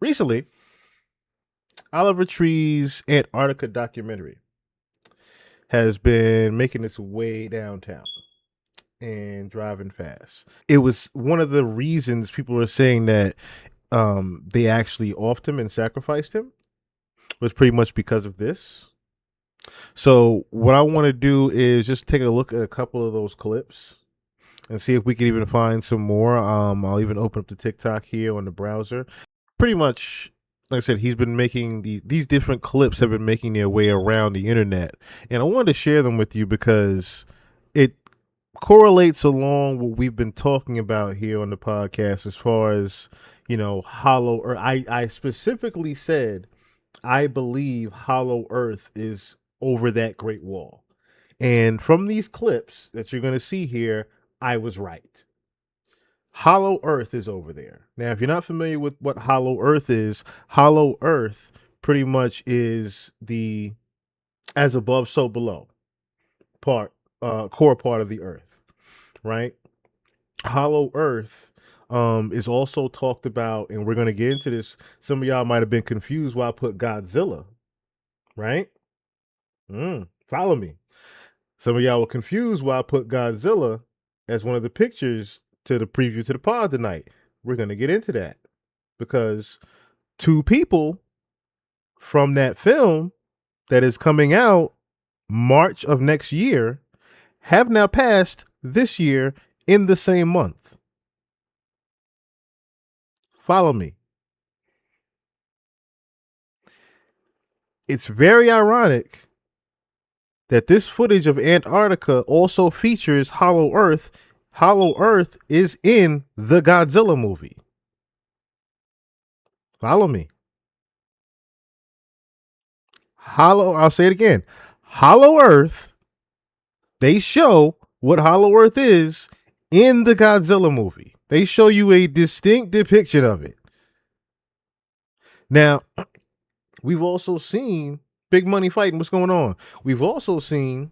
Recently, Oliver Tree's Antarctica documentary has been making its way downtown and driving fast. It was one of the reasons people are saying that they actually offed him and sacrificed him was pretty much because of this. So what I want to do is just take a look at a couple of those clips and see if we can even find some more. I'll even open up the TikTok here on the browser. Pretty much, like I said, he's been making these different clips have been making their way around the internet, and I wanted to share them with you because it correlates along what we've been talking about here on the podcast as far as Hollow Earth. I specifically said I believe Hollow Earth is over that Great Wall, and from these clips that you're going to see here, I was right. Hollow Earth is over there. Now, if you're not familiar with what Hollow Earth is, Hollow Earth pretty much is the as above, so below part, core part of the Earth, right? Hollow Earth is also talked about, and we're going to get into this. Some of y'all might have been confused why I put Godzilla, right? Follow me. Some of y'all were confused why I put Godzilla as one of the pictures to the preview to the pod tonight. We're going to get into that because two people from that film that is coming out March of next year have now passed this year in the same month. Follow me. It's very ironic that this footage of Antarctica also features Hollow Earth. Hollow Earth is in the Godzilla movie. Follow me. I'll say it again. Hollow Earth, they show what Hollow Earth is in the Godzilla movie. They show you a distinct depiction of it. Now, we've also seen Big Money fighting. What's going on? We've also seen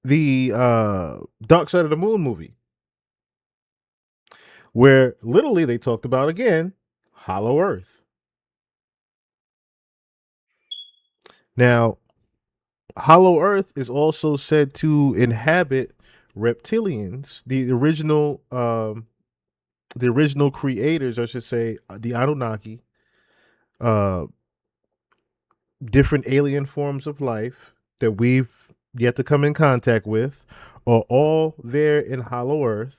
the Dark Side of the Moon movie, where literally they talked about, again, Hollow Earth. Now, Hollow Earth is also said to inhabit reptilians. The original creators, I should say, the Anunnaki, different alien forms of life that we've yet to come in contact with, are all there in Hollow Earth.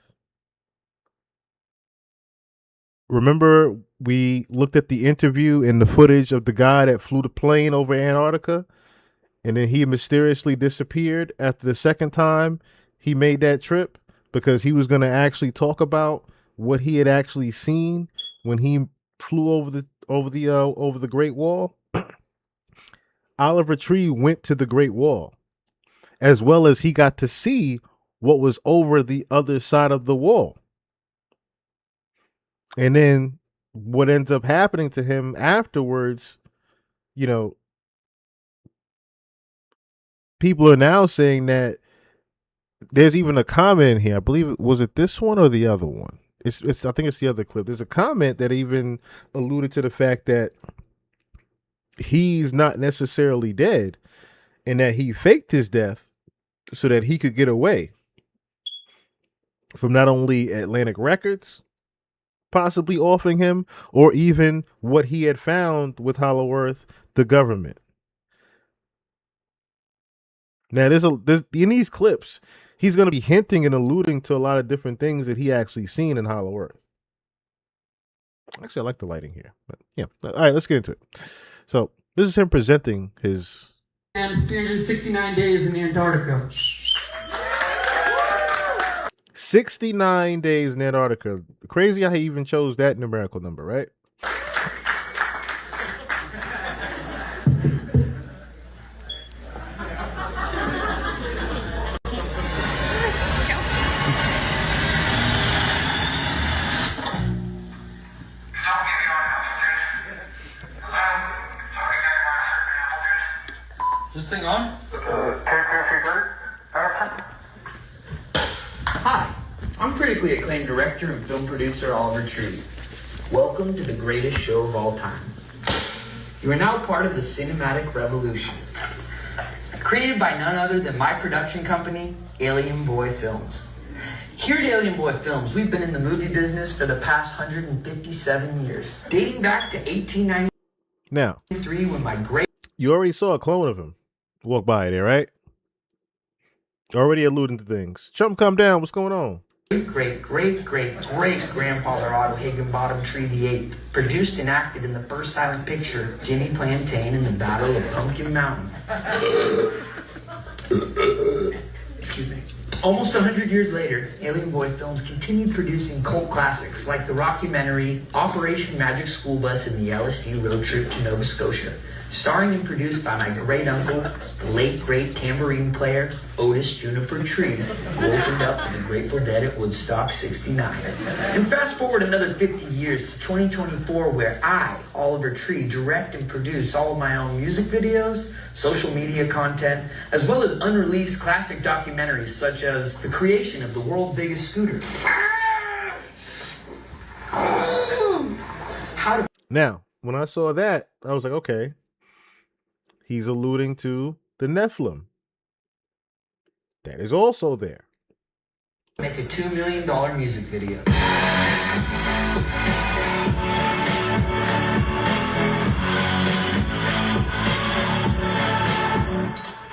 Remember, we looked at the interview and the footage of the guy that flew the plane over Antarctica, and then he mysteriously disappeared after the second time he made that trip because he was going to actually talk about what he had actually seen when he flew over the Great Wall. Oliver Tree went to the Great Wall, as well as he got to see what was over the other side of the wall. And then what ends up happening to him afterwards, people are now saying that there's even a comment in here. I believe was it this one or the other one? I think it's the other clip. There's a comment that even alluded to the fact that he's not necessarily dead and that he faked his death so that he could get away from not only Atlantic Records possibly offering him, or even what he had found with Hollow Earth, the government. Now, there's in these clips, he's going to be hinting and alluding to a lot of different things that he actually seen in Hollow Earth. Actually, I like the lighting here, but yeah. All right, let's get into it. So this is him presenting his. And 369 days in Antarctica. 69 days in Antarctica. Crazy how he even chose that numerical number, right? Is this thing on? Hi, I'm critically acclaimed and director and film producer Oliver Tree. Welcome to the greatest show of all time. You are now part of the cinematic revolution. Created by none other than my production company, Alien Boy Films. Here at Alien Boy Films, we've been in the movie business for the past 157 years, dating back to 1893 Now, when my great you already saw a clone of him walk by there, right? Already alluding to things. Chump, come down. What's going on? great-grandfather Otto Higginbottom Tree VIII produced and acted in the first silent picture, Jimmy Plantain and the Battle of Pumpkin Mountain. Excuse me. Almost 100 years later, Alien Boy Films continued producing cult classics like the rockumentary Operation Magic School Bus and the LSD road trip to Nova Scotia, starring and produced by my great uncle, the late great tambourine player Otis Juniper Tree, who opened up for the Grateful Dead at Woodstock '69. And fast forward another 50 years to 2024, where I, Oliver Tree, direct and produce all of my own music videos, social media content, as well as unreleased classic documentaries such as the creation of the world's biggest scooter. Now, when I saw that, I was like, okay, he's alluding to the Nephilim. That is also there. Make a $2 million music video.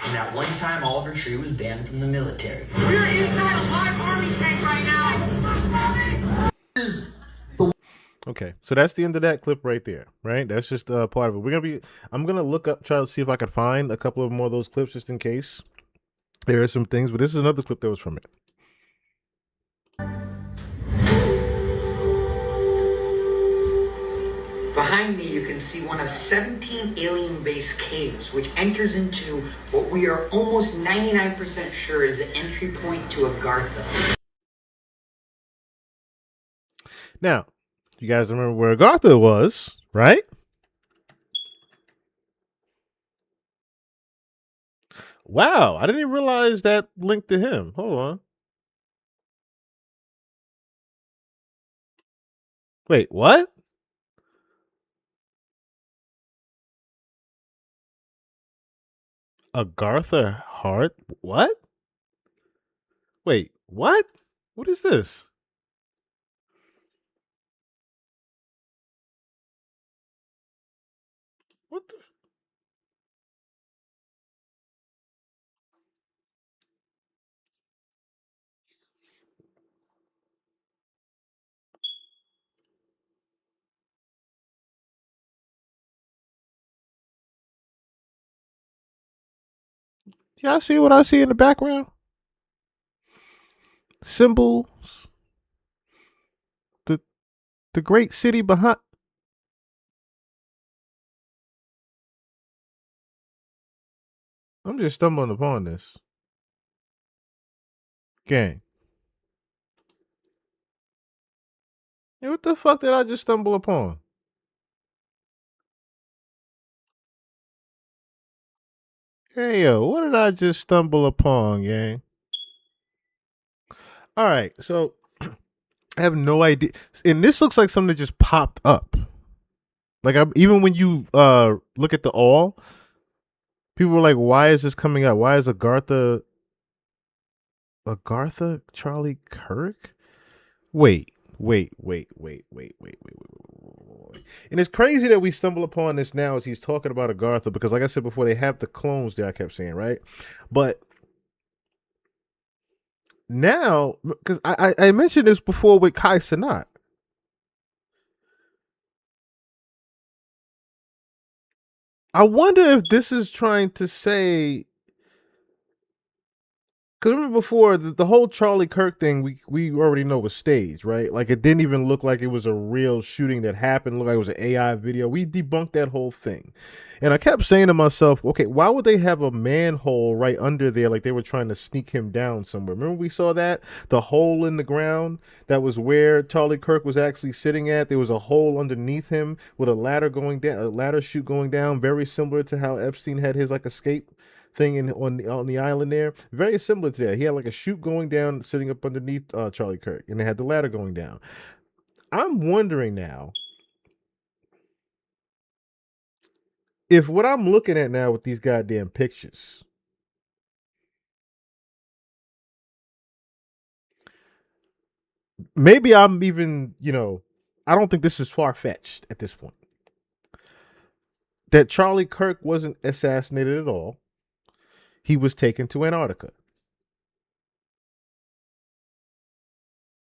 And at one time, Oliver Tree was banned from the military. We're inside a live army tank right now. Okay, so that's the end of that clip right there, right? That's just part of it. I'm gonna look up, try to see if I can find a couple of more of those clips just in case there are some things. But this is another clip that was from it. Behind me, you can see one of 17 alien-based caves, which enters into what we are almost 99% sure is the entry point to Agartha. Now, you guys remember where Agartha was, right? Wow, I didn't even realize that linked to him. Hold on. Wait, what? Agartha Hart? What? Wait, what? What is this? What the? Y'all see what I see in the background? Symbols. The great city behind. I'm just stumbling upon this. Gang. Hey, what the fuck did I just stumble upon? Hey, yo, what did I just stumble upon, gang? All right, so I have no idea. And this looks like something that just popped up. Like, even when you look at the all, people were like, why is this coming out? Why is Agartha Charlie Kirk? Wait. And it's crazy that we stumble upon this now as he's talking about Agartha, because like I said before, they have the clones there, I kept saying, right? But now, because I mentioned this before with Kai Cenat. I wonder if this is trying to say, because remember before the whole Charlie Kirk thing, we already know was staged, right? Like it didn't even look like it was a real shooting that happened. It looked like it was an AI video. We debunked that whole thing, and I kept saying to myself, okay, why would they have a manhole right under there, like they were trying to sneak him down somewhere? Remember we saw that the hole in the ground that was where Charlie Kirk was actually sitting at. There was a hole underneath him with a ladder going down, a ladder chute going down, very similar to how Epstein had his like escape thing on the island there. Very similar to that. He had like a chute going down, sitting up underneath Charlie Kirk, and they had the ladder going down. I'm wondering now if what I'm looking at now with these goddamn pictures, maybe I'm even, I don't think this is far fetched at this point. That Charlie Kirk wasn't assassinated at all. He was taken to Antarctica.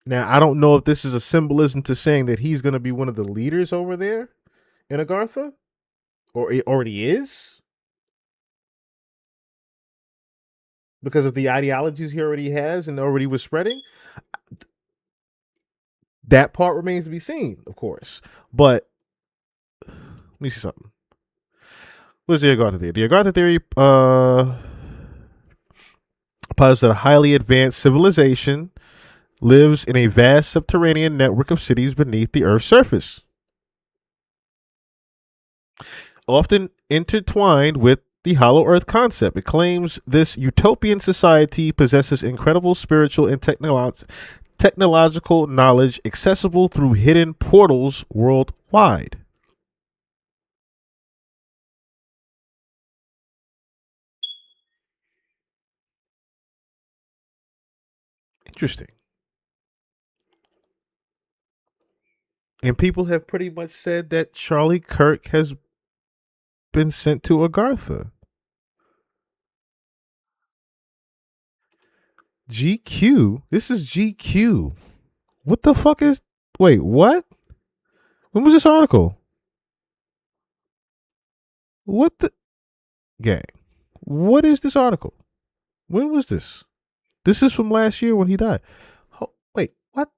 Now, I don't know if this is a symbolism to saying that he's going to be one of the leaders over there in Agartha, or it already is, because of the ideologies he already has and already was spreading. That part remains to be seen, of course. But let me see something. What's the Agartha theory? The Agartha theory posits that a highly advanced civilization lives in a vast subterranean network of cities beneath the Earth's surface, often intertwined with the Hollow Earth concept. It claims this utopian society possesses incredible spiritual and technological knowledge accessible through hidden portals worldwide. Interesting. And people have pretty much said that Charlie Kirk has been sent to Agartha. GQ? This is GQ. What the fuck is. Wait, what? When was this article? What the. Gang. What is this article? When was this? This is from last year when he died. Wait, what?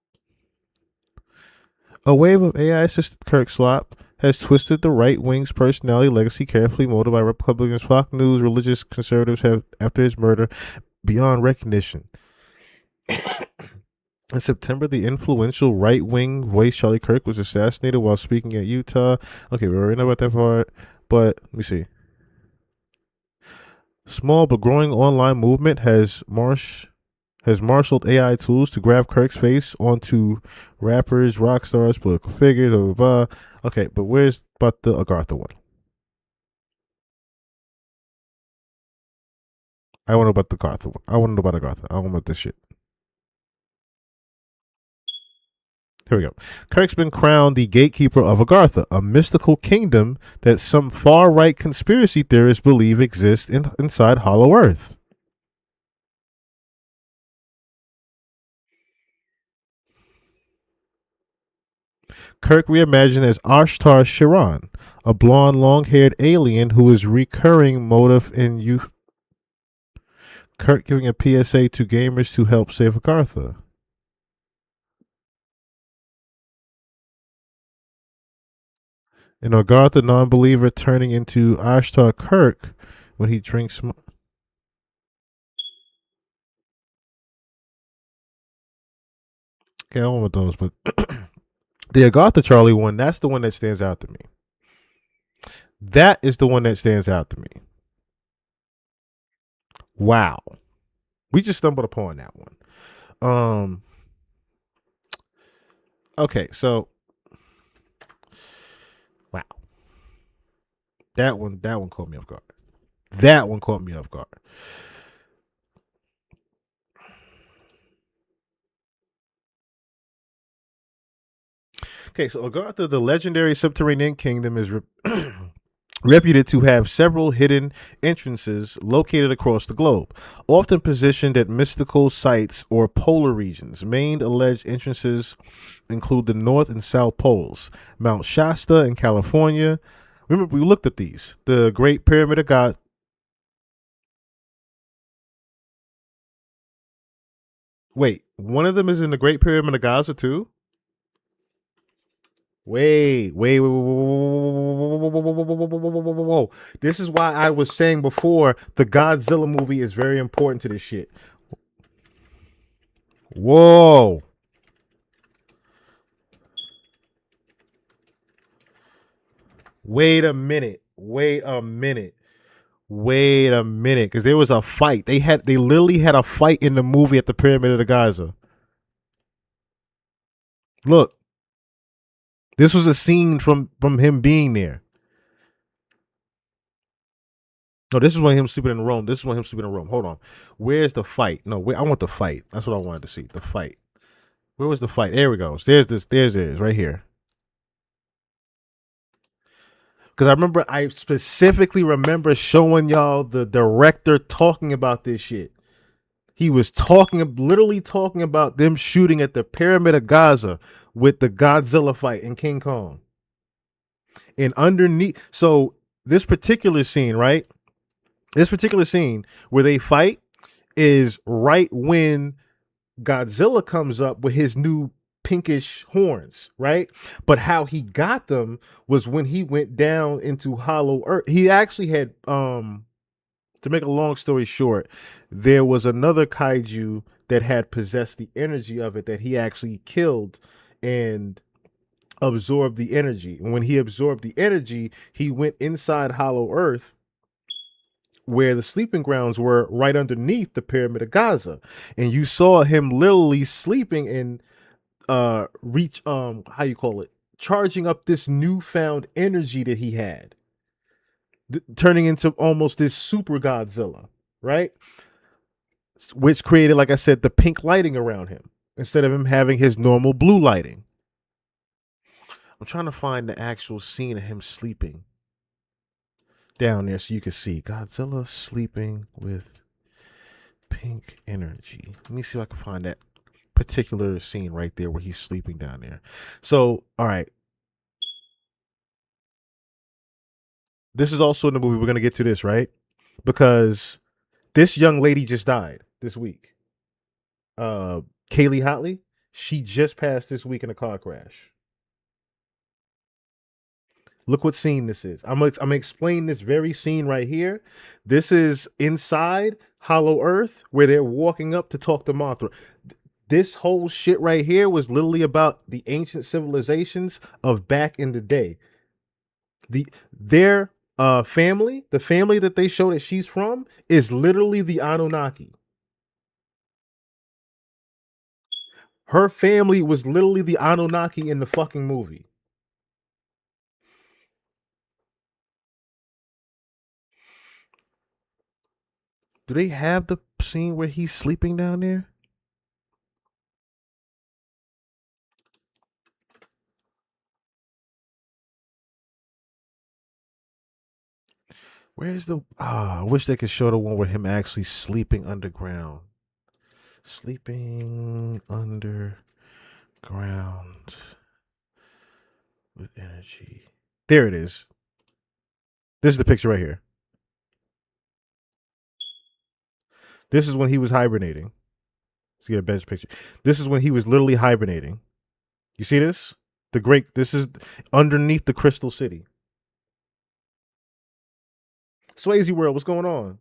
A wave of AI assisted Kirk slop has twisted the right wing's personality legacy, carefully molded by Republicans, Fox News, religious conservatives have after his murder beyond recognition. In September, the influential right wing voice Charlie Kirk was assassinated while speaking at Utah. Okay, we already know about that part, but let me see. Small but growing online movement has marshaled AI tools to grab Kirk's face onto rappers, rock stars, political figures, blah, blah, blah. Okay, but where's about the Agartha one? I want to know about the Agartha one. I want to know about Agartha. I don't know about this shit. Here we go. Kirk's been crowned the gatekeeper of Agartha, a mystical kingdom that some far-right conspiracy theorists believe exists inside Hollow Earth. Kirk reimagined as Ashtar Shiran, a blonde, long-haired alien who is recurring motive in youth. Kirk giving a PSA to gamers to help save Agartha. An Agartha non-believer turning into Ashtar Kirk when he drinks. Okay, I don't want those, but the Agartha Charlie one, that's the one that stands out to me. That is the one that stands out to me. Wow. We just stumbled upon that one. Okay, so wow. That one caught me off guard. That one caught me off guard. Okay, so Agartha, the legendary subterranean kingdom, is reputed to have several hidden entrances located across the globe, often positioned at mystical sites or polar regions. Main alleged entrances include the North and South Poles, Mount Shasta in California. Remember, we looked at these. The Great Pyramid of God. Wait, one of them is in the Great Pyramid of Gaza too? Wait. Whoa. This is why I was saying before the Godzilla movie is very important to this shit. Whoa. Wait a minute. Wait a minute, because there was a fight. They literally had a fight in the movie at the Pyramid of the Giza. Look, this was a scene from him being there. No, this is when him sleeping in Rome. This is when him sleeping in Rome. Hold on. Where's the fight? No, I want the fight. That's what I wanted to see. The fight. Where was the fight? There we go. There's this. There's it is right here. Because I specifically remember showing y'all the director talking about this shit. He was literally talking about them shooting at the Pyramid of Giza with the Godzilla fight in King Kong. And underneath, so this particular scene, right? This particular scene where they fight is right when Godzilla comes up with his new pinkish horns, right? But how he got them was when he went down into Hollow Earth. He actually had, to make a long story short, there was another kaiju that had possessed the energy of it that he actually killed and absorbed the energy. And when he absorbed the energy, he went inside Hollow Earth where the sleeping grounds were right underneath the Pyramid of Giza. And you saw him literally sleeping and reach how you call it, charging up this newfound energy that he had, turning into almost this super Godzilla, right? Which created, like I said, the pink lighting around him instead of him having his normal blue lighting. I'm trying to find the actual scene of him sleeping down there so you can see Godzilla sleeping with pink energy. Let me see if I can find that particular scene right there where he's sleeping down there. So, all right. This is also in the movie. We're going to get to this, right? Because this young lady just died this week. Kaylee Hotley, she just passed this week in a car crash. Look what scene this is. I'm gonna explain this very scene right here. This is inside Hollow Earth where they're walking up to talk to Mothra. This whole shit right here was literally about the ancient civilizations of back in the day. Their family, the family that they show that she's from, is literally the Anunnaki. Her family was literally the Anunnaki in the fucking movie. Do they have the scene where he's sleeping down there? Where's the... I wish they could show the one with him actually sleeping underground. Sleeping underground with energy. There it is. This is the picture right here. This is when he was hibernating. Let's get a better picture. This is when he was literally hibernating. You see this? This is underneath the Crystal City. Swayze World, what's going on?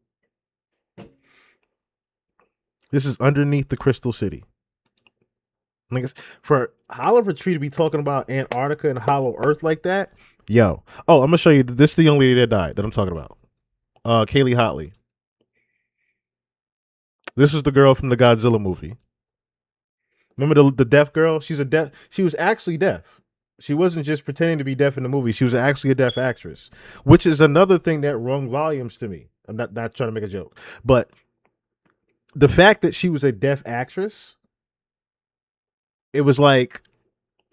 This is underneath the Crystal City. Like, for Oliver Tree to be talking about Antarctica and Hollow Earth like that, yo. Oh, I'm gonna show you. This is the young lady that died that I'm talking about. Kaylee Hotley. This is the girl from the Godzilla movie. Remember the deaf girl? She was actually deaf. She wasn't just pretending to be deaf in the movie. She was actually a deaf actress, which is another thing that rung volumes to me. I'm not trying to make a joke, but the fact that she was a deaf actress, it was like,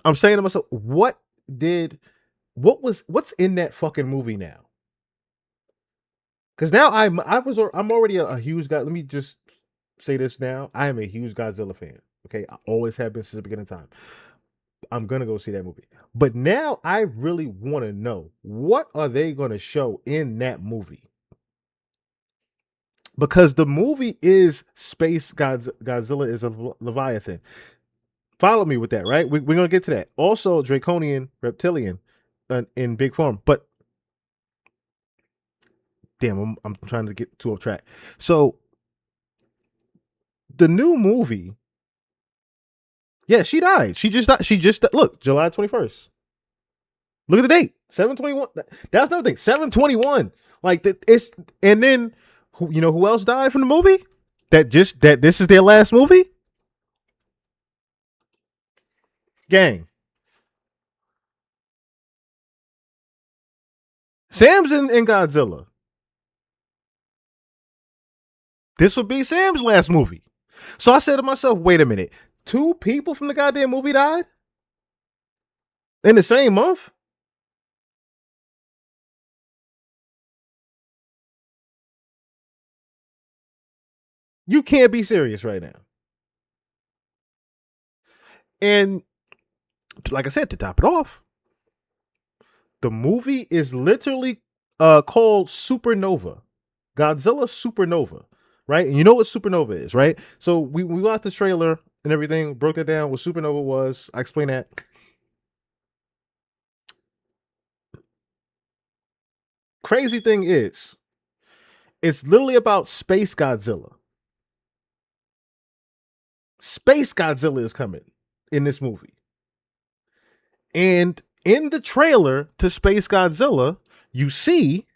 I'm saying to myself, what's in that fucking movie now? Because now I'm already a huge guy. Let me just say this now. I am a huge Godzilla fan. Okay, I always have been since the beginning of time. I'm gonna go see that movie. But now I really want to know, what are they gonna show in that movie? Because the movie is Space Godzilla is a Leviathan. Follow me with that, right? We're gonna get to that. Also, Draconian Reptilian in big form. But damn, I'm trying to get too off track. So the new movie, yeah, she died. She just look, July 21st. Look at the date, 7/21. That's another thing, 7/21. Like it's and then who else died from the movie? That this is their last movie? Gang. Sam's in Godzilla. This would be Sam's last movie. So I said to myself, wait a minute. 2 people from the goddamn movie died? In the same month? You can't be serious right now. And like I said, to top it off, the movie is literally called Supernova. Godzilla Supernova. Right? And you know what Supernova is, right? So we got the trailer and everything, broke that down, what Supernova was. I explained that. Crazy thing is, it's literally about Space Godzilla. Space Godzilla is coming in this movie. And in the trailer to Space Godzilla, you see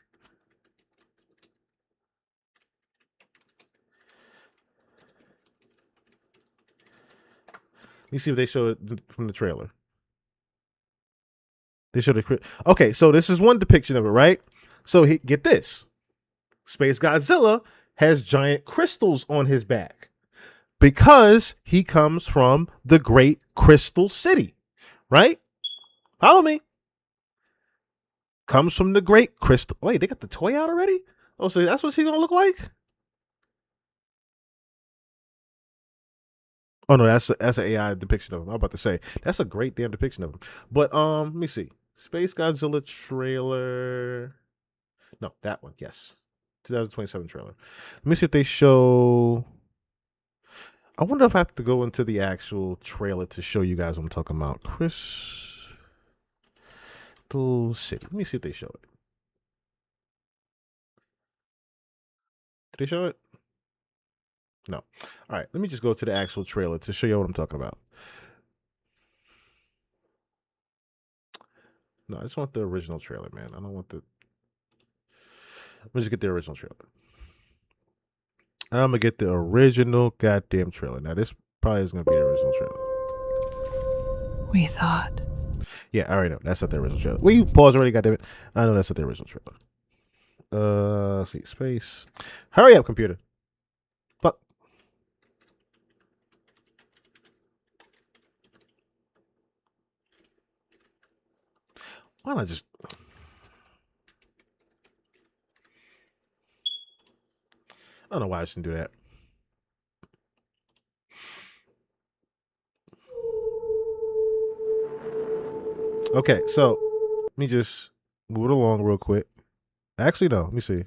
let me see if they show it from the trailer. They show the okay. So this is one depiction of it, right? So get this: Space Godzilla has giant crystals on his back because he comes from the Great Crystal City, right? Follow me. Comes from the Great Crystal. Wait, they got the toy out already? Oh, so that's what he's gonna look like? Oh no, that's an AI depiction of him. I'm about to say that's a great damn depiction of him. But let me see. Space Godzilla trailer. No, that one. Yes, 2027 trailer. Let me see if they show. I wonder if I have to go into the actual trailer to show you guys what I'm talking about. Crystal City. Let me see if they show it. Did they show it? No. All right. Let me just go to the actual trailer to show you what I'm talking about. No, I just want the original trailer, man. I don't want the. Let me just get the original trailer. I'm gonna get the original goddamn trailer. Now this probably is gonna be the original trailer. We thought. Yeah, I already know. That's not the original trailer. Well, you pause already, goddamn it. I know that's not the original trailer. Let's see, space. Hurry up, computer. Fuck. Why not just? I don't know why I shouldn't do that. Okay, so let me just move it along real quick. Actually, no. Let me see.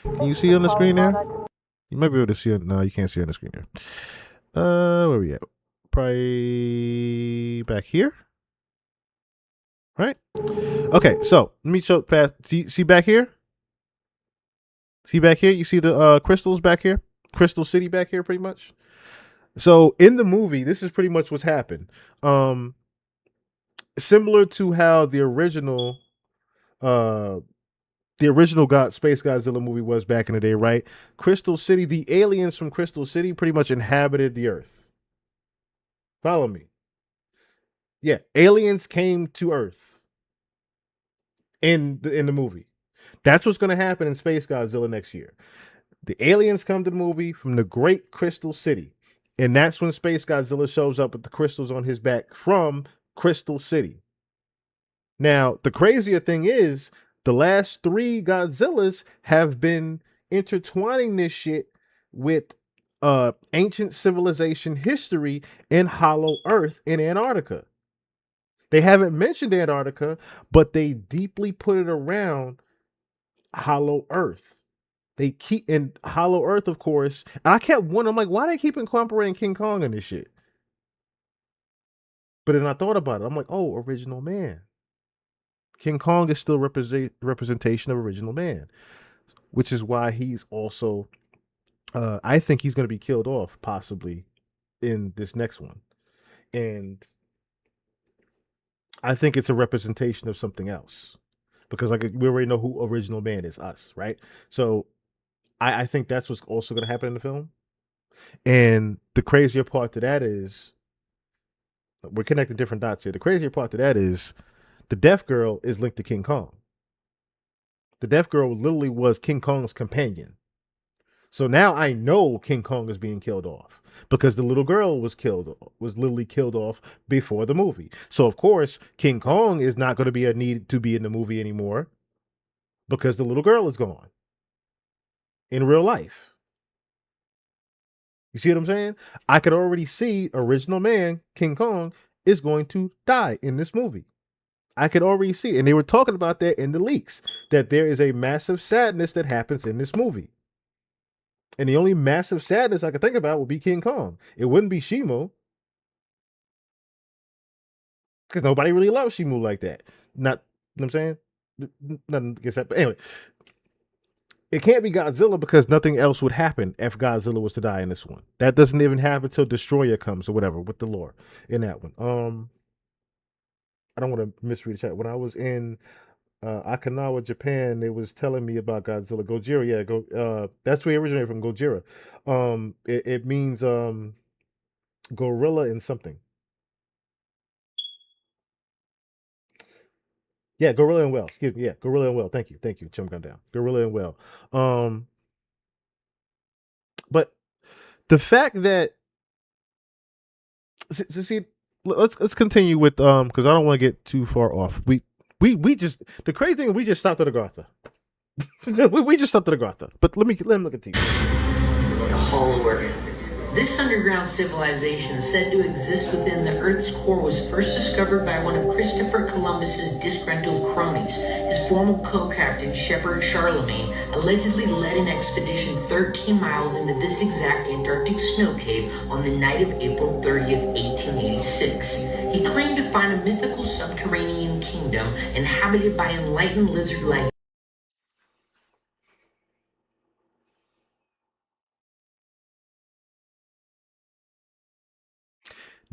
Can you see it on the screen there? You might be able to see it. No, you can't see it on the screen there. Where we at? Probably back here. Right? Okay, so let me show past. See back here? See back here? You see the crystals back here? Crystal City back here, pretty much. So in the movie, this is pretty much what's happened. Similar to how the original Space Godzilla movie was back in the day, right? Crystal City, the aliens from Crystal City pretty much inhabited the Earth. Follow me. Yeah, aliens came to Earth in the movie. That's what's going to happen in Space Godzilla next year. The aliens come to the movie from the Great Crystal City. And that's when Space Godzilla shows up with the crystals on his back from Crystal City. Now, the crazier thing is, the last 3 Godzillas have been intertwining this shit with ancient civilization history in Hollow Earth in Antarctica. They haven't mentioned Antarctica, but they deeply put it around Hollow Earth. They keep in Hollow Earth, of course. And I kept wondering, I'm like, why they keep incorporating King Kong in this shit? But then I thought about it. I'm like, oh, original man. King Kong is still representation of original man, which is why he's also. I think he's going to be killed off possibly in this next one, and I think it's a representation of something else because like we already know who original man is, us, right? So I think that's what's also going to happen in the film. And the crazier part to that is we're connecting different dots here. The crazier part to that is the deaf girl is linked to King Kong. The deaf girl literally was King Kong's companion. So now I know King Kong is being killed off because the little girl was literally killed off before the movie. So of course, King Kong is not going to be a need to be in the movie anymore because the little girl is gone in real life. You see what I'm saying? I could already see original man King Kong is going to die in this movie. I could already see, and they were talking about that in the leaks, that there is a massive sadness that happens in this movie. And the only massive sadness I could think about would be King Kong. It wouldn't be Shimo, because nobody really loves Shimu like that. Not, you know what I'm saying? Nothing against that. But anyway, it can't be Godzilla because nothing else would happen if Godzilla was to die in this one. That doesn't even happen until Destroyer comes or whatever with the lore in that one. I don't want to misread the chat. When I was in Okinawa, Japan, they was telling me about Godzilla. Gojira, yeah, that's where he originated from, Gojira. It means gorilla and something. Yeah, Gorilla and Well. Excuse me. Yeah, Gorilla and Well. Thank you. Thank you. Chum Gun Down. Gorilla and Well. Um, but the fact that see, let's continue with because I don't want to get too far off. We just the crazy thing we just stopped at Agartha. we just stopped at Agartha. But let him look at TV. Hollow Earth. This underground civilization said to exist within the Earth's core was first discovered by one of Christopher Columbus's disgruntled cronies. His former co-captain, Shepard Charlemagne, allegedly led an expedition 13 miles into this exact Antarctic snow cave on the night of April 30th, 1886. He claimed to find a mythical subterranean kingdom inhabited by enlightened lizard-like.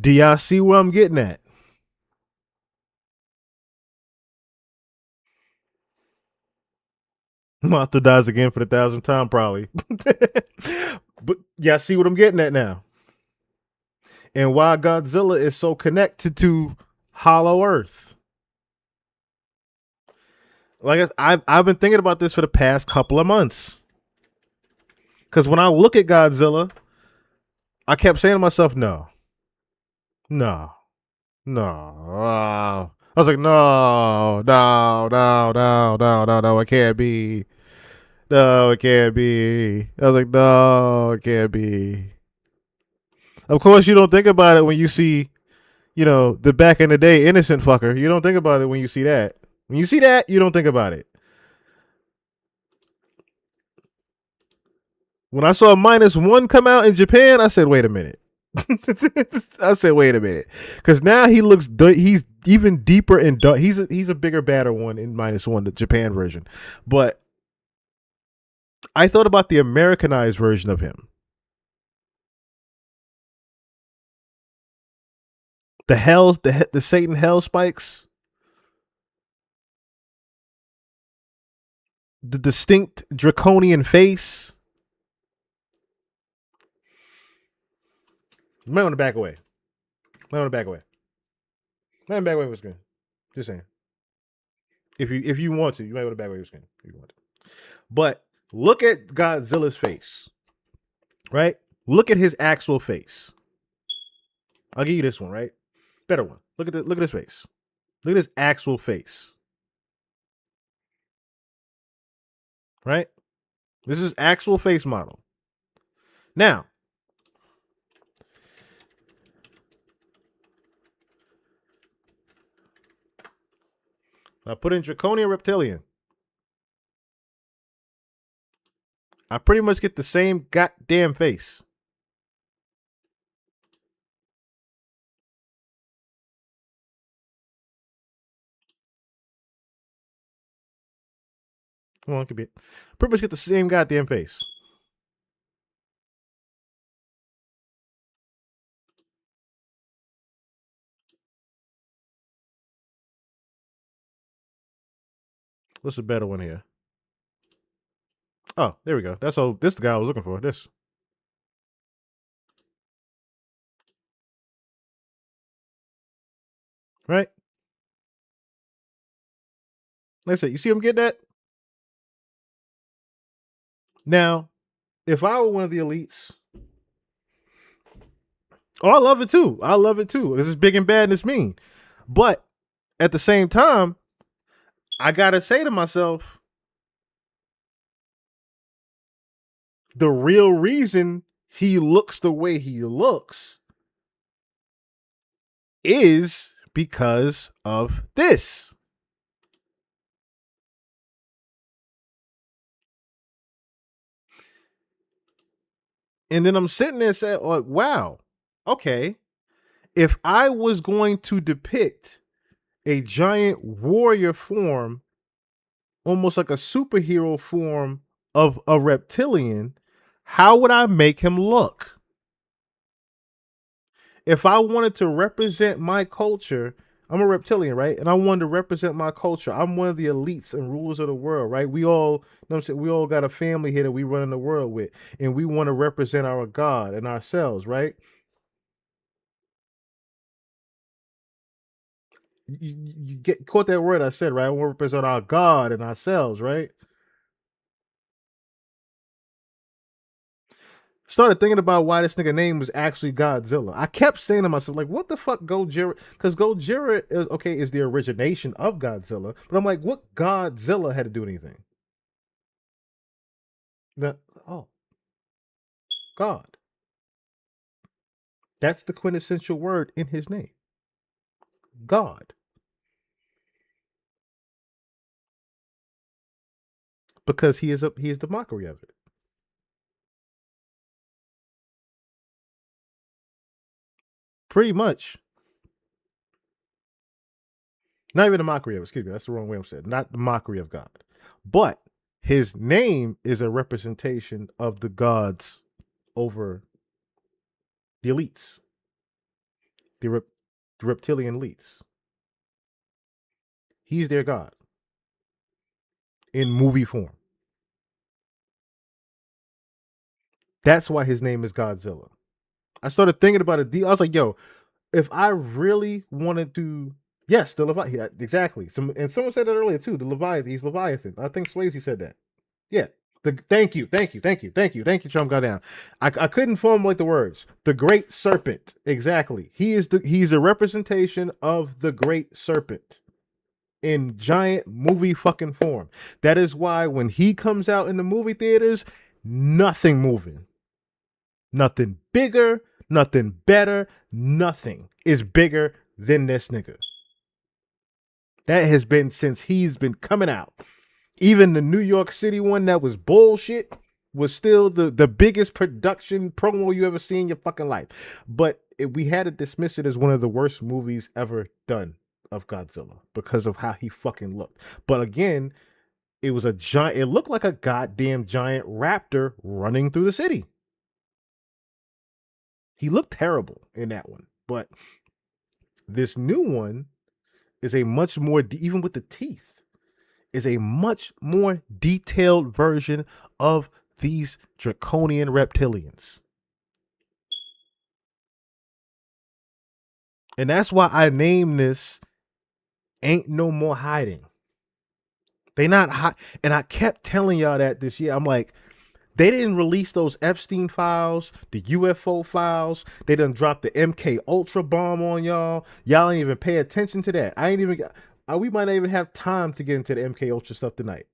Do y'all see where I'm getting at? Martha dies again for the 1,000th time, probably. But y'all see what I'm getting at now. And why Godzilla is so connected to Hollow Earth. Like I've been thinking about this for the past couple of months. Because when I look at Godzilla, I kept saying to myself, no, no, no. I was like, no, no, no, no, no, no, no, it can't be. No, it can't be. I was like, no, it can't be. Of course, you don't think about it when you see, the back in the day innocent fucker. You don't think about it when you see that. When you see that, you don't think about it. When I saw -1 come out in Japan, I said, wait a minute. I said, wait a minute, because now he's even deeper and dark. He's a bigger, badder one in -1, the Japan version. But I thought about the Americanized version of him. The Satan hell spikes, the distinct draconian face. You might want to back away. Might want to back away. Might want to back away from the screen. Just saying. If you want to, you might want to back away from the screen if you want to. But look at Godzilla's face. Right? Look at his actual face. I'll give you this one, right? Better one. Look at his face. Look at his actual face. Right? This is actual face model. Now, I put in Draconian Reptilian. I pretty much get the same goddamn face. Come on, it could be. Pretty much get the same goddamn face. What's a better one here? Oh, there we go. That's all. This is the guy I was looking for. This. Right? That's it. You see him get that? Now, if I were one of the elites, oh, I love it too. I love it too. This is big and bad and it's mean. But at the same time, I gotta say to myself, the real reason he looks the way he looks is because of this. And then I'm sitting there saying, like, wow, okay. If I was going to depict a giant warrior form, almost like a superhero form of a reptilian, how would I make him look? If I wanted to represent my culture, I'm a reptilian, right? And I wanted to represent my culture. I'm one of the elites and rulers of the world, right? We all, you know what I'm saying, we all got a family here that we run in the world with, and we want to represent our God and ourselves, right? You get caught that word I said, right? I want to represent our God and ourselves, right? Started thinking about why this nigga name was actually Godzilla. I kept saying to myself, like, what the fuck Gojira? Because Gojira is okay, is the origination of Godzilla, but I'm like, what Godzilla had to do with anything? That oh, God. That's the quintessential word in his name. God. Because he is the mockery of it. Pretty much. Not even the mockery of it, excuse me, that's the wrong way I'm saying. Not the mockery of God. But his name is a representation of the gods over the elites, the, the reptilian elites. He's their god in movie form. That's why his name is Godzilla. I started thinking about it. I was like, yo, if I really wanted to, yes, the Leviathan, yeah, exactly. And someone said that earlier too. The Leviathan, he's Leviathan. I think Swayze said that. Yeah. Thank you, Trump got down. I couldn't formulate the words. The great serpent, exactly. He's a representation of the great serpent in giant movie fucking form. That is why when he comes out in the movie theaters, nothing moving. Nothing bigger, nothing better, nothing is bigger than this nigga. That has been since he's been coming out. Even the New York City one that was bullshit was still the biggest production promo you ever seen in your fucking life. But we had to dismiss it as one of the worst movies ever done of Godzilla because of how he fucking looked. But again, it was a giant, it looked like a goddamn giant raptor running through the city. He looked terrible in that one. But this new one is a much more, even with the teeth, is a much more detailed version of these draconian reptilians. And that's why I named this Ain't No More Hiding. They not hot. And I kept telling y'all that this year. I'm like, they didn't release those Epstein files, the UFO files. They done dropped the MK Ultra bomb on y'all. Y'all ain't even pay attention to that. I ain't even. We might not even have time to get into the MK Ultra stuff tonight.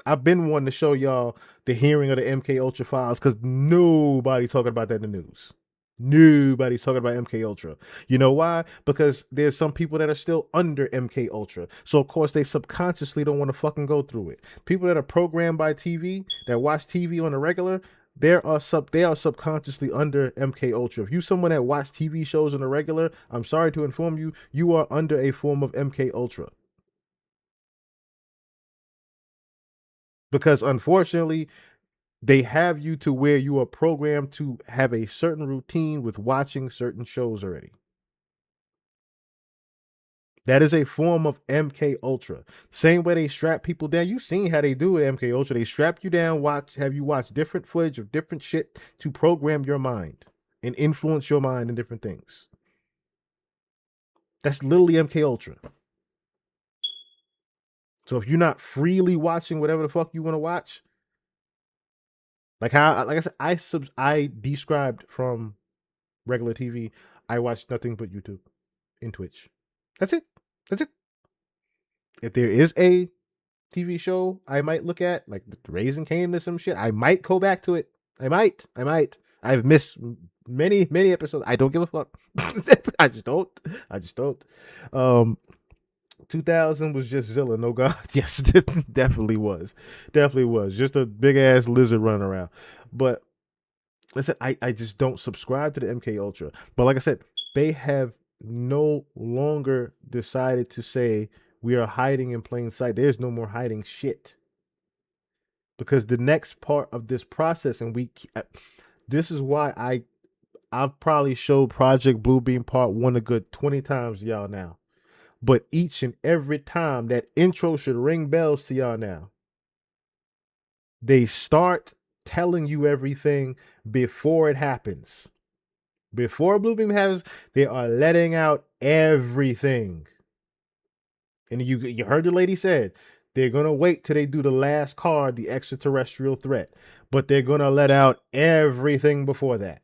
I've been wanting to show y'all the hearing of the MK Ultra files because nobody talking about that in the news. Nobody's talking about MK Ultra. You know why? Because there's some people that are still under MK Ultra. So of course they subconsciously don't want to fucking go through it. People that are programmed by TV, that watch TV on a regular, they are subconsciously under MK Ultra. If you someone that watch TV shows on a regular, I'm sorry to inform you, you are under a form of MK Ultra. Because unfortunately, they have you to where you are programmed to have a certain routine with watching certain shows already. That is a form of MK Ultra. Same way they strap people down. You've seen how they do it, MK Ultra. They strap you down, have you watch different footage of different shit to program your mind and influence your mind in different things. That's literally MK Ultra. So if you're not freely watching whatever the fuck you want to watch, like I said, I described from regular TV. I watch nothing but YouTube and Twitch. That's it. That's it. If there is a TV show I might look at, like Raising Cain or some shit, I might go back to it. I might. I've missed many episodes. I don't give a fuck. I just don't. 2000 was just Zilla, no God. Yes, definitely was. Just a big ass lizard running around. But listen, I just don't subscribe to the MK Ultra. But like I said, they have no longer decided to say we are hiding in plain sight. There's no more hiding shit. Because the next part of this process, and this is why I've probably showed Project Bluebeam Part 1 a good 20 times to y'all now. But each and every time, that intro should ring bells to y'all now. They start telling you everything before it happens. Before Bluebeam happens, they are letting out everything. And you heard the lady said, they're going to wait till they do the last card, the extraterrestrial threat. But they're going to let out everything before that.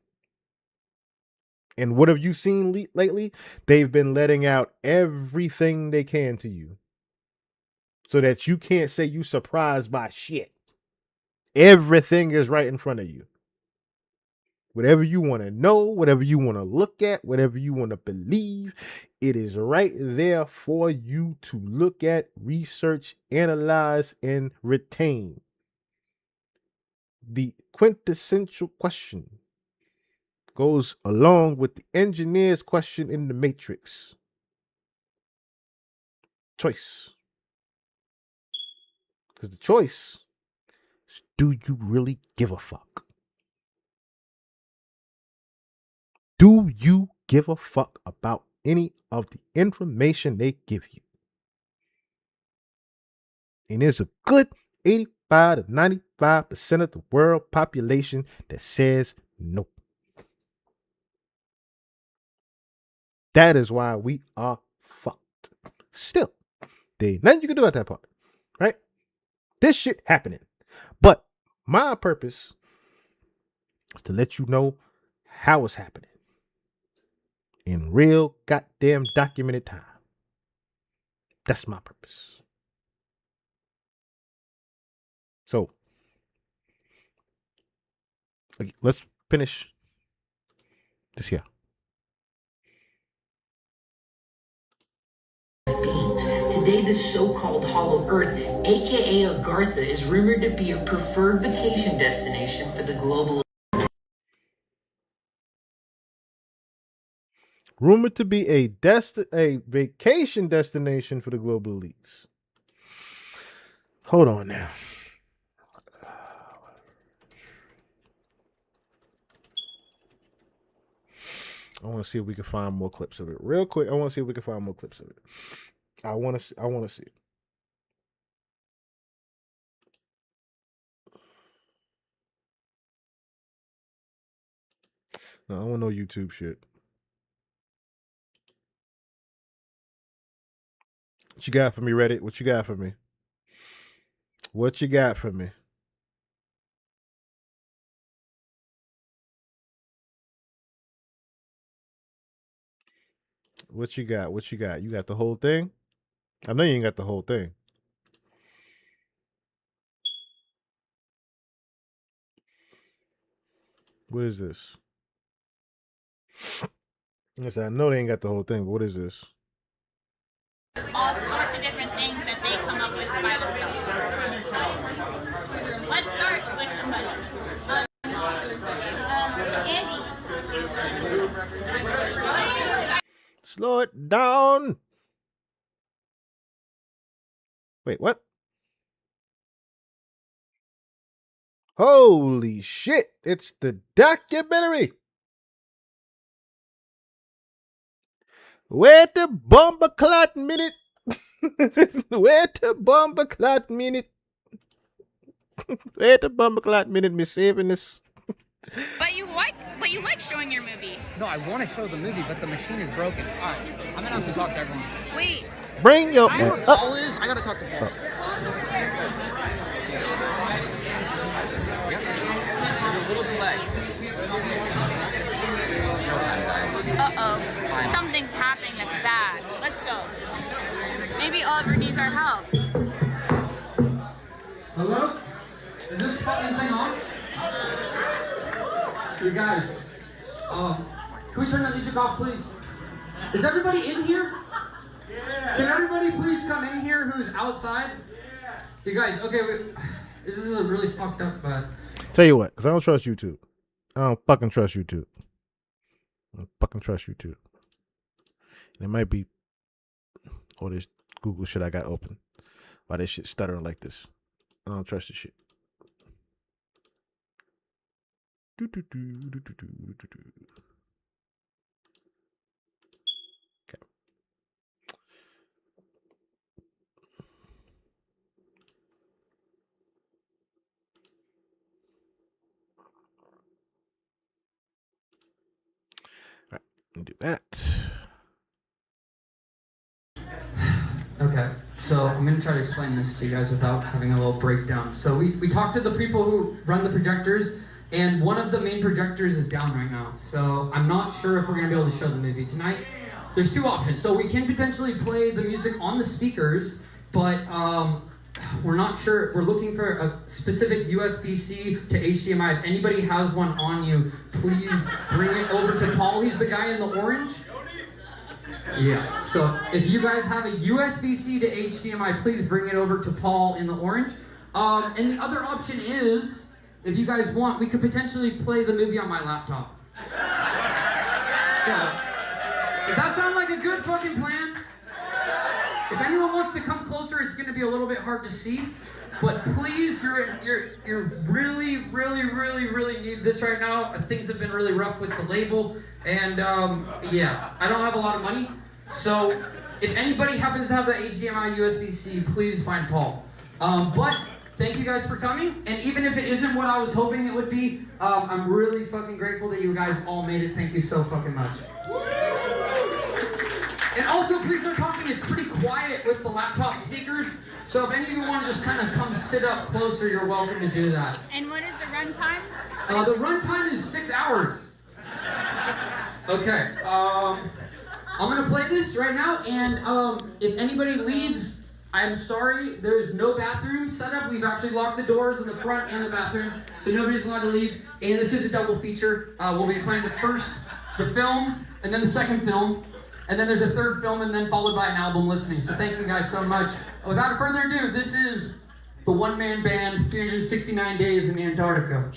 And what have you seen lately? They've been letting out everything they can to you. So that you can't say you surprised by shit. Everything is right in front of you. Whatever you want to know, whatever you want to look at, whatever you want to believe, it is right there for you to look at, research, analyze, and retain. The quintessential question goes along with the engineer's question in the Matrix. Choice. Because the choice is, do you really give a fuck? Do you give a fuck about any of the information they give you? And there's a good 85 to 95% of the world population that says no. That is why we are fucked. Still, there ain't nothing you can do about that part, right? This shit happening. But my purpose is to let you know how it's happening in real goddamn documented time. That's my purpose. So, let's finish this here. Beings. Today, this so-called Hollow Earth, aka Agartha, is rumored to be a preferred vacation destination for the global. Rumored to be a vacation destination for the global elites. Hold on now. I want to see if we can find more clips of it. Real quick, I want to see if we can find more clips of it. I want to see it. No, I want no YouTube shit. What you got for me, Reddit? What you got for me? What you got for me? What you got? What you got? You got the whole thing? I know you ain't got the whole thing. What is this? Yes, I know they ain't got the whole thing, but what is this? All sorts of different things that they come up with by themselves. Let's start with somebody. Andy. Slow it down. Wait, what? Holy shit, it's the documentary. Where the bomber clot minute? Where the bomber clot minute? Where the bomber clot minute? Me saving this. But you like showing your movie. No, I want to show the movie, but the machine is broken. All right, I'm gonna have to talk to everyone. Wait. Bring your. I know where Paul is. I gotta talk to Paul. Yep. There's a little delay. Showtime, guys. Uh-oh. Something's happening that's bad. Let's go. Maybe Oliver needs our help. Hello? Is this fucking thing on? You guys, can we turn the music off, please? Is everybody in here? Yeah. Can everybody please come in here who's outside? Yeah. You guys, okay, this is a really fucked up, Tell you what, because I don't trust YouTube. I don't fucking trust YouTube. I don't fucking trust YouTube. And it might be all this Google shit I got open. Why this shit stuttering like this. I don't trust this shit. Okay. All right, do that. Okay, so I'm going to try to explain this to you guys without having a little breakdown. So we talked to the people who run the projectors, and one of the main projectors is down right now. So I'm not sure if we're going to be able to show the movie tonight. There's two options. So we can potentially play the music on the speakers, but we're not sure. We're looking for a specific USB-C to HDMI. If anybody has one on you, please bring it over to Paul. He's the guy in the orange. Yeah, so if you guys have a USB-C to HDMI, please bring it over to Paul in the orange. And the other option is, if you guys want, we could potentially play the movie on my laptop. So, does that sound like a good fucking plan? If anyone wants to come closer, it's going to be a little bit hard to see. But please, you're really need this right now. Things have been really rough with the label. And yeah, I don't have a lot of money. So if anybody happens to have the HDMI USB-C, please find Paul. But thank you guys for coming. And even if it isn't what I was hoping it would be, I'm really fucking grateful that you guys all made it. Thank you so fucking much. And also, please no talking. It's pretty quiet with the laptop speakers. So if any of you want to just kind of come sit up closer, you're welcome to do that. And what is the runtime? The runtime is 6 hours. Okay, I'm gonna play this right now, and if anybody leaves, I'm sorry, there's no bathroom set up. We've actually locked the doors in the front and the bathroom, so nobody's allowed to leave. And this is a double feature. We'll be playing the film, and then the second film, and then there's a third film, and then followed by an album listening. So thank you guys so much. Without further ado, this is the one-man band, 369 Days in Antarctica.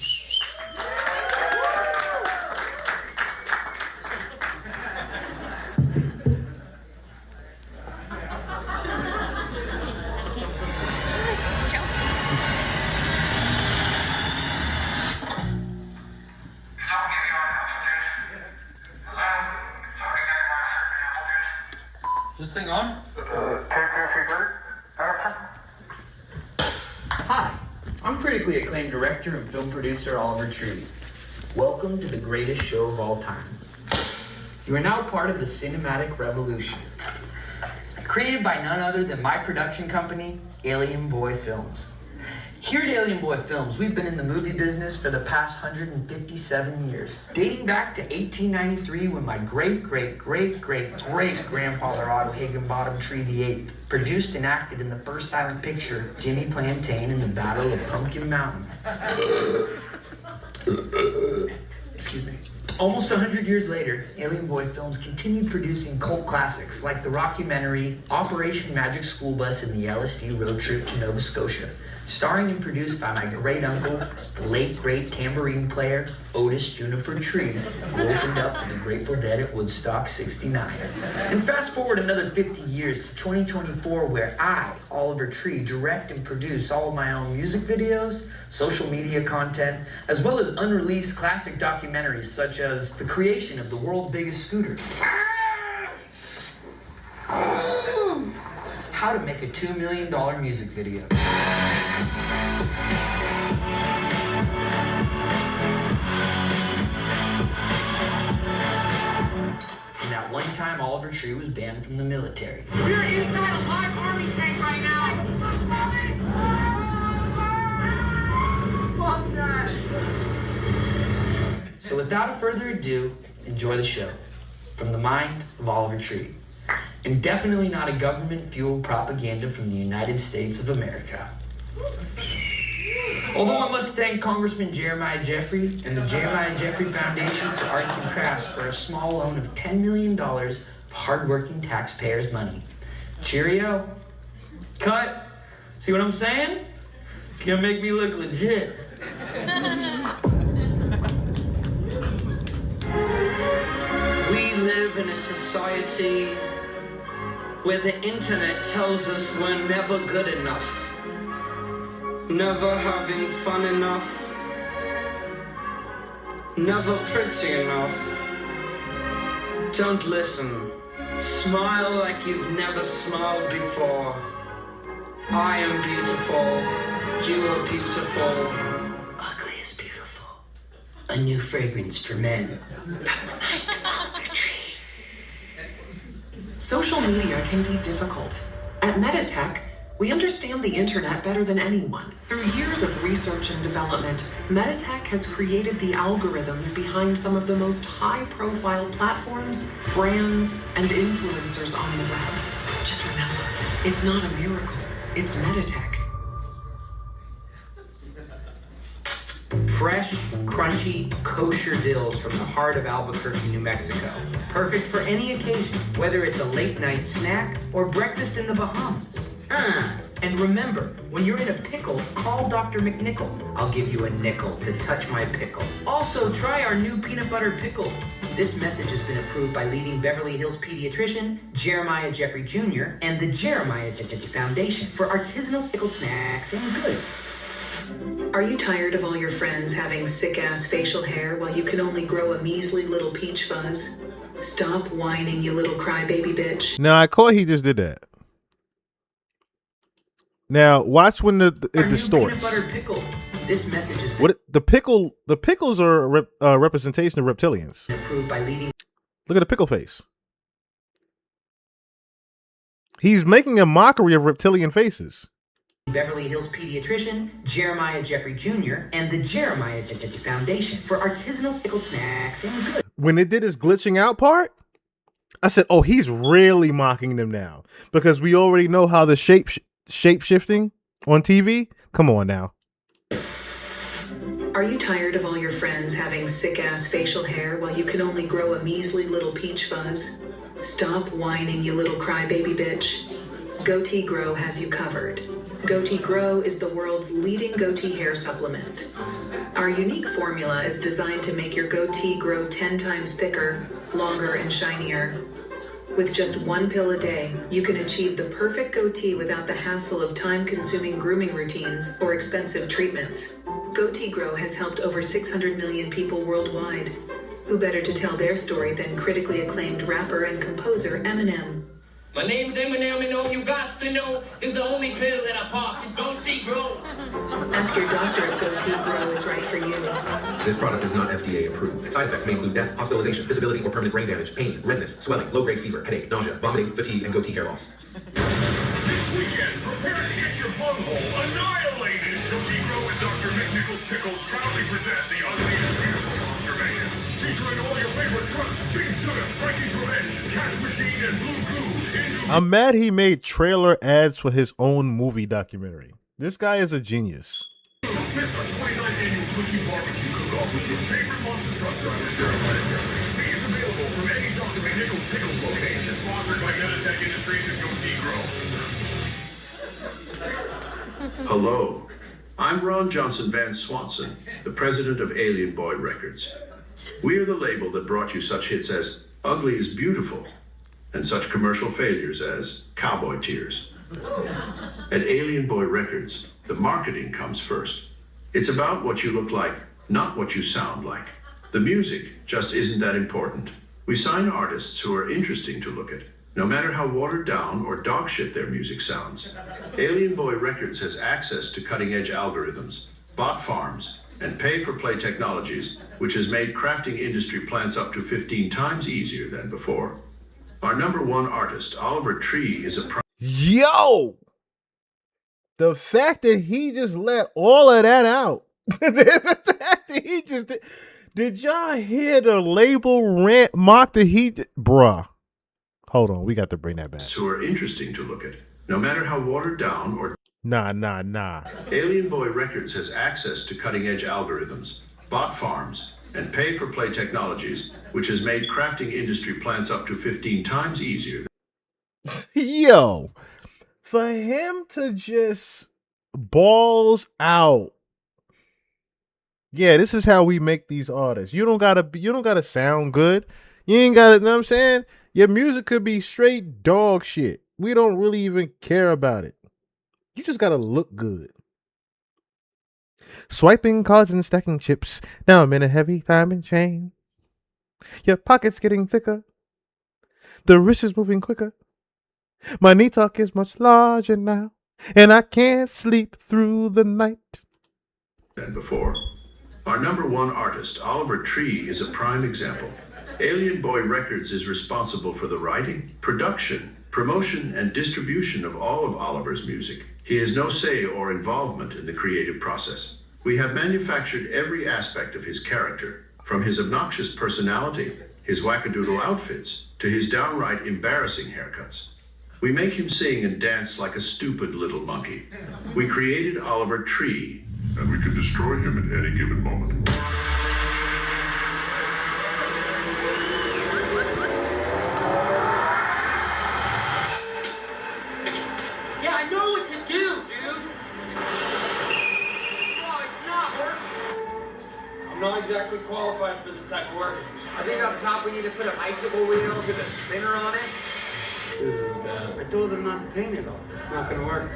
Is this thing on? Hi, I'm critically acclaimed director and film producer Oliver Tree. Welcome to the greatest show of all time. You are now part of the cinematic revolution. Created by none other than my production company, Alien Boy Films. Here at Alien Boy Films, we've been in the movie business for the past 157 years. Dating back to 1893 when my great-great-great-great-grandfather Otto Higginbottom Tree VIII produced and acted in the first silent picture, Jimmy Plantain in the Battle of Pumpkin Mountain. Excuse me. Almost 100 years later, Alien Boy Films continued producing cult classics like the rockumentary Operation Magic School Bus and the LSD Road Trip to Nova Scotia, starring and produced by my great-uncle, the late great tambourine player, Otis Juniper Tree, who opened up for the Grateful Dead at Woodstock 69. And fast forward another 50 years to 2024, where I, Oliver Tree, direct and produce all of my own music videos, social media content, as well as unreleased classic documentaries such as the creation of the world's biggest scooter, How to make a $2 million music video. And that one time Oliver Tree was banned from the military. We're inside a live army tank right now. Fuck that. So without further ado, enjoy the show. From the mind of Oliver Tree. And definitely not a government-fueled propaganda from the United States of America. Although I must thank Congressman Jeremiah Jeffrey and the Jeremiah Jeffrey Foundation for Arts and Crafts for a small loan of $10 million of hardworking taxpayers' money. Cheerio. Cut. See what I'm saying? It's gonna make me look legit. We live in a society where the internet tells us we're never good enough, never having fun enough, never pretty enough. Don't listen. Smile like you've never smiled before. I am beautiful. You are beautiful. Ugly is beautiful. A new fragrance for men. From the mind of Oliver Tree. Social media can be difficult. At Meditech, we understand the internet better than anyone. Through years of research and development, Meditech has created the algorithms behind some of the most high-profile platforms, brands, and influencers on the web. Just remember, it's not a miracle, it's Meditech. Fresh, crunchy, kosher dills from the heart of Albuquerque, New Mexico. Perfect for any occasion, whether it's a late night snack or breakfast in the Bahamas. And remember, when you're in a pickle, call Dr. McNichol. I'll give you a nickel to touch my pickle. Also, try our new peanut butter pickles. This message has been approved by leading Beverly Hills pediatrician Jeremiah Jeffrey Jr. and the Jeremiah Jeffrey Foundation for artisanal pickled snacks and goods. Are you tired of all your friends having sick-ass facial hair while you can only grow a measly little peach fuzz? Stop whining, you little crybaby bitch. Now I caught he just did that. Now watch when it distorts. Peanut butter pickles. This message is The pickles are a representation of reptilians. approved by leading. Look at the pickle face. He's making a mockery of reptilian faces. Beverly Hills pediatrician Jeremiah Jeffrey Jr. and the Jeremiah Jeffrey Foundation for artisanal pickled snacks and goods. When it did his glitching out part, I said, "Oh, he's really mocking them now," because we already know how the shape shifting on TV. Come on now. Are you tired of all your friends having sick-ass facial hair while you can only grow a measly little peach fuzz? Stop whining, you little crybaby bitch. Goatee Grow has you covered. Goatee Grow is the world's leading goatee hair supplement. Our unique formula is designed to make your goatee grow 10 times thicker, longer, and shinier. With just one pill a day, you can achieve the perfect goatee without the hassle of time-consuming grooming routines or expensive treatments. Goatee Grow has helped over 600 million people worldwide. Who better to tell their story than critically acclaimed rapper and composer Eminem? My name's Eminem, and all you got to know is the only pill that I pop is Goatee Grow. Ask your doctor if Goatee Grow is right for you. This product is not FDA approved. Side effects may include death, hospitalization, disability, or permanent brain damage, pain, redness, swelling, low-grade fever, headache, nausea, vomiting, fatigue, and goatee hair loss. This weekend, prepare to get your bunghole annihilated. Goatee Grow and Dr. McNichols Pickles proudly present the ugly and beautiful Monster Mayhem. Featuring all your favorite trucks, Big Judas, Frankie's Revenge, Cash Machine, and Blue Goo. I'm mad he made trailer ads for his own movie documentary. This guy is a genius. Don't miss our 29th annual Twinkie Barbecue Cook-Off with your favorite monster truck driver, Jeremiah Jeffrey. Tickets available from any Dr. McNichols Pickles location. Sponsored by Meditech Industries and Goatee Grow. Hello, I'm Ron Johnson Van Swanson, the president of Alien Boy Records. We are the label that brought you such hits as Ugly is Beautiful and such commercial failures as Cowboy Tears. At Alien Boy Records, the marketing comes first. It's about what you look like, not what you sound like. The music just isn't that important. We sign artists who are interesting to look at, no matter how watered down or dog shit their music sounds. Alien Boy Records has access to cutting-edge algorithms, bot farms, and pay-for-play technologies, which has made crafting industry plants up to 15 times easier than before. Our #1 artist, Oliver Tree, is a Yo! The fact that he just let all of that out. The fact that he just did y'all hear the label rant mock that he did? Bruh. Hold on, we got to bring that back. who are interesting to look at, no matter how watered down or... Nah. Alien Boy Records has access to cutting-edge algorithms, bot farms, and pay-for-play technologies, which has made crafting industry plants up to 15 times easier. Yo, for him to just balls out. Yeah, this is how we make these artists. You don't gotta sound good. You ain't gotta, know what I'm saying? Your music could be straight dog shit. We don't really even care about it. You just gotta look good. Swiping cards and stacking chips. Now I'm in a heavy diamond chain. Your pocket's getting thicker. The wrist is moving quicker. My knee talk is much larger now, and I can't sleep through the night. Than before. Our #1 artist, Oliver Tree, is a prime example. Alien Boy Records is responsible for the writing, production, promotion, and distribution of all of Oliver's music. He has no say or involvement in the creative process. We have manufactured every aspect of his character, from his obnoxious personality, his wackadoodle outfits, to his downright embarrassing haircuts. We make him sing and dance like a stupid little monkey. We created Oliver Tree, and we can destroy him at any given moment. Yeah, I know what to do, dude. No, it's not working. I'm not exactly qualified for this type of work. I think up top we need to put an icicle wheel with a spinner on it. This is bad. I told them not to paint it all. It's not gonna work.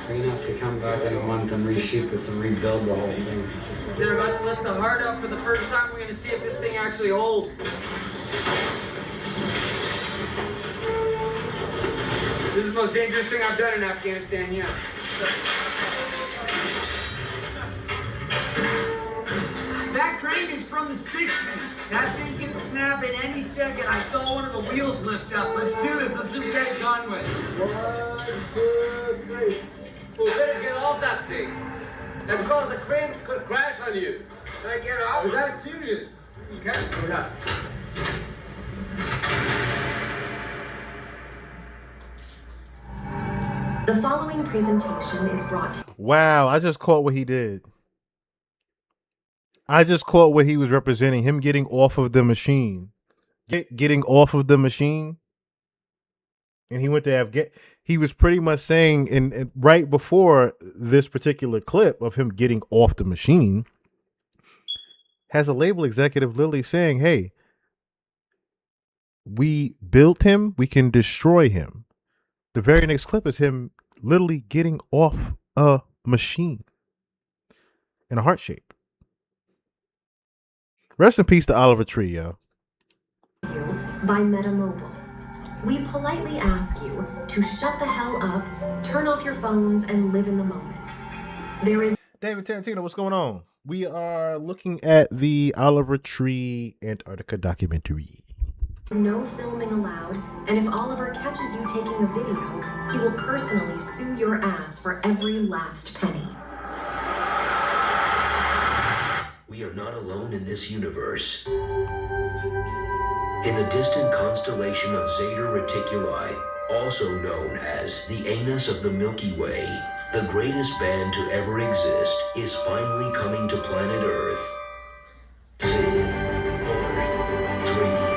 We're gonna have to come back in a month and reshoot this and rebuild the whole thing. They're about to lift the heart up for the first time. We're gonna see if this thing actually holds. This is the most dangerous thing I've done in Afghanistan yet. That crane is from the 60s. That thing can snap at any second. I saw one of the wheels lift up. Let's do this. Let's just get it done with. 1, 2, 3. We better get off that thing. And because the crane could crash on you. Can I get off? That's serious. Okay. Yeah. The following presentation is brought to Wow, I just caught what he did. I just caught what he was representing. Him getting off of the machine. Getting off of the machine. And he went to he was pretty much saying in right before this particular clip of him getting off the machine, has a label executive literally saying, hey, we built him, we can destroy him. The very next clip is him literally getting off a machine in a heart shape. Rest in peace to Oliver Tree, yo. you by Metamobile. We politely ask you to shut the hell up, turn off your phones, and live in the moment. There is David Tarantino, what's going on? We are looking at the Oliver Tree Antarctica documentary. no filming allowed, and if Oliver catches you taking a video, he will personally sue your ass for every last penny. We are not alone in this universe. In the distant constellation of Zeta Reticuli, also known as the anus of the Milky Way, the greatest band to ever exist is finally coming to planet Earth. 2, 4, 3.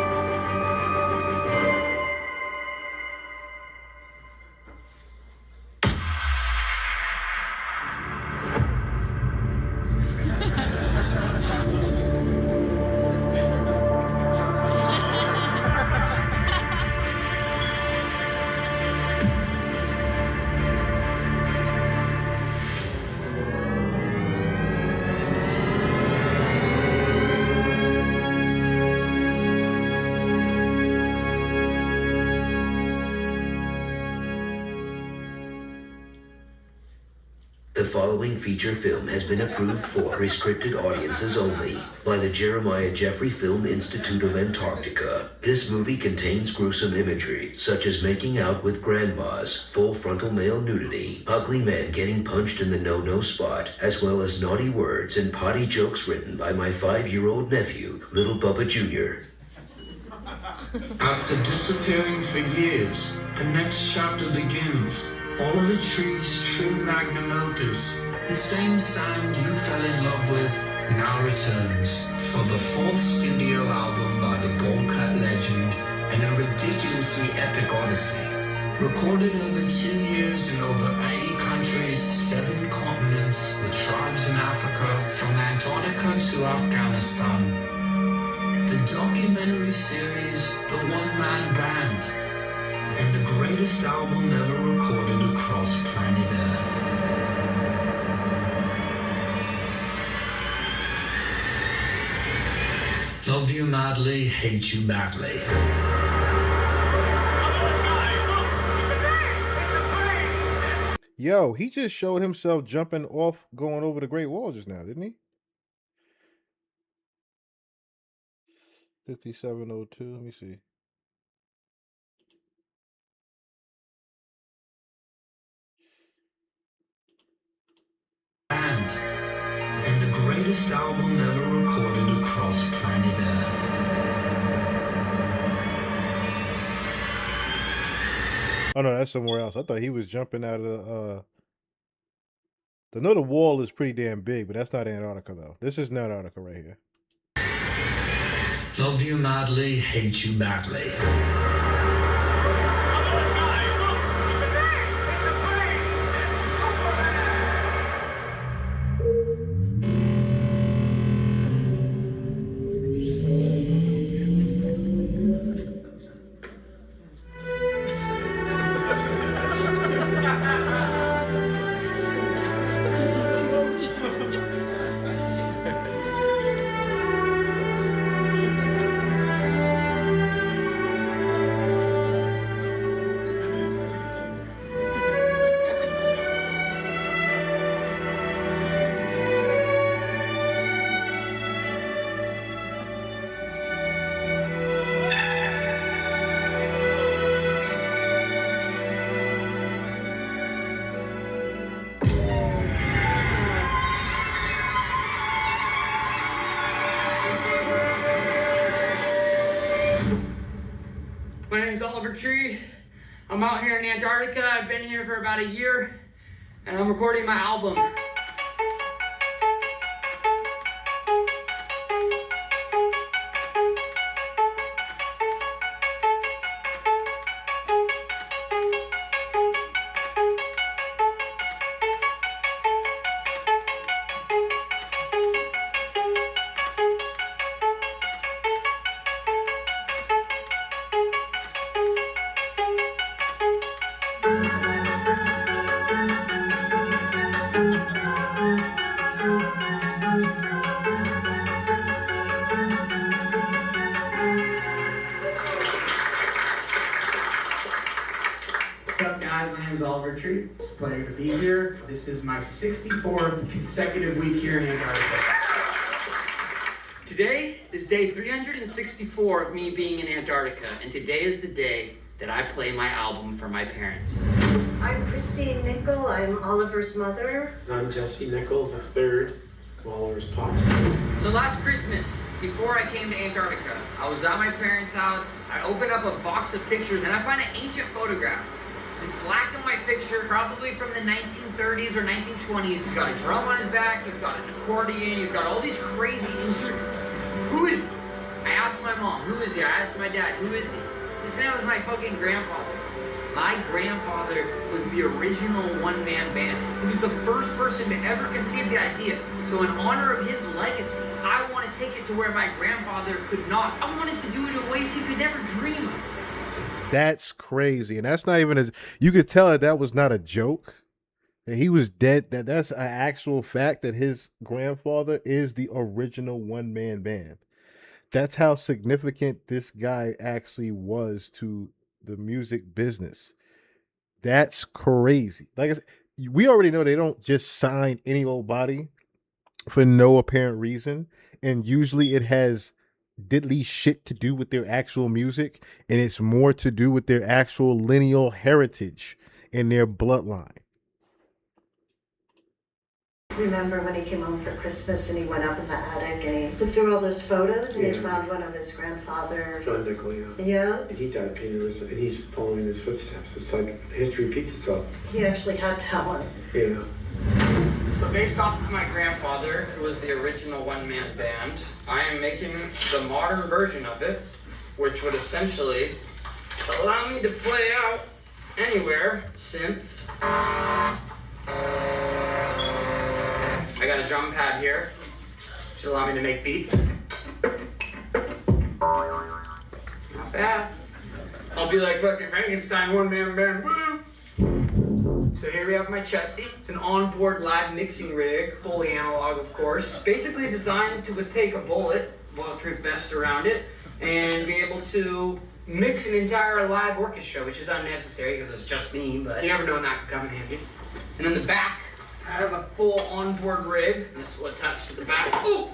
The following feature film has been approved for restricted audiences only by the Jeremiah Jeffrey Film Institute of Antarctica. This movie contains gruesome imagery, such as making out with grandmas, full frontal male nudity, ugly men getting punched in the no-no spot, as well as naughty words and potty jokes written by my 5-year-old nephew, Little Bubba Jr. After disappearing for years, the next chapter begins. Oliver Tree's true magnum opus, the same sound you fell in love with, now returns for the 4th studio album by the bowl-cut legend and a ridiculously epic odyssey. Recorded over 2 years in over 80 countries, 7 continents, with tribes in Africa, from Antarctica to Afghanistan. The documentary series, The One-Man Band, and the greatest album ever recorded across planet Earth. Love you madly, hate you badly. Yo, he just showed himself jumping off, going over the Great Wall just now, didn't he? 5702. Let me see. And the greatest album ever recorded across planet Earth. Oh no, that's somewhere else. I thought he was jumping out of I know the wall is pretty damn big, but that's not Antarctica though. This is not Antarctica right here. Love you madly, hate you badly. My name's Oliver Tree. I'm out here in Antarctica. I've been here for about a year, and I'm recording my album. What's up, guys? My name is Oliver Tree. It's a pleasure to be here. This is my 64th consecutive week here in Antarctica. Today is day 364 of me being in Antarctica, and today is the day that I play my album for my parents. I'm Christine Nickel. I'm Oliver's mother. I'm Jesse Nichols, a third of Oliver's pops. So last Christmas, before I came to Antarctica, I was at my parents' house. I opened up a box of pictures and I find an ancient photograph. This black and white picture, probably from the 1930s or 1920s. He's got a drum on his back, he's got an accordion, he's got all these crazy instruments. Who is he? I asked my mom, who is he? I asked my dad, who is he? This man was my fucking grandfather. My grandfather was the original one-man band. He was the first person to ever conceive the idea. So in honor of his legacy, I want to take it to where my grandfather could not. I wanted to do it in ways he could never dream of. That's crazy. And that's not even as you could tell that was not a joke. That he was dead. That's an actual fact that his grandfather is the original one-man band. That's how significant this guy actually was to the music business. That's crazy. Like I said, we already know they don't just sign any old body for no apparent reason, and usually it has diddly shit to do with their actual music, and it's more to do with their actual lineal heritage and their bloodline. Remember when he came home for Christmas and he went up in the attic and he looked through all those photos and he found one of his grandfather. John Nickel, Yeah. And he died penniless, and he's following his footsteps. It's like history repeats itself. He actually had talent. Yeah. So based off of my grandfather, who was the original one-man band, I am making the modern version of it, which would essentially allow me to play out anywhere since I got a drum pad here, should allow me to make beats. Not bad. I'll be like fucking Frankenstein, one-man band, woo! So here we have my chesty. It's an onboard live mixing rig, fully analog of course. Basically designed to take a bullet, bulletproof vest around it, and be able to mix an entire live orchestra, which is unnecessary because it's just me, but you never know when that could come in handy. And in the back, I have a full onboard rig. This is what attaches to the back. Ooh!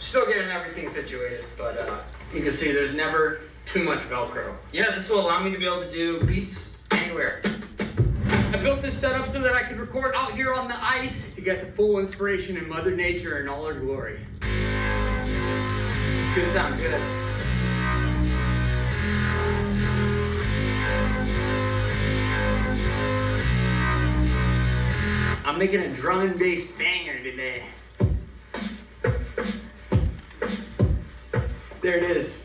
Still getting everything situated, but you can see there's never too much Velcro. Yeah, this will allow me to be able to do beats anywhere. I built this setup so that I could record out here on the ice to get the full inspiration in Mother Nature in all her glory. It's gonna sound good. I'm making a drum and bass banger today. There it is.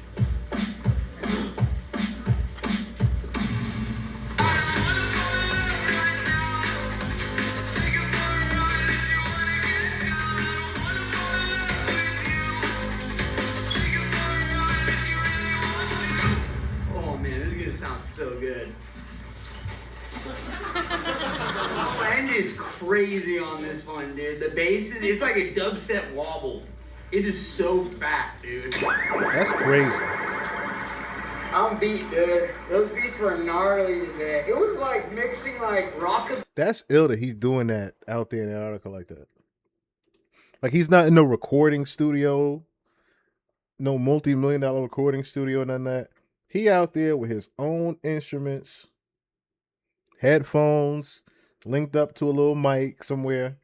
Oh man, this is gonna sound so good. Band is crazy on this one, dude. The bass is, it's like a dubstep wobble. It is so fat, dude. That's crazy. I'm beat, dude. Those beats were gnarly today. It was like mixing like rock. That's ill that he's doing that out there in Antarctica like that. Like he's not in no recording studio, no multi-million-dollar recording studio, none of that. He out there with his own instruments, headphones, linked up to a little mic somewhere.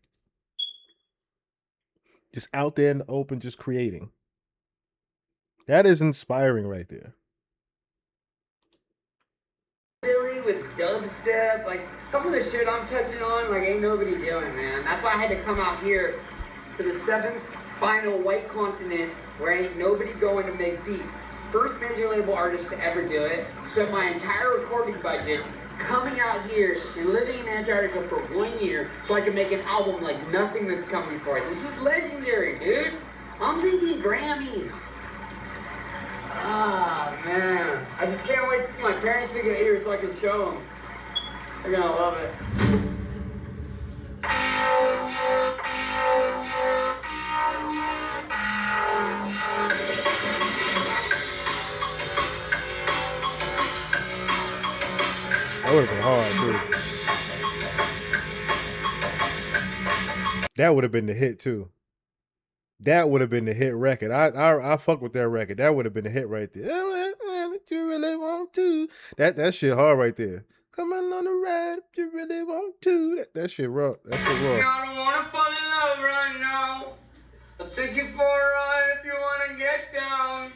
Just out there in the open, just creating. That is inspiring right there. Billy with dubstep, like some of the shit I'm touching on, like ain't nobody doing, man. That's why I had to come out here to the 7th final white continent where ain't nobody going to make beats. First major label artist to ever do it. Spent my entire recording budget coming out here and living in Antarctica for 1 year so I can make an album like nothing that's come before it. This is legendary, dude. I'm thinking Grammys. Ah, man. I just can't wait for my parents to get here so I can show them. They're gonna love it. That would have been hard, too. That would have been the hit, too. That would have been the hit record. I fuck with that record. That would have been the hit right there. If you really want to. That shit hard right there. Come on the ride if you really want to. That shit raw. That shit raw. I don't wanna fall in love right now. I'll take you for a ride if you wanna get down.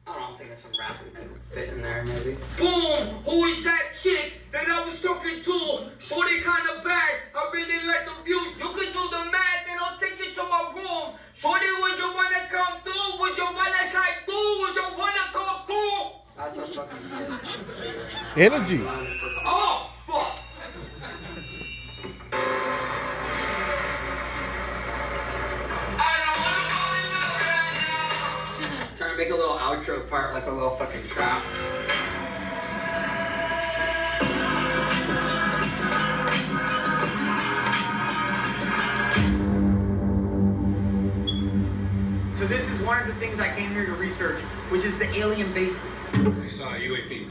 I don't think there's some rap that could fit in there, maybe. Boom! Who is that chick that I was talking to? Shorty kinda bad. I really like the views. You can do the math, then I'll take you to my room. Shorty, would you wanna come through? Would you wanna slide through? Would you wanna come through? That's a fucking hit. Energy. Oh, fuck! Trying to make a little outro part like a little fucking trap. So this is one of the things I came here to research, which is the alien bases. I saw a UAP.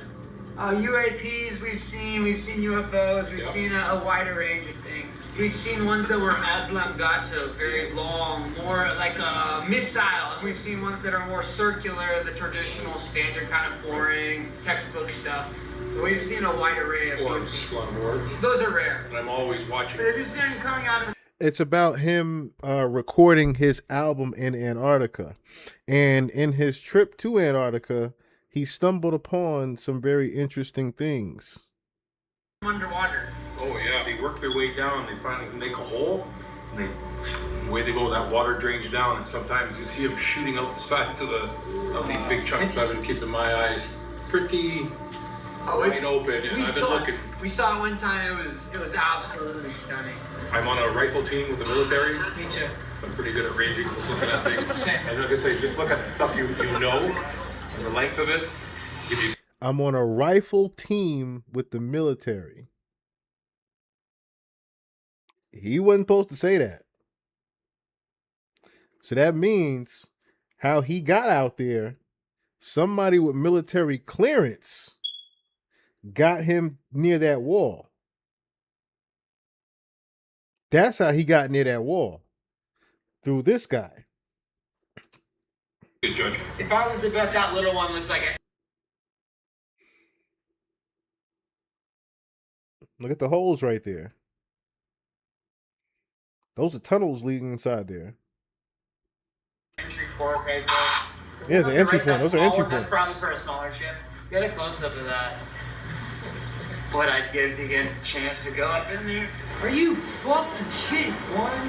UAPs we've seen UFOs, we've seen a wider range of things. We've seen ones that were oblongato, very long, more like a missile, and we've seen ones that are more circular, the traditional, standard kind of boring, textbook stuff. We've seen a wide array of ones. Those are rare. I'm always watching. But have you seen them coming out of It's about him recording his album in Antarctica. And in his trip to Antarctica, he stumbled upon some very interesting things. underwater? Oh yeah, they work their way down. They finally make a hole, and the way they go, that water drains down, and sometimes you see them shooting out the sides of these big chunks. So I've been keeping my eyes pretty wide open, and I've been looking. We saw it one time. It was absolutely stunning. I'm on a rifle team with the military. Me too. I'm pretty good at ranging, just looking at things. And like I say, just look at the stuff you know, and the length of it. I'm on a rifle team with the military. He wasn't supposed to say that. So that means how he got out there, somebody with military clearance got him near that wall. That's how he got near that wall. Through this guy. Good judge. If I was to bet, that little one looks like a... Look at the holes right there. Those are tunnels leading inside there. Entry port right there. Yeah, it's an entry point. Those are entry points. That's probably for a smaller ship. Get a close-up of that. What I'd give to get a chance to go up in there. Are you fucking kidding? 1, 2,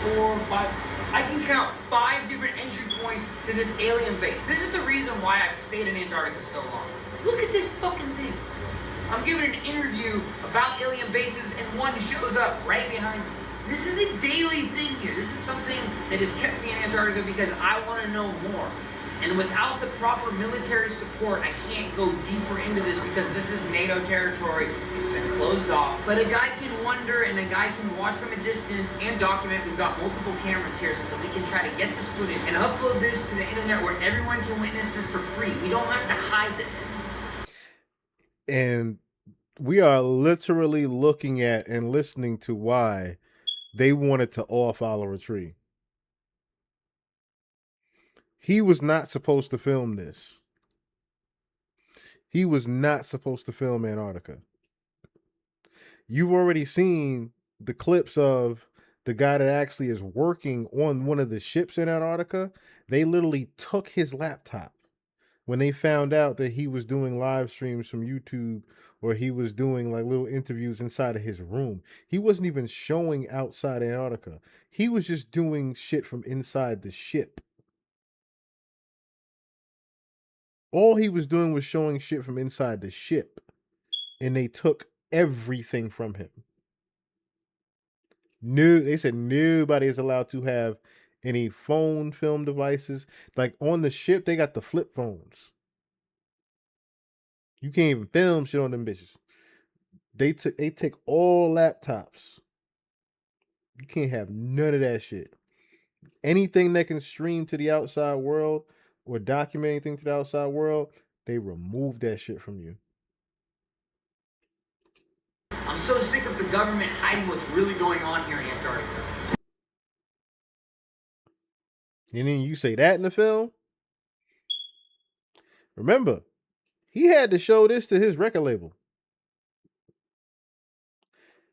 3, 4, 5. I can count 5 different entry points to this alien base. This is the reason why I've stayed in Antarctica so long. Look at this fucking thing. I'm giving an interview about alien bases and one shows up right behind me. This is a daily thing here. This is something that has kept me in Antarctica because I want to know more. And without the proper military support, I can't go deeper into this because this is NATO territory. It's been closed off. But a guy can wonder and a guy can watch from a distance and document. We've got multiple cameras here so that we can try to get this footage and upload this to the internet where everyone can witness this for free. We don't have to hide this anymore. And we are literally looking at and listening to why they wanted to off Oliver Tree. He was not supposed to film this. He was not supposed to film Antarctica. You've already seen the clips of the guy that actually is working on one of the ships in Antarctica. They literally took his laptop when they found out that he was doing live streams from YouTube or he was doing like little interviews inside of his room. He wasn't even showing outside Antarctica. He was just doing shit from inside the ship. All he was doing was showing shit from inside the ship. And they took everything from him. No, they said nobody is allowed to have any phone film devices. Like on the ship, they got the flip phones. You can't even film shit on them bitches. They take all laptops. You can't have none of that shit. Anything that can stream to the outside world or document anything to the outside world, they remove that shit from you. I'm so sick of the government hiding what's really going on here in Antarctica. And then you say that in the film? Remember, he had to show this to his record label.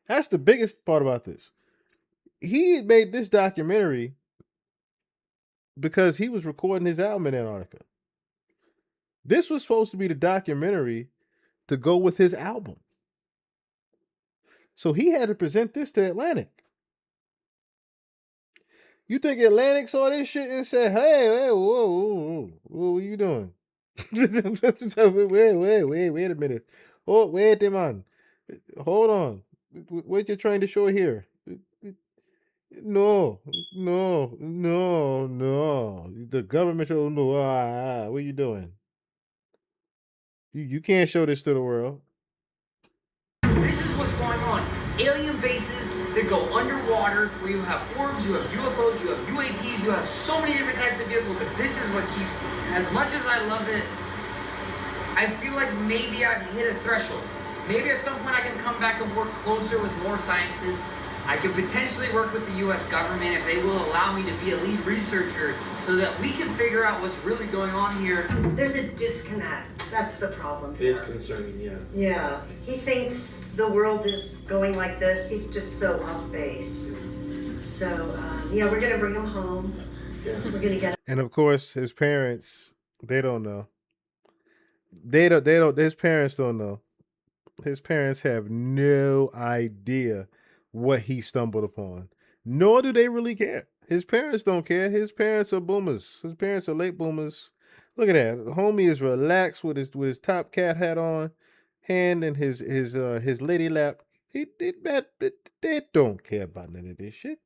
That's the biggest part about this. He had made this documentary because he was recording his album in Antarctica. This was supposed to be the documentary to go with his album. So he had to present this to Atlantic. You think Atlantic saw this shit and said, hey, whoa, what are you doing? wait a minute. Oh, wait a man. Hold on. What you trying to show here? No. The government show no. What are you doing? You can't show this to the world. This is what's going on. Alien bases that go underwater, where you have orbs, you have UFOs, you have UAPs, you have so many different types of vehicles, but this is what keeps me. As much as I love it, I feel like maybe I've hit a threshold. Maybe at some point I can come back and work closer with more scientists. I could potentially work with the US government if they will allow me to be a lead researcher so that we can figure out what's really going on here. There's a disconnect. That's the problem. It is concerning, yeah. Yeah. He thinks the world is going like this. He's just so off base. So, yeah, we're going to bring him home. Yeah. We're going to get him. And of course, his parents, they don't know. His parents don't know. His parents have no idea what he stumbled upon. Nor do they really care. His parents don't care. His parents are boomers. His parents are late boomers. Look at that. The homie is relaxed with his top cat hat on, hand in his lady lap. They don't care about none of this shit.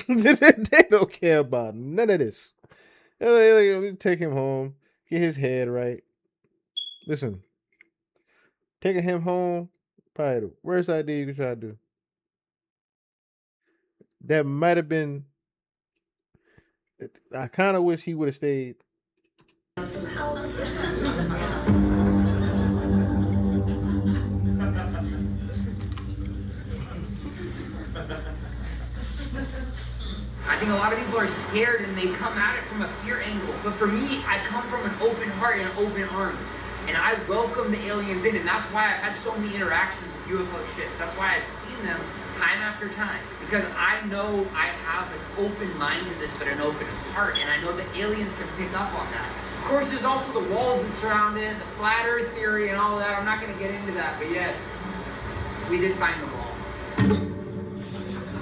They don't care about none of this. Take him home, get his head right. Listen, taking him home, probably the worst idea you could try to do. That might have been. I kind of wish he would have stayed. Some help. I think a lot of people are scared and they come at it from a fear angle. But for me, I come from an open heart and open arms. And I welcome the aliens in, and that's why I've had so many interactions with UFO ships. That's why I've seen them time after time. Because I know I have an open mind to this, but an open heart. And I know the aliens can pick up on that. Of course, there's also the walls that surround it, the flat earth theory and all that. I'm not going to get into that, but yes, we did find the wall.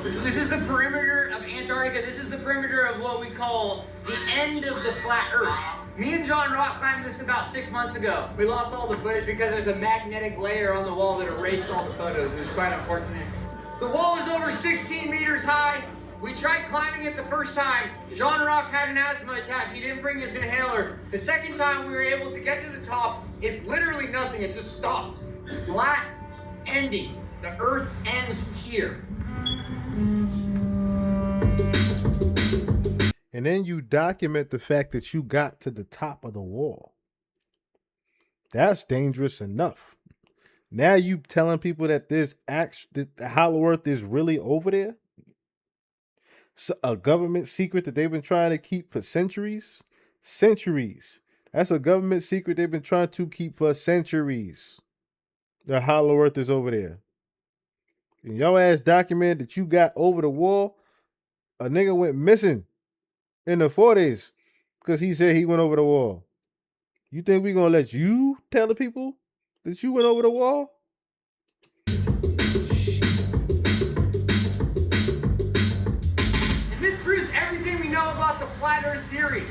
So this is the perimeter of Antarctica. This is the perimeter of what we call the end of the flat earth. Me and John Rock climbed this about 6 months ago. We lost all the footage because there's a magnetic layer on the wall that erased all the photos. It was quite unfortunate. The wall is over 16 meters high. We tried climbing it the first time. John Rock had an asthma attack. He didn't bring his inhaler. The second time we were able to get to the top, it's literally nothing. It just stops. Flat ending. The earth ends here. And then you document the fact that you got to the top of the wall. That's dangerous enough. Now you telling people that the Hollow Earth is really over there? So a government secret that they've been trying to keep for centuries? Centuries. That's a government secret they've been trying to keep for centuries. The Hollow Earth is over there. And your ass documented that you got over the wall. A nigga went missing in the 40s because he said he went over the wall. You think we gonna let you tell the people that you went over the wall? And this proves everything we know about the flat earth theory.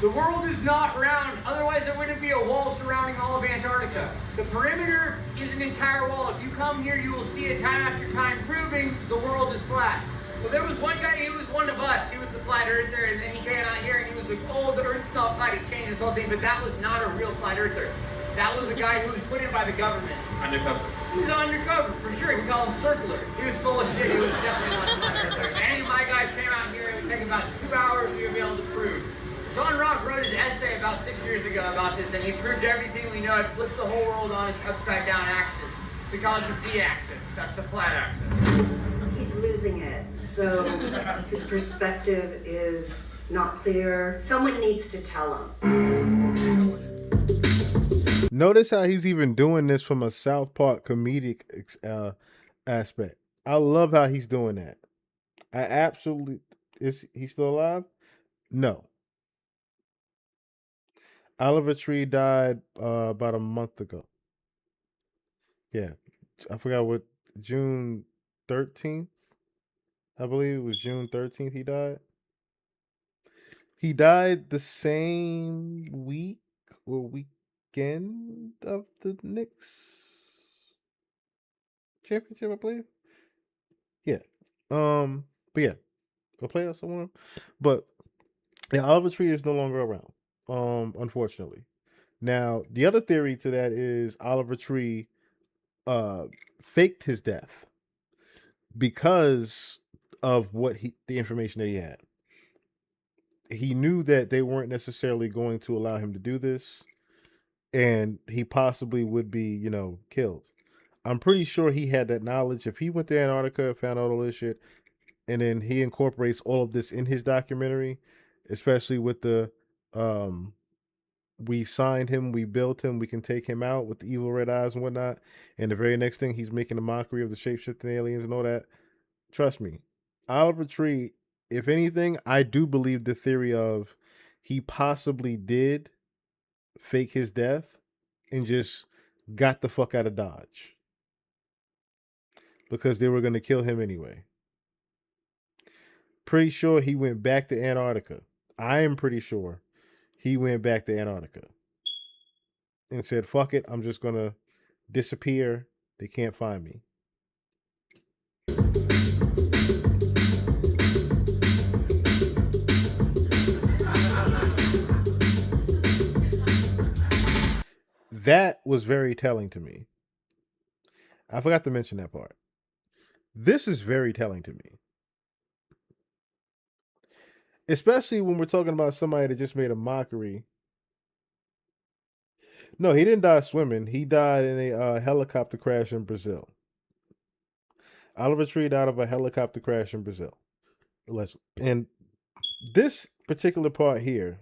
The world is not round, otherwise there wouldn't be a wall surrounding all of Antarctica. The perimeter is an entire wall. If you come here, you will see it time after time proving the world is flat. Well, there was one guy, he was one of us. He was the flat earther, and then he came out here and he was like, oh, the earth's not flat. He changed this whole thing, but that was not a real flat earther. That was a guy who was put in by the government. Undercover. He was undercover, for sure. We call him circlers. He was full of shit. He was definitely not a flat earther. If any of my guys came out here, it would take about 2 hours we would be able to prove. John Rock wrote his essay about 6 years ago about this, and he proved everything we know. It flipped the whole world on its upside-down axis. We call it the Z-axis. That's the flat axis. He's losing it. So his perspective is not clear. Someone needs to tell him. Notice how he's even doing this from a South Park comedic aspect. I love how he's doing that. I absolutely... Is he still alive? No. Oliver Tree died about a month ago. Yeah. I forgot what... June 13th? I believe it was June 13th he died. He died the same week or weekend of the Knicks championship, I believe. Yeah. But yeah. A playoffs or one. But yeah, Oliver Tree is no longer around. Unfortunately. Now, the other theory to that is Oliver Tree faked his death because of the information that he had. He knew that they weren't necessarily going to allow him to do this. and he possibly would be, killed. I'm pretty sure he had that knowledge. If he went to Antarctica, found out all this shit, and then he incorporates all of this in his documentary, especially with the we signed him, we built him, we can take him out with the evil red eyes and whatnot. And the very next thing, he's making a mockery of the shape-shifting aliens and all that. Trust me, Oliver Tree, if anything, I do believe the theory of he possibly did fake his death and just got the fuck out of Dodge because they were going to kill him anyway. Pretty sure he went back to Antarctica. I am pretty sure he went back to Antarctica and said, fuck it, I'm just going to disappear. They can't find me. That was very telling to me. I forgot to mention that part. This is very telling to me. Especially when we're talking about somebody that just made a mockery. No, he didn't die swimming. He died in a helicopter crash in Brazil. Oliver Tree died of a helicopter crash in Brazil. And this particular part here,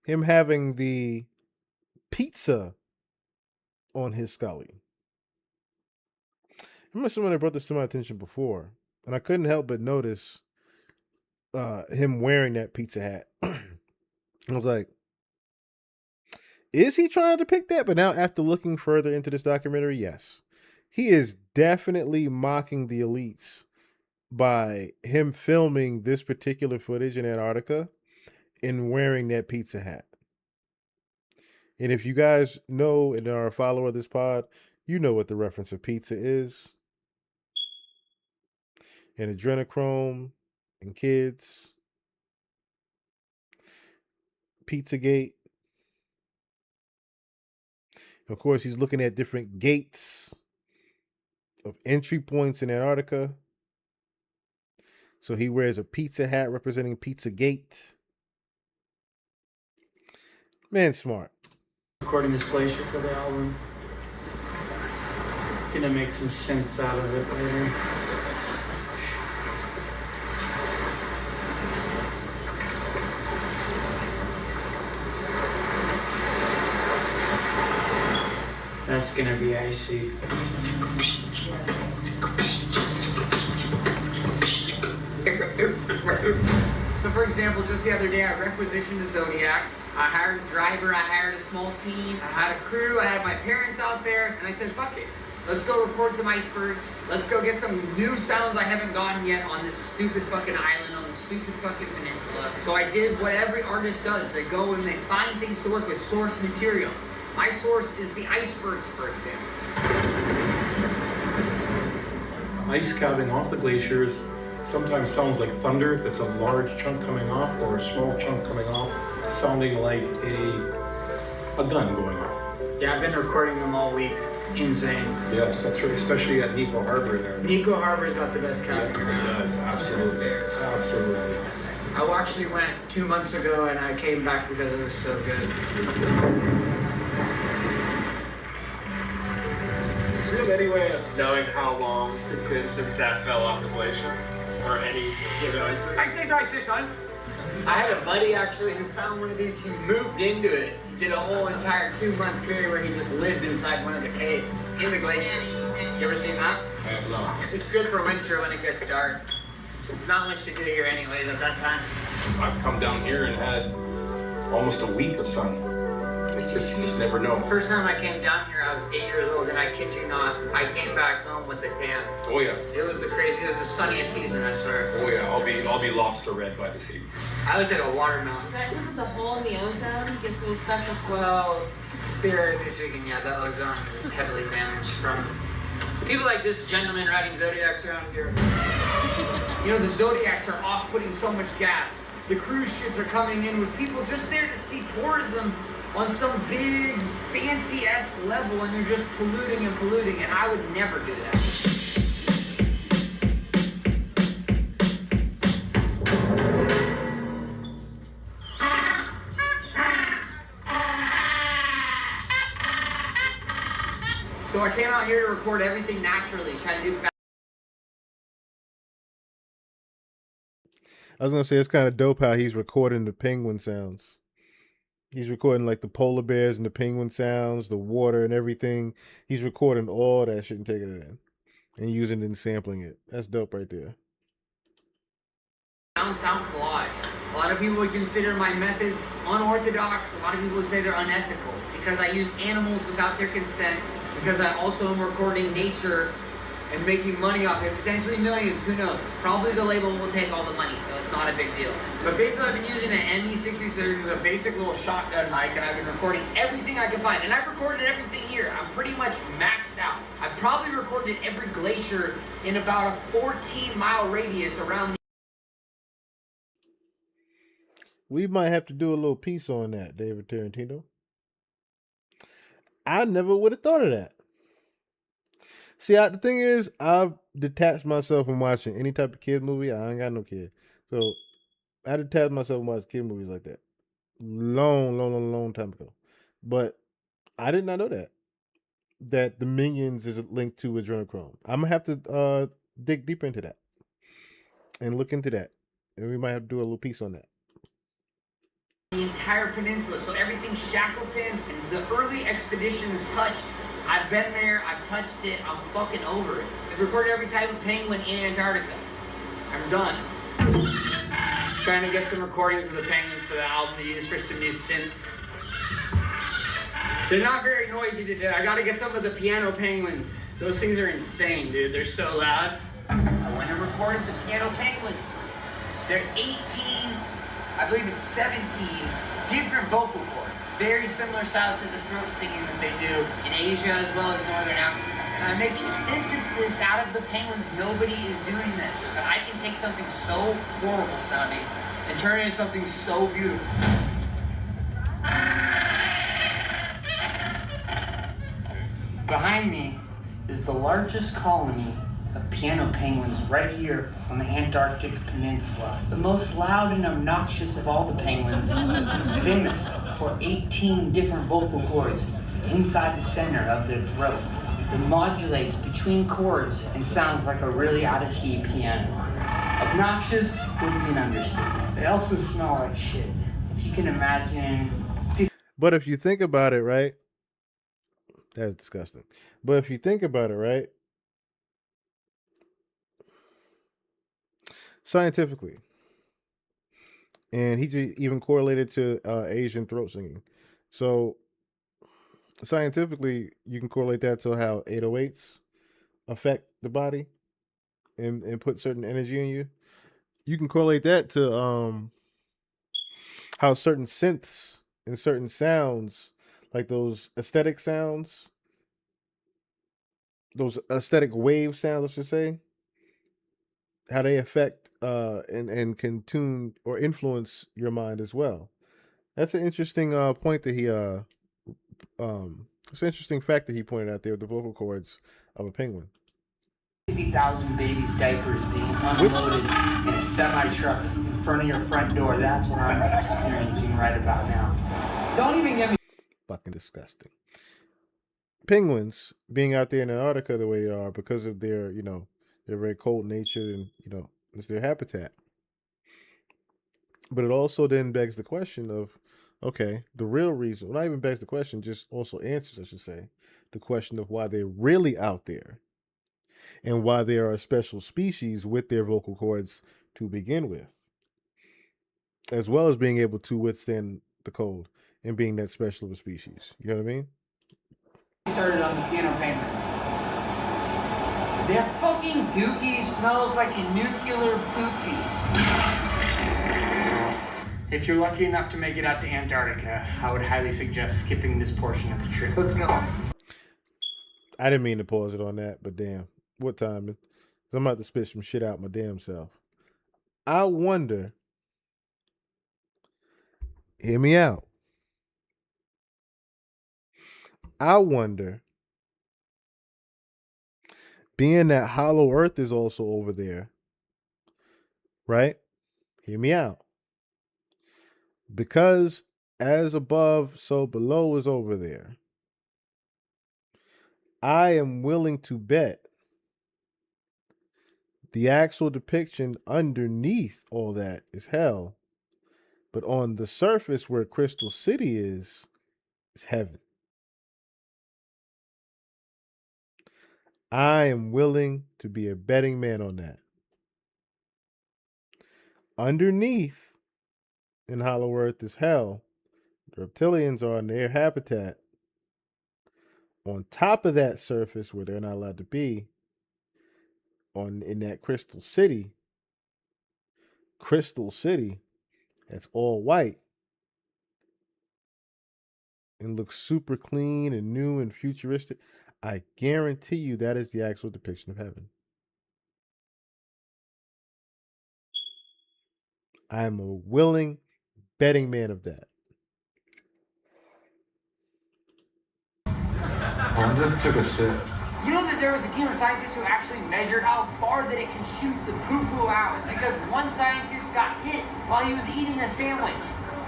him having the pizza on his scully. I remember someone that brought this to my attention before, and I couldn't help but notice him wearing that pizza hat. I was like, is he trying to depict that? But now, after looking further into this documentary, yes. He is definitely mocking the elites by him filming this particular footage in Antarctica and wearing that pizza hat. And if you guys know and are a follower of this pod, you know what the reference of pizza is. And adrenochrome and kids. Pizzagate. Of course, he's looking at different gates of entry points in Antarctica. So he wears a pizza hat representing Pizzagate. Man, smart. Recording this glacier for the album. Gonna make some sense out of it later. That's gonna be icy. So for example, just the other day I requisitioned a Zodiac. I hired a driver, I hired a small team, I had a crew, I had my parents out there, and I said, fuck it. Let's go record some icebergs. Let's go get some new sounds I haven't gotten yet on this stupid fucking island, on this stupid fucking peninsula. So I did what every artist does. They go and they find things to work with, source material. My source is the icebergs, for example. Ice scouting off the glaciers sometimes sounds like thunder if it's a large chunk coming off or a small chunk coming off, sounding like a gun going off. Yeah, I've been recording them all week. Insane. Yes, that's right, especially at Nico Harbor there. Nico Harbor's got the best cabin around. It does, absolutely. Absolutely. I actually went 2 months ago and I came back because it was so good. Do you have any way of knowing how long it's been since that fell off the glacier? Or any given iceberg? I'd say probably 6 months. I had a buddy actually who found one of these. He moved into it. Did a whole entire 2-month period where he just lived inside one of the caves in the glacier. You ever seen that? I have not. It's good for winter when it gets dark. Not much to do here anyways at that time. I've come down here and had almost a week of sun. It's just, you just never know. First time I came down here, I was 8 years old, and I kid you not, I came back home with a tan. Oh yeah. It was the craziest, it was the sunniest season, I swear. Oh yeah, I'll be lobster red by this evening. I looked like a watermelon. Is that because of the hole in the ozone gives you a special Well, theoretically speaking, yeah, the ozone is heavily damaged from people like this gentleman riding Zodiacs around here. You know, the Zodiacs are off putting so much gas. The cruise ships are coming in with people just there to see tourism on some big, fancy-esque level, and you're just polluting and polluting, and I would never do that. came out here to record everything naturally, try to do I was gonna say it's kind of dope how he's recording the penguin sounds. He's recording like the polar bears and the penguin sounds, the water and everything. He's recording all that shit and taking it in and using it and sampling it. That's dope right there. sound collage. A lot of people would consider my methods unorthodox. A lot of people would say they're unethical because I use animals without their consent, because I also am recording nature and making money off it, potentially millions, who knows. Probably the label will take all the money, so it's not a big deal. But basically I've been using an ME66 as a basic little shotgun mic, and I've been recording everything I can find. And I've recorded everything here. I'm pretty much maxed out. I've probably recorded every glacier in about a 14-mile radius around. We might have to do a little piece on that, David Tarantino. I never would have thought of that. See, the thing is, I've detached myself from watching any type of kid movie. I ain't got no kid. So I detached myself from watching kid movies like that. Long time ago. But I did not know that the Minions is linked to adrenochrome. I'm going to have to dig deeper into that and look into that. And we might have to do a little piece on that. The entire peninsula, so everything Shackleton and the early expeditions touched. I've been there, I've touched it, I'm fucking over it. I've recorded every type of penguin in Antarctica. I'm done. Trying to get some recordings of the penguins for the album to use for some new synths. They're not very noisy to do. I gotta get some of the piano penguins. Those things are insane, dude. They're so loud. I went and recorded the piano penguins. They're 18, I believe it's 17 different vocal cords. Very similar style to the throat singing that they do in Asia as well as Northern Africa. And I make synthesis out of the penguins. Nobody is doing this. But I can take something so horrible sounding and turn it into something so beautiful. Behind me is the largest colony of piano penguins right here on the Antarctic Peninsula. The most loud and obnoxious of all the penguins, famous for 18 different vocal cords inside the center of their throat. It modulates between chords and sounds like a really out-of-key piano. Obnoxious would be an understatement. They also smell like shit. If you can imagine. But if you think about it, right? That's disgusting. But if you think about it, right? Scientifically, and he even correlated to Asian throat singing. So scientifically, you can correlate that to how 808s affect the body and put certain energy in you. You can correlate that to how certain synths and certain sounds, like those aesthetic sounds, those aesthetic wave sounds, let's just say, how they affect and can tune or influence your mind as well. That's an interesting point that he it's an interesting fact that he pointed out there with the vocal cords of a penguin. 50,000 babies' diapers being unloaded in a semi-truck in front of your front door. That's what I'm experiencing right about now. Don't even get me. Fucking disgusting. Penguins being out there in Antarctica the way they are because of their, their very cold nature and, it's their habitat. But it also then begs the question of, okay, the real reason, well, not even begs the question, just also answers, I should say, the question of why they're really out there and why they are a special species with their vocal cords to begin with, as well as being able to withstand the cold and being that special of a species. You know what I mean? Started on the piano penguins. Their fucking dookie smells like a nuclear poopy. If you're lucky enough to make it out to Antarctica, I would highly suggest skipping this portion of the trip. Let's go. I didn't mean to pause it on that, but damn, what time? I'm about to spit some shit out my damn self. I wonder, hear me out. I wonder, being that Hollow Earth is also over there, right? Hear me out. Because as above, so below is over there. I am willing to bet the actual depiction underneath all that is hell, but on the surface where Crystal City is heaven. I am willing to be a betting man on that. Underneath in Hollow Earth is hell. The reptilians are in their habitat. On top of that surface where they're not allowed to be, in that Crystal City, that's all white and looks super clean and new and futuristic. I guarantee you that is the actual depiction of heaven. I am a willing betting man of that. I just took a shit. You know that there was a team of scientists who actually measured how far that it can shoot the poo-poo out because one scientist got hit while he was eating a sandwich.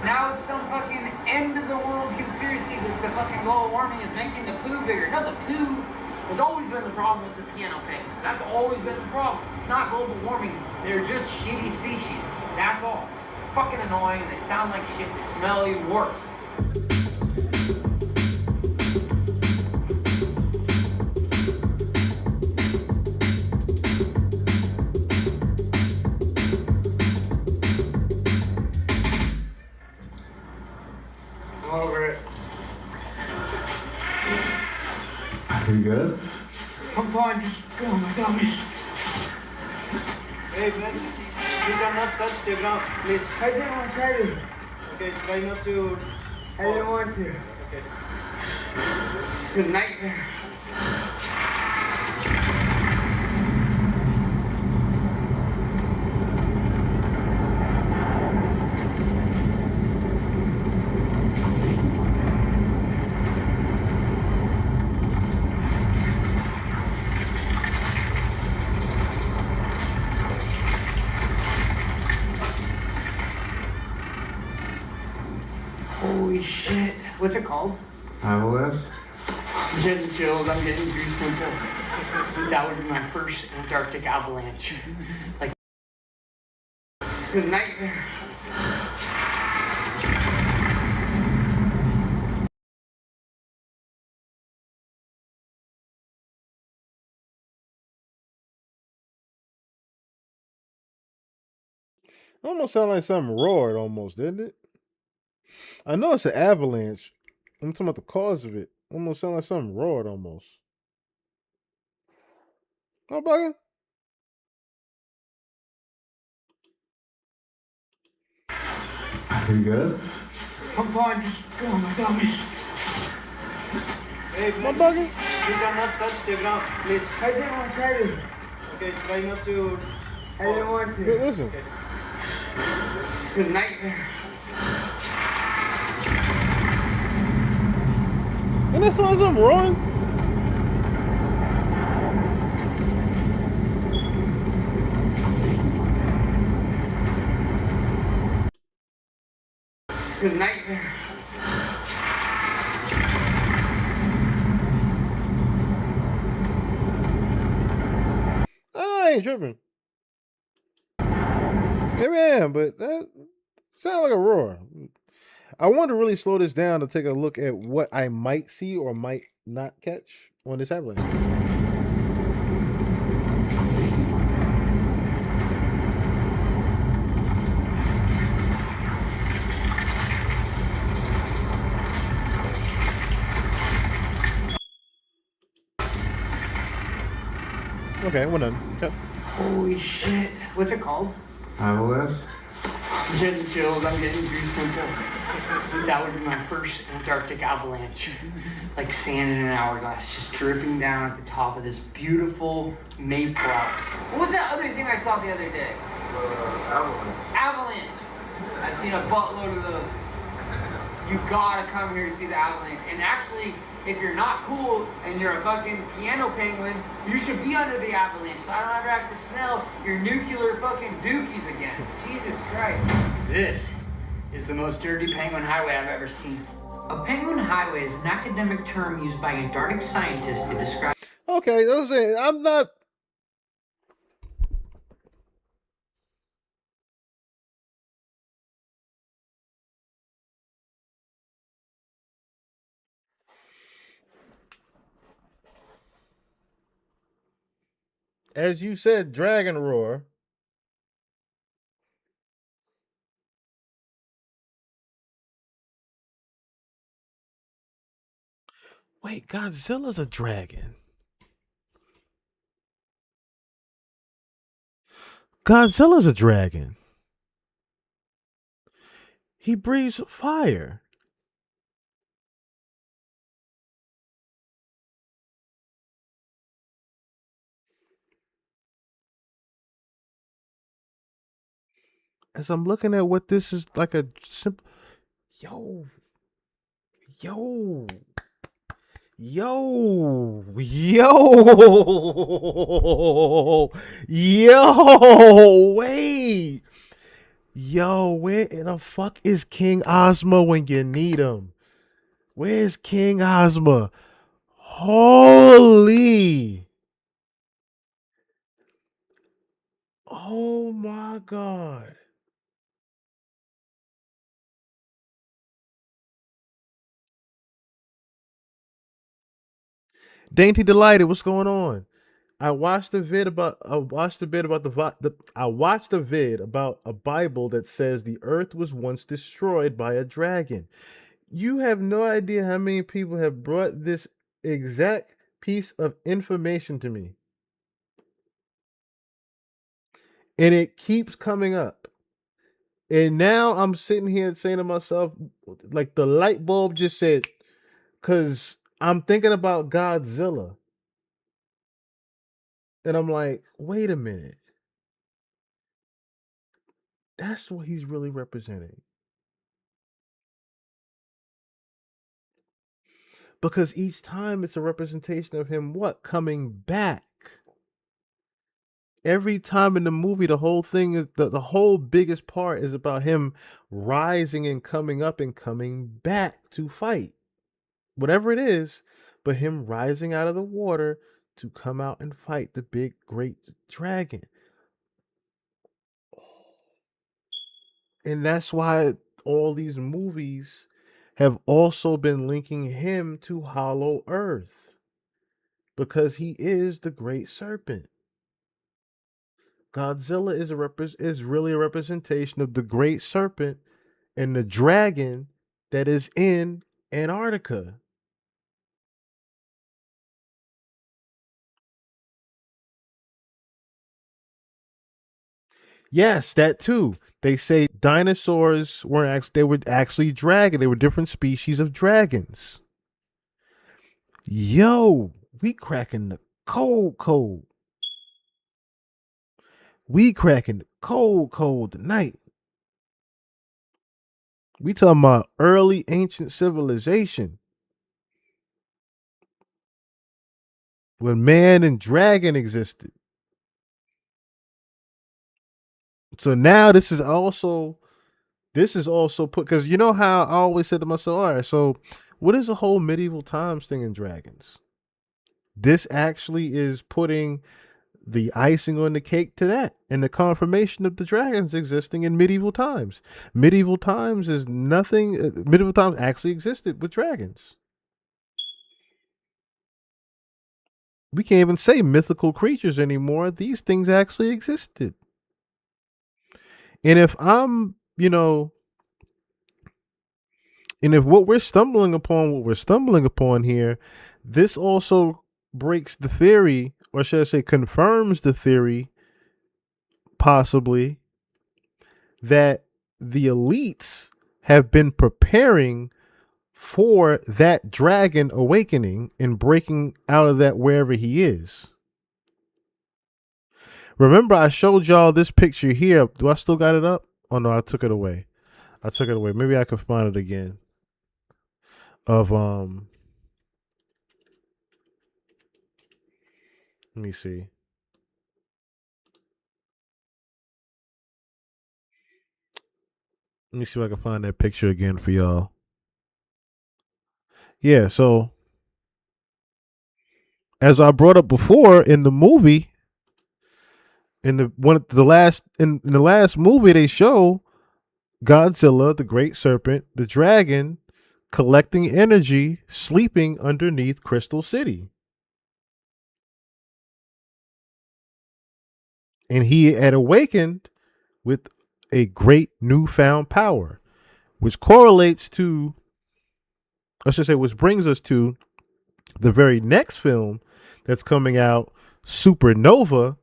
Now it's some fucking end of the world conspiracy that the fucking global warming is making the poo bigger. No, the poo has always been the problem with the piano penguins. That's always been the problem. It's not global warming. They're just shitty species. That's all. Fucking annoying. They sound like shit. They smell even worse. Over it. You good? I'm fine, just go on my tummy. Hey, man, you cannot touch the ground, please. I didn't want to tell you. Okay, try not to. I didn't want to. Okay. It's a nightmare. Holy shit. What's it called? Avalanche? I'm getting chills. I'm getting goosebumps. That would be my first Antarctic avalanche. Like, it's a nightmare. Almost sounded like something roared almost, didn't it? I know it's an avalanche. I'm talking about the cause of it. Almost sounded like something roared almost. No bugging? You good? I'm fine, just go on my tummy. Hey, no bugging? You cannot touch the ground, please. I didn't want to tell you. Okay, try not to. I didn't want to. Hey, listen. Okay. It's a nightmare. And that sounds like something roaring. It's a nightmare. I ain't tripping. Maybe I am, but that sounds like a roar. I want to really slow this down to take a look at what I might see or might not catch on this avalanche. Okay, we're done. Okay. Holy shit. What's it called? Avalanche? I'm getting chills. I'm getting goosebumps. That would be my first Antarctic avalanche. Like sand in an hourglass, just dripping down at the top of this beautiful maple Alps. What was that other thing I saw the other day? Avalanche. I've seen a buttload of those. You gotta come here to see the avalanche. And actually, if you're not cool and you're a fucking piano penguin, you should be under the avalanche so I don't ever have to smell your nuclear fucking dookies again. Jesus Christ. This is the most dirty penguin highway I've ever seen. A penguin highway is an academic term used by Antarctic scientists to describe. Okay, those are, I'm not. As you said, Dragon Roar. Wait, Godzilla's a dragon. Godzilla's a dragon. He breathes fire. As I'm looking at what this is like a simple. Yo. Yo. Yo. Yo. Yo. Wait. Yo, where in the fuck is King Ozma when you need him? Where's King Ozma? Holy. Oh my god. Dainty Delighted, what's going on? I watched a vid about I watched a vid about a Bible that says the earth was once destroyed by a dragon. You have no idea how many people have brought this exact piece of information to me. And it keeps coming up. And now I'm sitting here saying to myself, like the light bulb just said, because I'm thinking about Godzilla. And I'm like, wait a minute. That's what he's really representing. Because each time it's a representation of him what? Coming back. Every time in the movie, the whole thing is the whole biggest part is about him rising and coming up and coming back to fight. Whatever it is, but him rising out of the water to come out and fight the big great dragon. And that's why all these movies have also been linking him to Hollow Earth. Because he is the great serpent. Godzilla is really a representation of the great serpent and the dragon that is in Antarctica. Yes, that too. They say dinosaurs weren't actually they were actually dragon. They were different species of dragons. Yo, we cracking the cold. We cracking the cold tonight. We talking about early ancient civilization. When man and dragon existed. So now this is also put because you know how I always said to myself, all right, so what is the whole medieval times thing in dragons? This actually is putting the icing on the cake to that and the confirmation of the dragons existing in medieval times. Medieval times is nothing, medieval times actually existed with dragons. We can't even say mythical creatures anymore. These things actually existed. And if I'm, and if what we're stumbling upon here, this also breaks the theory, or should I say confirms the theory, possibly, that the elites have been preparing for that dragon awakening and breaking out of that wherever he is. Remember, I showed y'all this picture here. Do I still got it up? Oh no, I took it away. Maybe I can find it again. Of let me see. Let me see if I can find that picture again for y'all. Yeah, so as I brought up before in the movie, in the last movie they show Godzilla, the great serpent, the dragon, collecting energy, sleeping underneath Crystal City. And he had awakened with a great newfound power, which correlates to, I should say, which brings us to the very next film that's coming out, Supernova,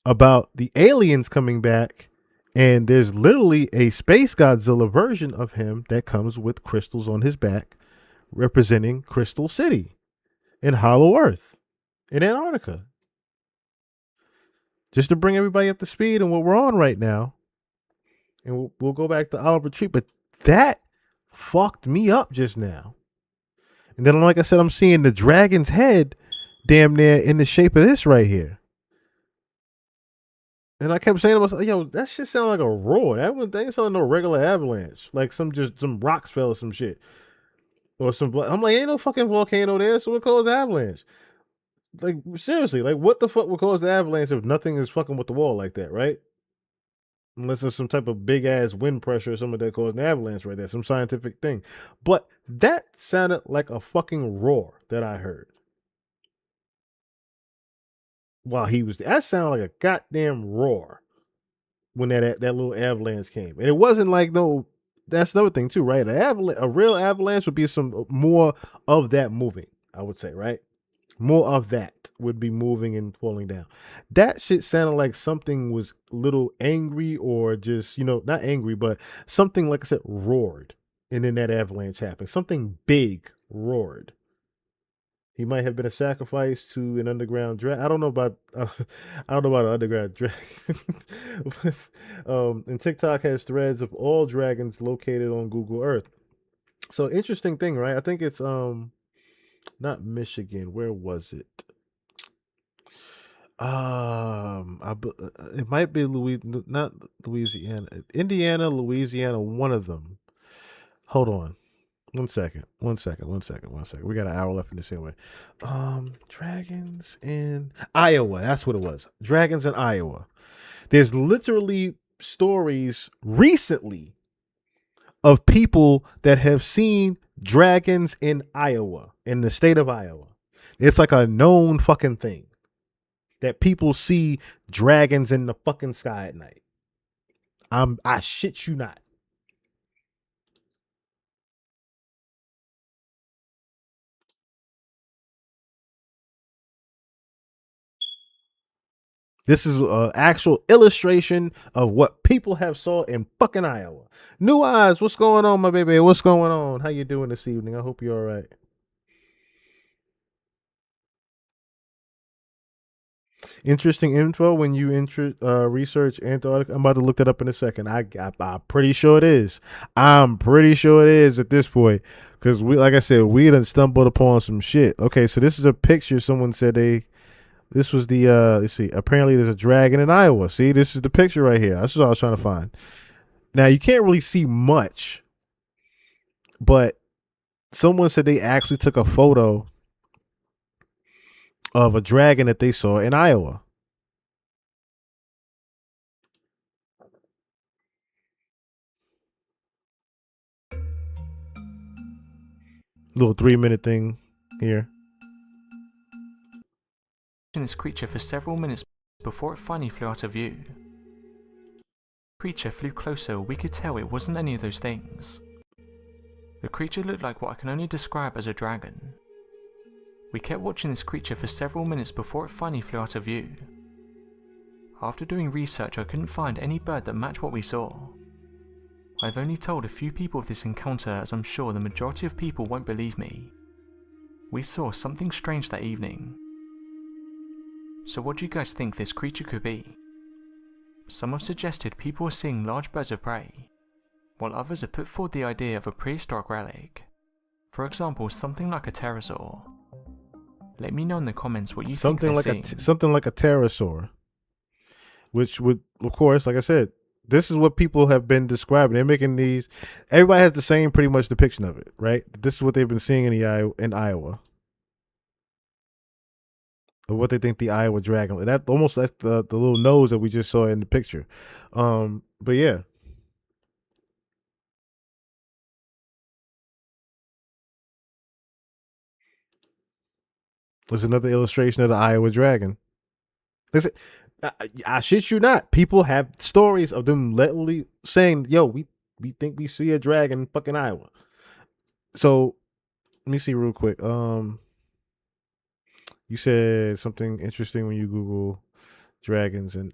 about the aliens coming back. And there's literally a space Godzilla version of him that comes with crystals on his back, representing Crystal City in Hollow Earth in Antarctica. Just to bring everybody up to speed on what we're on right now. And we'll go back to Oliver Tree. But that fucked me up just now. And then, like I said, I'm seeing the dragon's head damn near in the shape of this right here. And I kept saying to myself, yo, that shit sound like a roar. That ain't sound like no regular avalanche. Like some rocks fell or some shit. Or I'm like, ain't no fucking volcano there, so what caused the avalanche? Like, seriously, like what the fuck would cause the avalanche if nothing is fucking with the wall like that, right? Unless there's some type of big ass wind pressure or something that caused an avalanche right there, some scientific thing. But that sounded like a fucking roar that I heard while he was there. That sounded like a goddamn roar when that little avalanche came. And it wasn't like no, that's another thing too, right? A real avalanche would be some more of that moving, I would say, right? More of that would be moving and falling down. That shit sounded like something was a little angry or just, not angry, but something, like I said, roared. And then that avalanche happened. Something big roared. He might have been a sacrifice to an underground dragon. I don't know about an underground dragon. And TikTok has threads of all dragons located on Google Earth. So interesting thing, right? I think it's not Michigan. Where was it? It might be not Louisiana, Indiana, Louisiana. One of them. Hold on, 1 second. 1 second. 1 second. 1 second. We got an hour left in this anyway. Dragons in Iowa. That's what it was. Dragons in Iowa. There's literally stories recently of people that have seen dragons in Iowa, in the state of Iowa. It's like a known fucking thing that people see dragons in the fucking sky at night. I shit you not. This is an actual illustration of what people have saw in fucking Iowa. New Eyes, what's going on, my baby? What's going on? How you doing this evening? I hope you're all right. Interesting info when you research Antarctica. I'm about to look that up in a second. I'm pretty sure it is. I'm pretty sure it is at this point. Because like I said, we done stumbled upon some shit. Okay, so this is a picture. Someone said this was the, let's see. Apparently there's a dragon in Iowa. See, this is the picture right here. That's what I was trying to find. Now, you can't really see much. But someone said they actually took a photo of a dragon that they saw in Iowa. Little 3-minute thing here. This creature for several minutes before it finally flew out of view. Creature flew closer, we could tell it wasn't any of those things. The creature looked like what I can only describe as a dragon. We kept watching this creature for several minutes before it finally flew out of view. After doing research, I couldn't find any bird that matched what we saw. I've only told a few people of this encounter, as I'm sure the majority of people won't believe me. We saw something strange that evening. So what do you guys think this creature could be? Some have suggested people are seeing large birds of prey, while others have put forward the idea of a prehistoric relic. For example, something like a pterosaur. Let me know in the comments what you think they're seeing. Something like a pterosaur. Which would, of course, like I said, This is what people have been describing. They're making these. Everybody has the same pretty much depiction of it, right? This is what they've been seeing in Iowa, of what they think the Iowa dragon. That almost that's the little nose that we just saw in the picture. But yeah. There's another illustration of the Iowa dragon. Listen, I shit you not. People have stories of them literally saying, "Yo, we think we see a dragon in fucking Iowa." So let me see real quick. You said something interesting when you Google dragons in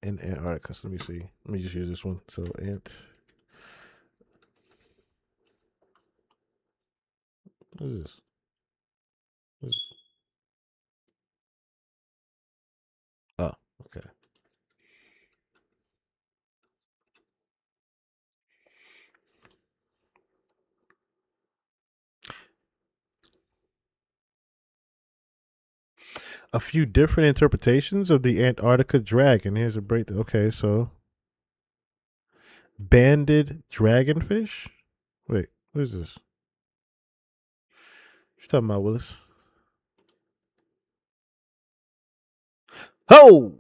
Antarctica. So let me see. Let me just use this one. So what is this? Oh, okay. A few different interpretations of the Antarctica dragon. Here's a breakdown. Okay, so banded dragonfish. Wait, what is this? What you talking about, Willis? Oh!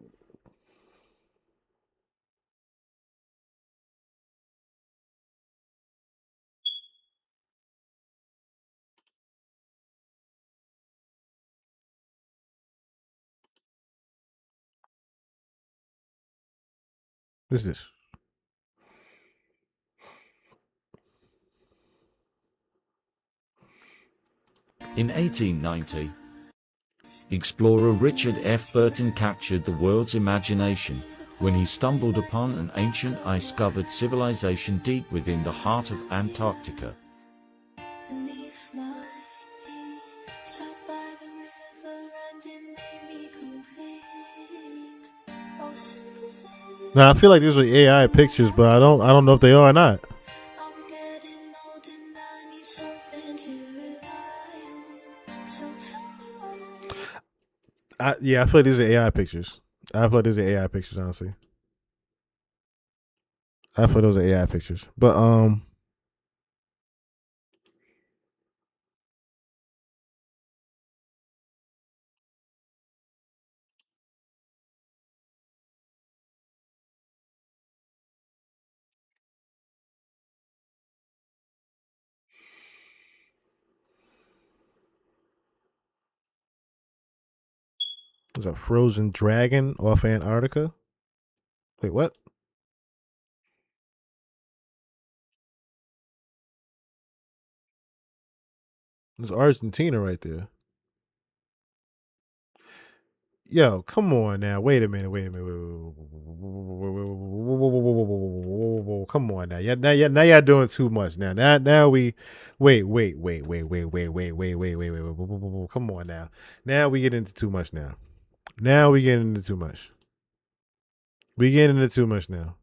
What is this? In 1890, explorer Richard F. Burton captured the world's imagination when he stumbled upon an ancient ice-covered civilization deep within the heart of Antarctica. Now I feel like these are AI pictures, but I don't know if they are or not. I feel like these are AI pictures. I feel like these are AI pictures, honestly. I feel those are AI pictures. But there's a frozen dragon off Antarctica. Wait, what? There's Argentina right there. Yo, come on now. Wait a minute. Wait a minute. Come on now. Now y'all doing too much now. Now we wait. Come on now. Now we get into too much now. Now we get into too much. We get into too much now.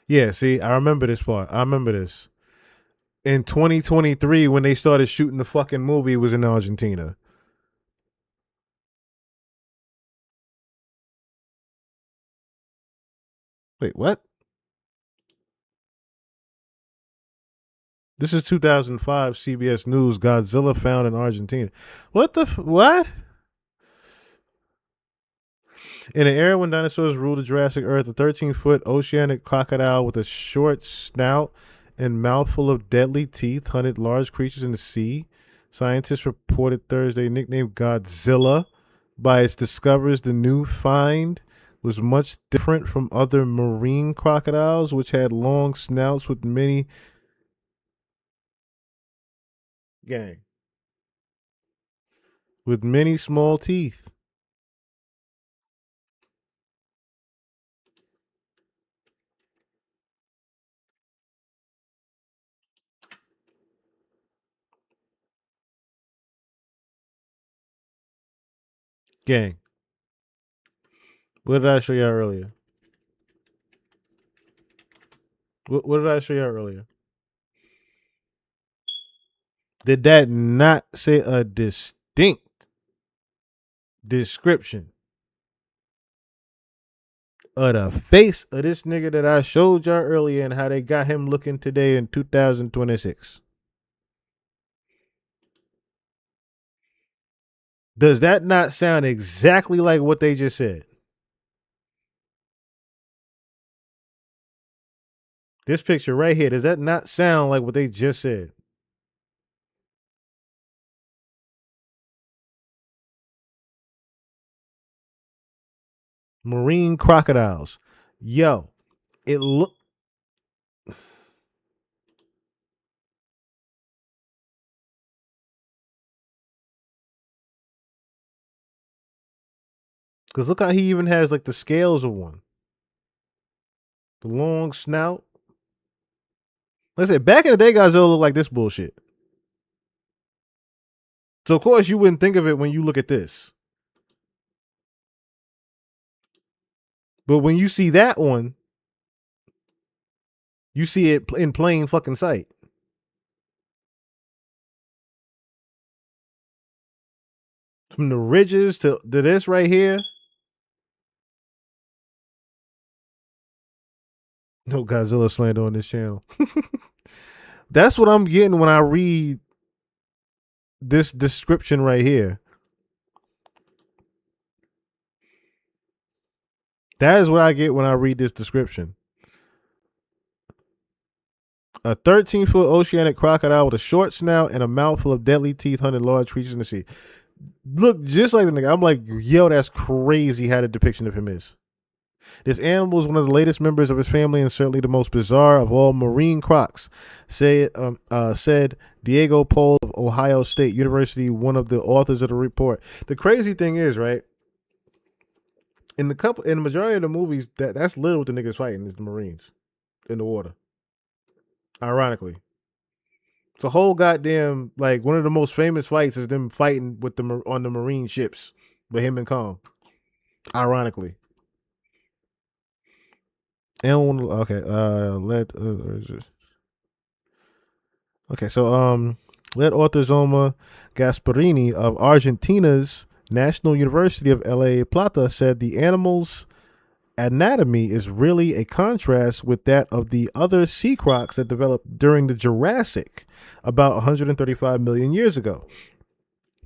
Yeah, see, I remember this part. I remember this. In 2023, when they started shooting the fucking movie, it was in Argentina. Wait, what? This is 2005 CBS News. Godzilla found in Argentina. What the what? In an era when dinosaurs ruled the Jurassic Earth, a 13-foot oceanic crocodile with a short snout and mouthful of deadly teeth hunted large creatures in the sea. Scientists reported Thursday, nicknamed Godzilla by its discoverers, the new find was much different from other marine crocodiles, which had long snouts with many with many small teeth. Gang. What did I show you earlier? What did I show you earlier? Did that not say a distinct description of the face of this nigga that I showed y'all earlier and how they got him looking today in 2026. Does that not sound exactly like what they just said? This picture right here, does that not sound like what they just said? Marine crocodiles. Yo, it look. Because look how he even has like the scales of one. The long snout. Like I said, back in the day, Godzilla looked like this bullshit. So of course you wouldn't think of it when you look at this. But when you see that one, you see it in plain fucking sight. From the ridges to this right here. No Godzilla slander on this channel. That's what I'm getting when I read this description right here. That is what I get when I read this description. A 13-foot oceanic crocodile with a short snout and a mouthful of deadly teeth hunted large creatures in the sea. Look just like the nigga. I'm like, yo, that's crazy how the depiction of him is. This animal is one of the latest members of his family and certainly the most bizarre of all marine crocs, said Diego Pole of Ohio State University, one of the authors of the report. The crazy thing is, right, in the majority of the movies, that's literally what the niggas fighting is the Marines in the water. Ironically. It's a whole goddamn, like, one of the most famous fights is them fighting with on the Marine ships with him and Kong. Ironically. And okay, led author Zoma Gasparini of Argentina's National University of La Plata said the animal's anatomy is really a contrast with that of the other sea crocs that developed during the Jurassic about 135 million years ago.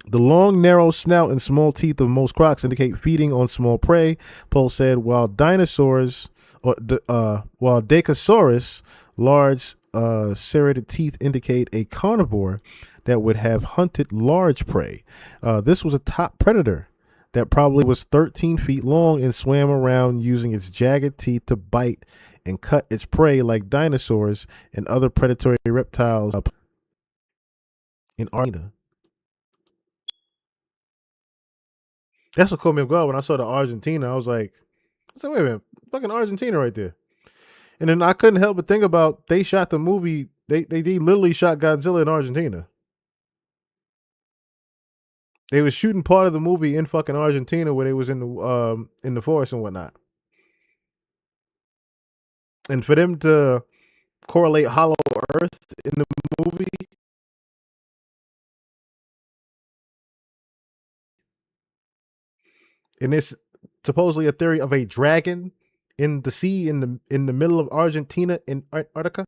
The long, narrow snout and small teeth of most crocs indicate feeding on small prey, Pohl said, while Dacosaurus' large serrated teeth indicate a carnivore that would have hunted large prey. This was a top predator that probably was 13 feet long and swam around using its jagged teeth to bite and cut its prey like dinosaurs and other predatory reptiles in Argentina. That's what caught me off guard when I saw the Argentina. I was like, wait a minute, fucking Argentina right there. And then I couldn't help but think about they shot the movie. They literally shot Godzilla in Argentina. They was shooting part of the movie in fucking Argentina where they was in the forest and whatnot. And for them to correlate Hollow Earth in the movie, and it's supposedly a theory of a dragon in the sea in the middle of Argentina in Antarctica.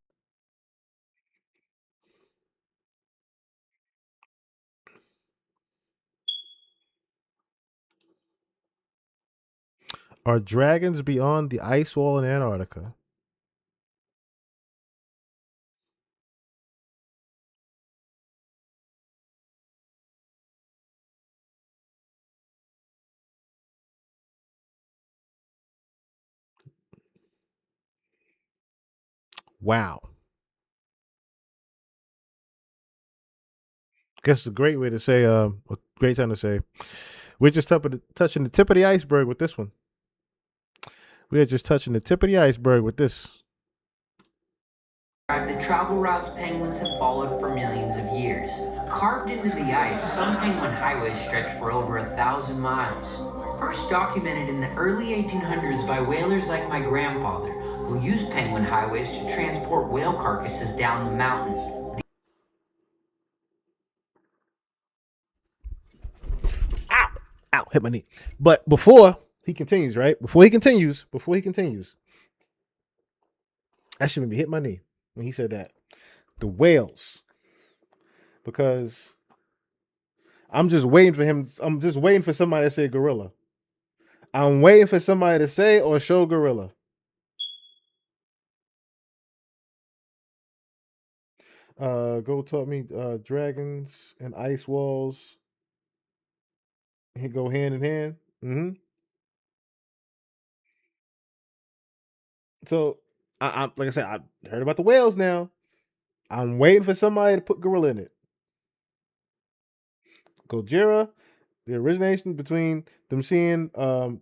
Are dragons beyond the ice wall in Antarctica? Wow. Guess it's a great way to say, a great time to say, we're just touching the tip of the iceberg with this one. We are just touching the tip of the iceberg with this. The travel routes penguins have followed for millions of years. Carved into the ice, some penguin highways stretch for over 1,000 miles. First documented in the early 1800s by whalers like my grandfather, who used penguin highways to transport whale carcasses down the mountain. hit my knee. But before he continues, right? Before he continues, that should maybe hit my knee when he said that. The whales. Because I'm just waiting for him. I'm just waiting for somebody to say gorilla. I'm waiting for somebody to say or show gorilla. Go taught me dragons and ice walls. He go hand in hand. Mm-hmm. So I like I said, I heard about the whales now. I'm waiting for somebody to put gorilla in it. Gojira, the origination between them seeing pretty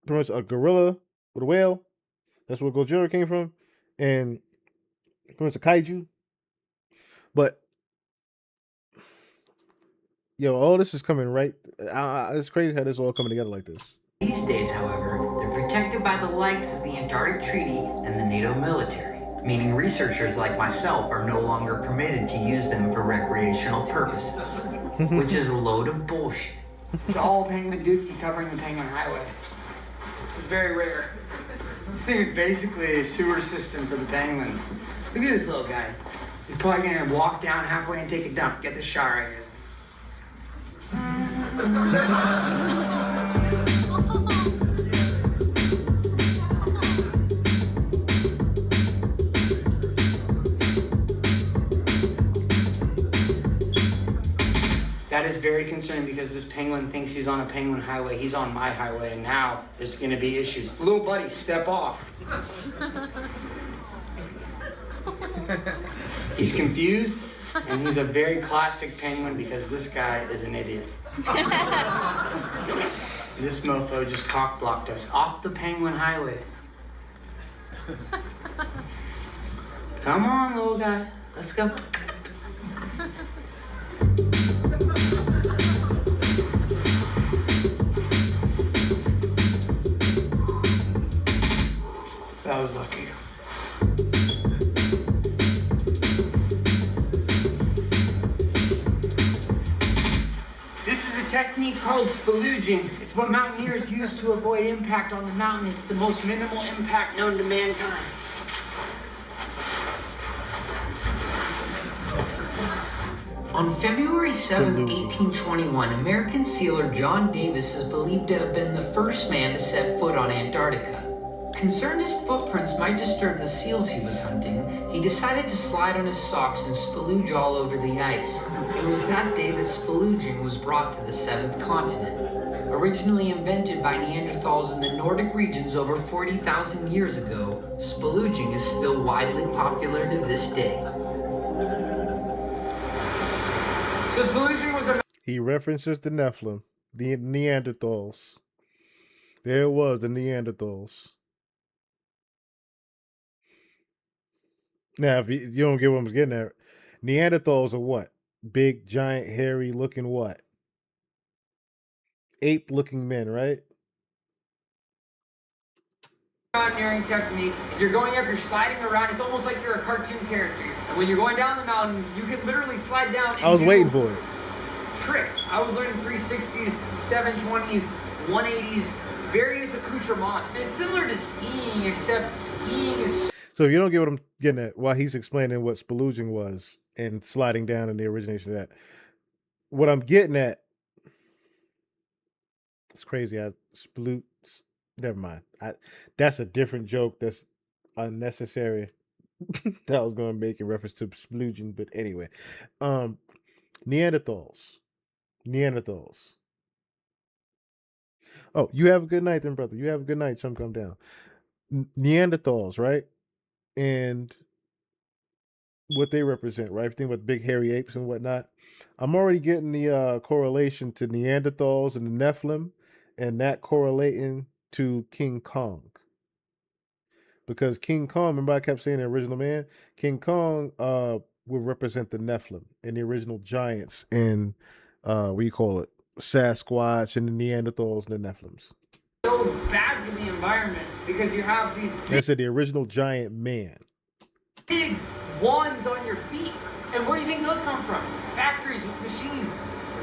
much a gorilla with a whale. That's where Gojira came from, and pretty much a kaiju. But yo, all this is coming right. It's crazy how this all coming together like this. These days, however, they're protected by the likes of the Antarctic Treaty and the NATO military, meaning researchers like myself are no longer permitted to use them for recreational purposes, which is a load of bullshit. It's all penguin dookie covering the Penguin Highway. It's very rare. This thing is basically a sewer system for the penguins. Look at this little guy. He's probably gonna walk down halfway and take a dump. Get the shot right here. That is very concerning because this penguin thinks he's on a penguin highway. He's on my highway, and now there's going to be issues. Little buddy, step off. He's confused, and he's a very classic penguin because this guy is an idiot. This mofo just cock-blocked us off the penguin highway. Come on, little guy. Let's go. That was lucky. This is a technique called spalooging. It's what mountaineers use to avoid impact on the mountain. It's the most minimal impact known to mankind. On February 7, 1821, American sealer John Davis is believed to have been the first man to set foot on Antarctica. Concerned his footprints might disturb the seals he was hunting, he decided to slide on his socks and spalooge all over the ice. It was that day that spalooging was brought to the seventh continent. Originally invented by Neanderthals in the Nordic regions over 40,000 years ago, spalooging is still widely popular to this day. So spalooging was a... He references the Nephilim, the Neanderthals. There it was, the Neanderthals. Now, if you don't get what I'm getting at, Neanderthals are what? Big, giant, hairy looking what? Ape looking men, right? Mountaineering technique. If you're going up, you're sliding around. It's almost like you're a cartoon character. And when you're going down the mountain, you can literally slide down. I was waiting for it. Tricks. I was learning 360s, 720s, 180s, various accoutrements. It's similar to skiing, except skiing is. So if you don't get what I'm getting at, while he's explaining what spalooging was and sliding down and the origination of that, what I'm getting at, it's crazy. Never mind. That's a different joke. That's unnecessary. That I was going to make in reference to spalooging, but anyway, Neanderthals. Oh, you have a good night, then, brother. You have a good night. Some come down. Neanderthals, right? And what they represent, right? Everything with big hairy apes and whatnot. I'm already getting the correlation to Neanderthals and the Nephilim, and that correlating to King Kong. Because King Kong, remember I kept saying the original man? King Kong would represent the Nephilim and the original giants and what do you call it? Sasquatch and the Neanderthals and the Nephilims. So bad for the environment because you have these They said the original giant man. big wands on your feet. And where do you think those come from? Factories with machines,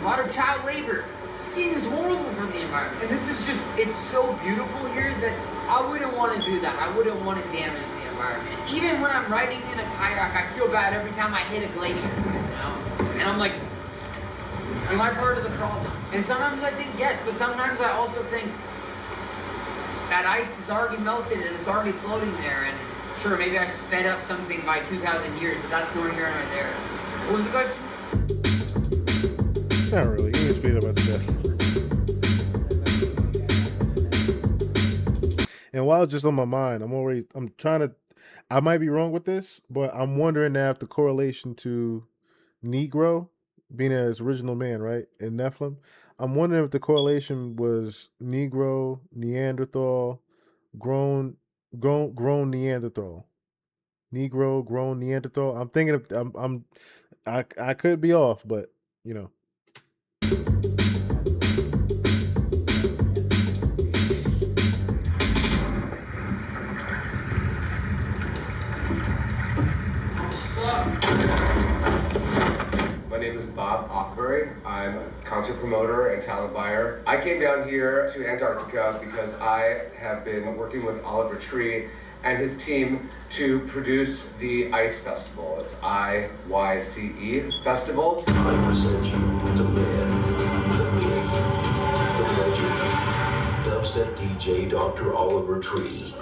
a lot of child labor. skiing is horrible for the environment. And this is just, it's so beautiful here that I wouldn't want to do that. I wouldn't want to damage the environment. Even when I'm riding in a kayak, I feel bad every time I hit a glacier, you know? And I'm like, am I part of the problem? And sometimes I think yes, but sometimes I also think that ice is already melted and it's already floating there. And sure, maybe I sped up something by 2,000 years, but that's nor here nor there. What was the question? Not really. You didn't speed up at the death. And while it's just on my mind, I might be wrong with this, but I'm wondering now if the correlation to Negro being as original man, right, in Nephilim, I'm wondering if the correlation was Negro, Neanderthal, grown Neanderthal. Negro, grown Neanderthal. I'm thinking of I could be off, but you know. My name is Bob Offbury. I'm a concert promoter and talent buyer. I came down here to Antarctica because I have been working with Oliver Tree and his team to produce the Ice Festival. It's IYCE Festival. I present you the man, the myth, the legend, dubstep DJ Dr. Oliver Tree.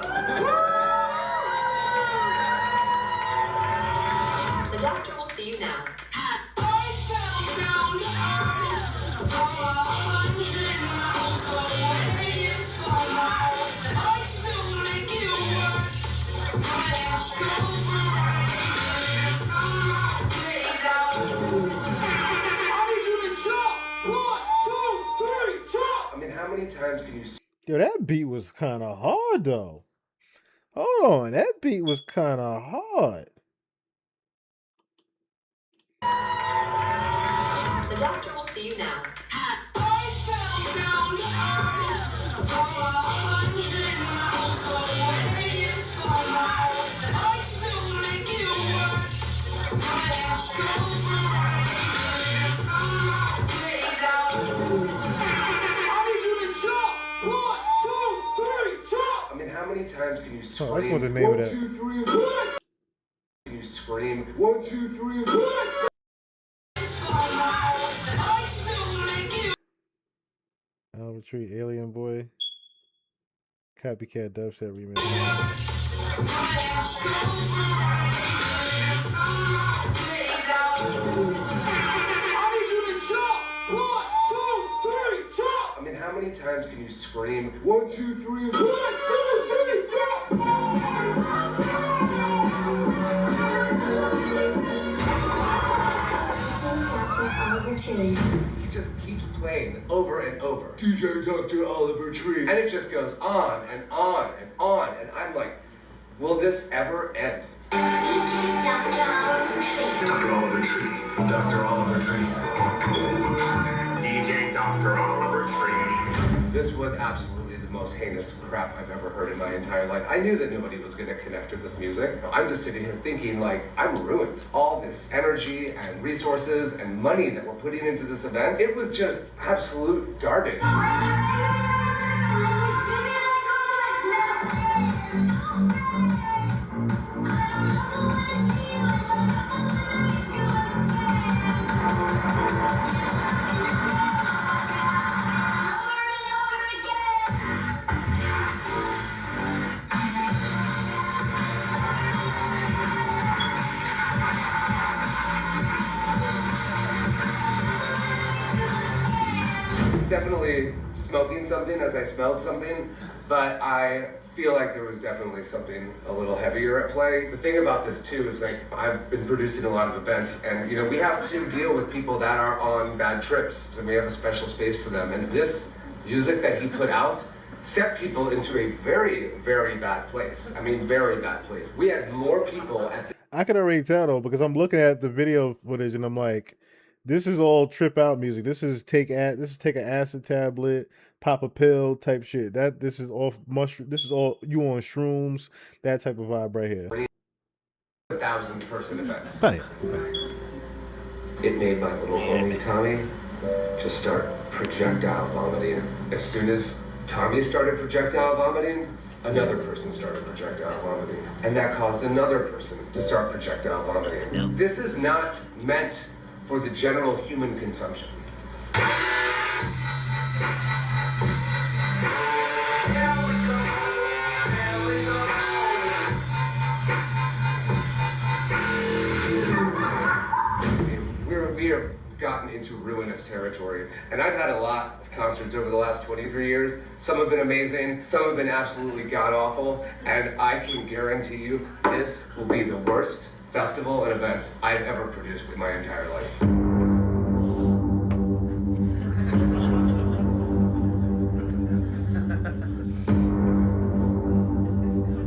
The doctor will see you now. I mean, how many times can you Yo, that beat was kind of hard though. Hold on, that beat was kind of hard. The doctor will see you now. I mean, how many times can you scream? Oh, that's what the name of that. 1, 2, 3, and 4. Can you scream 1, 2, 3, and 4? Oliver Tree, Alien Boy, Copycat Dubstep Remix. I mean, how many times can you scream 1, 2, 3, and 4? He just keeps playing over and over. DJ Dr. Oliver Tree. And it just goes on and on and on. And I'm like, will this ever end? Dr. Oliver Tree. Dr. Oliver Tree. DJ Dr. Oliver Tree. This was absolutely the most heinous crap I've ever heard in my entire life. I knew that nobody was going to connect to this music. I'm just sitting here thinking, like, I'm ruined. All this energy and resources and money that we're putting into this event, it was just absolute garbage. Definitely smoking something as I smelled something, but I feel like there was definitely something a little heavier at play. The thing about this too is, like, I've been producing a lot of events, and you know, we have to deal with people that are on bad trips, and we have a special space for them. And this music that he put out set people into a very, very bad place. I mean, very bad place. We had more people at the I can already tell though, because I'm looking at the video footage and I'm like, this is all trip out music. This is take an acid tablet, pop a pill type shit. This is all mushroom. This is all you on shrooms. That type of vibe right here. 1,000-person events. Bam. It made my little homie Tommy just start projectile vomiting. As soon as Tommy started projectile vomiting, another person started projectile vomiting. And that caused another person to start projectile vomiting. This is not meant for the general human consumption. We have gotten into ruinous territory, and I've had a lot of concerts over the last 23 years. Some have been amazing, some have been absolutely god-awful, and I can guarantee you this will be the worst festival and event I've ever produced in my entire life.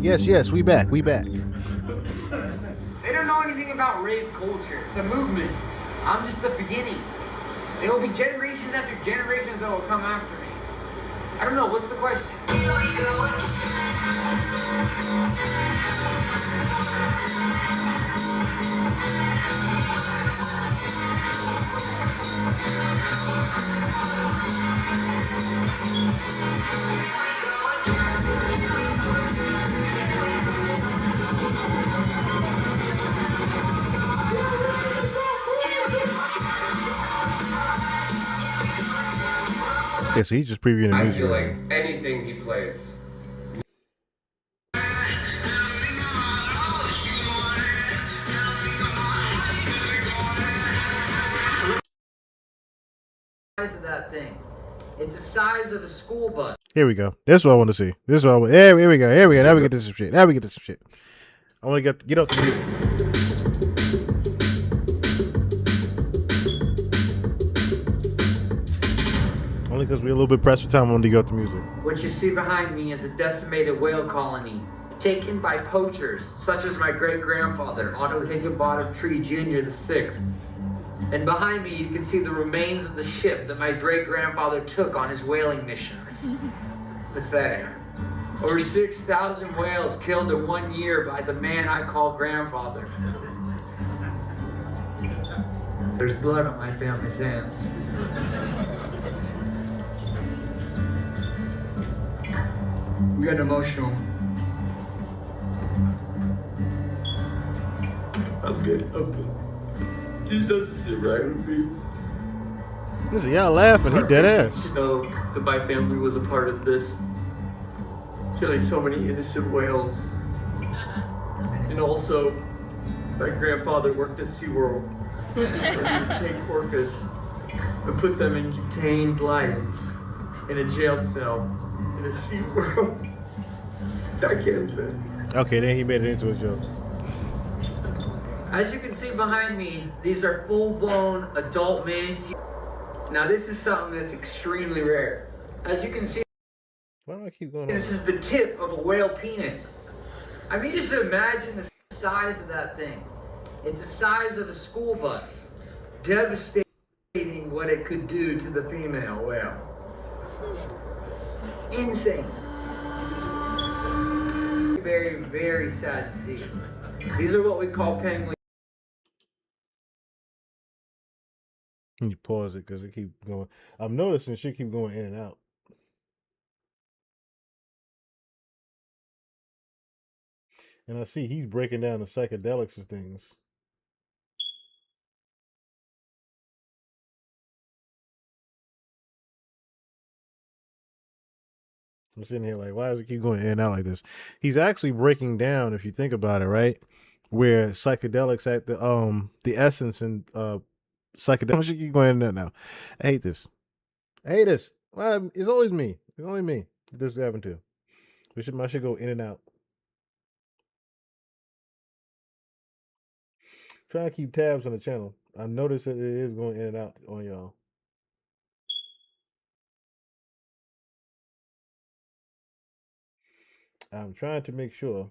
Yes, we back. They don't know anything about rave culture. It's a movement. I'm just the beginning. There will be generations after generations that will come after me. I don't know, what's the question? Yeah, so he's just previewing the I music. feel like anything he plays. Size of that thing. It's the size of a school bus. Here we go. This is what I want to see. This is what I want. Here we go. Here we go. Now we get to some shit. I want to get up to music. Only because we're a little bit pressed for time. I wanted to get up to music. What you see behind me is a decimated whale colony taken by poachers, such as my great-grandfather, Otto Higginbottom Tree Jr. the Sixth. And behind me, you can see the remains of the ship that my great-grandfather took on his whaling missions. Pathetic. Over 6,000 whales killed in 1 year by the man I call grandfather. There's blood on my family's hands. I'm getting emotional. I'm good. This doesn't sit right with me. Listen, y'all laughing. He dead ass. To know that my family was a part of this. Killing so many innocent whales. And also, my grandfather worked at SeaWorld. Where he would take orcas and put them in contained life in a jail cell in a SeaWorld. I can't do it. Okay, then he made it into a joke. As you can see behind me, these are full-blown adult manatees. Now this is something that's extremely rare. As you can see, why do I keep going? This is the tip of a whale penis. I mean, just imagine the size of that thing. It's the size of a school bus. Devastating what it could do to the female whale. Insane. Very, very sad to see. These are what we call penguins. You pause it because it keep going. I'm noticing shit keep going in and out. And I see he's breaking down the psychedelics and things. I'm sitting here like, why does it keep going in and out like this? He's actually breaking down, if you think about it, right? Where psychedelics at the essence and psychedelics should keep going in there now. I hate this. Well, it's always me. It's only me that this happened to. My shit go in and out. Try to keep tabs on the channel. I noticed that it is going in and out on y'all. I'm trying to make sure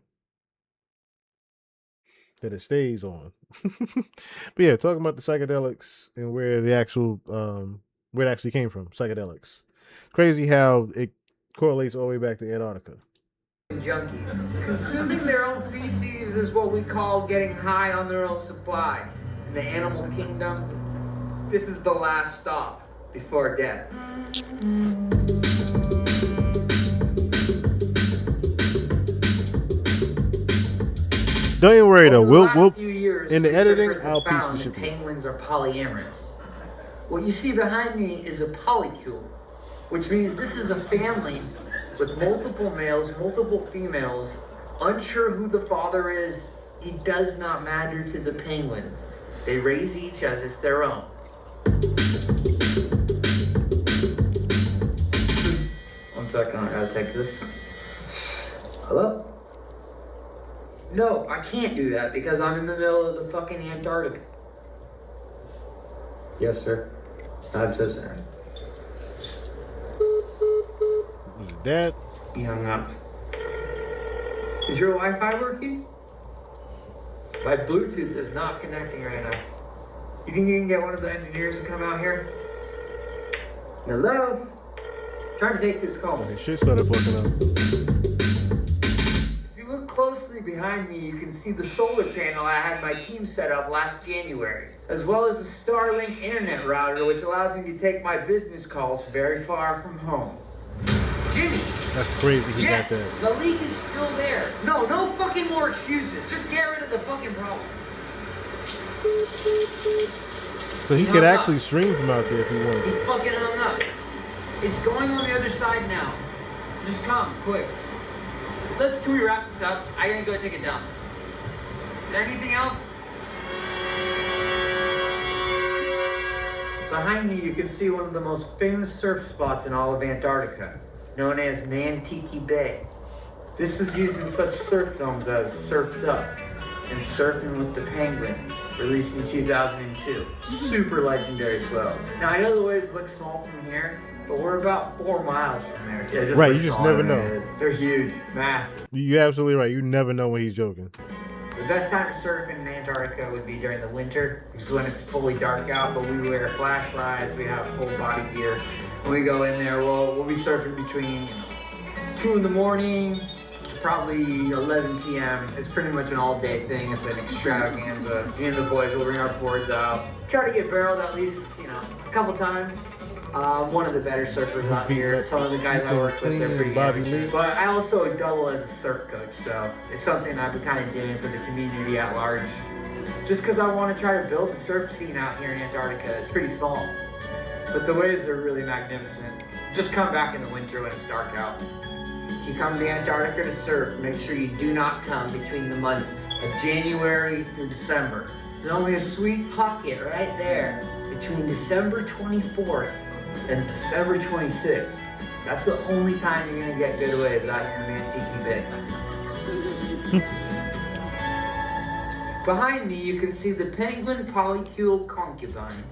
that it stays on. But yeah, talking about the psychedelics and where the actual where it actually came from, psychedelics. Crazy how it correlates all the way back to Antarctica. Junkies. Consuming their own feces is what we call getting high on their own supply. In the animal kingdom, this is the last stop. before death. Don't even worry though. Over the We'll last few years, in the editing. researchers have I'll piece the found shit. that penguins are polyamorous. What you see behind me is a polycule, which means this is a family with multiple males, multiple females, unsure who the father is. It does not matter to the penguins. They raise each as it's their own. One second, I gotta take this. Hello? No, I can't do that because I'm in the middle of the fucking Antarctica. Yes, sir. I'm so sorry. Was it Dad? He hung up. Is your Wi-Fi working? My Bluetooth is not connecting right now. You think you can get one of the engineers to come out here? Hello? Trying to take this call. Okay, shit started fucking up. If you look closely behind me, you can see the solar panel I had my team set up last January, as well as a Starlink internet router, which allows me to take my business calls very far from home. Jimmy! That's crazy. He Yes, got that. the leak is still there. No fucking more excuses. Just get rid of the fucking problem. So he could actually stream from out there if he wanted. He fucking hung up. It's going on the other side now. Just come, quick. Can we wrap this up? I gotta go take a dump. Is there anything else? Behind me, you can see one of the most famous surf spots in all of Antarctica, known as Nantiki Bay. This was used in such surf films as Surf's Up and Surfing with the Penguins, released in 2002. Super legendary swells. Now, I know the waves look small from here, but we're about 4 miles from there. Yeah, Right, you just never know. They're huge, massive. You're absolutely right. You never know when he's joking. The best time to surf in Antarctica would be during the winter, which is when it's fully dark out, but we wear flashlights, we have full body gear. When we go in there, we'll be surfing between 2 in the morning, probably 11 p.m. It's pretty much an all-day thing. It's an extravaganza. Me and the boys will bring our boards out. Try to get barreled at least, a couple times. One of the better surfers out here. Some of the guys I work with, they're pretty amateur. But I also double as a surf coach, so it's something I've been kind of doing for the community at large. Just because I want to try to build the surf scene out here in Antarctica. It's pretty small, but the waves are really magnificent. Just come back in the winter when it's dark out. If you come to Antarctica to surf, make sure you do not come between the months of January through December. There's only a sweet pocket right there between December 24th and December 26th. That's the only time you're gonna get good waves out here in Nantiki Bay. Behind me, you can see the penguin polycule concubine.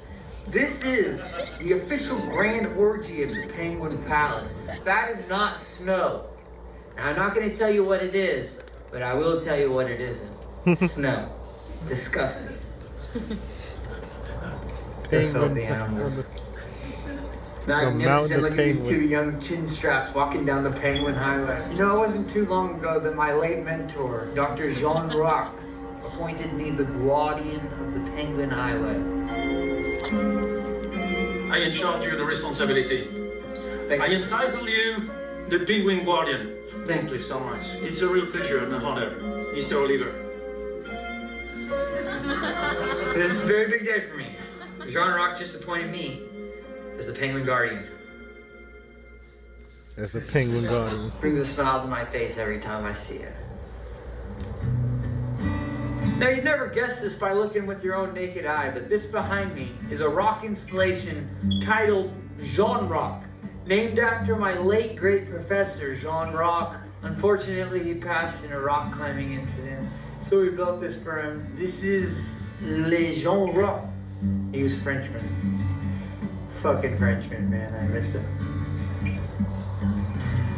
This is the official grand orgy of the Penguin Palace. That is not snow. Now, I'm not gonna tell you what it is, but I will tell you what it isn't. Snow. Disgusting. They filthy animals. Magnificent. Look at these two young chin straps walking down the Penguin Highway. You know, it wasn't too long ago that my late mentor, Dr. Jean Rock, appointed me the guardian of the Penguin Highway. I charge you the responsibility. I entitle you the Penguin Guardian. Thank you so much. It's a real pleasure and an honor, Mr. Oliver. This is a very big day for me. Jean Rock just appointed me as the Penguin Guardian. As the Penguin Guardian. Brings a smile to my face every time I see it. Now, you'd never guess this by looking with your own naked eye, but this behind me is a rock installation titled Jean Rock, named after my late great professor, Jean Rock. Unfortunately, he passed in a rock climbing incident, so we built this for him. This is Le Jean Rock. He was Frenchman. Fucking Frenchman, man, I miss him.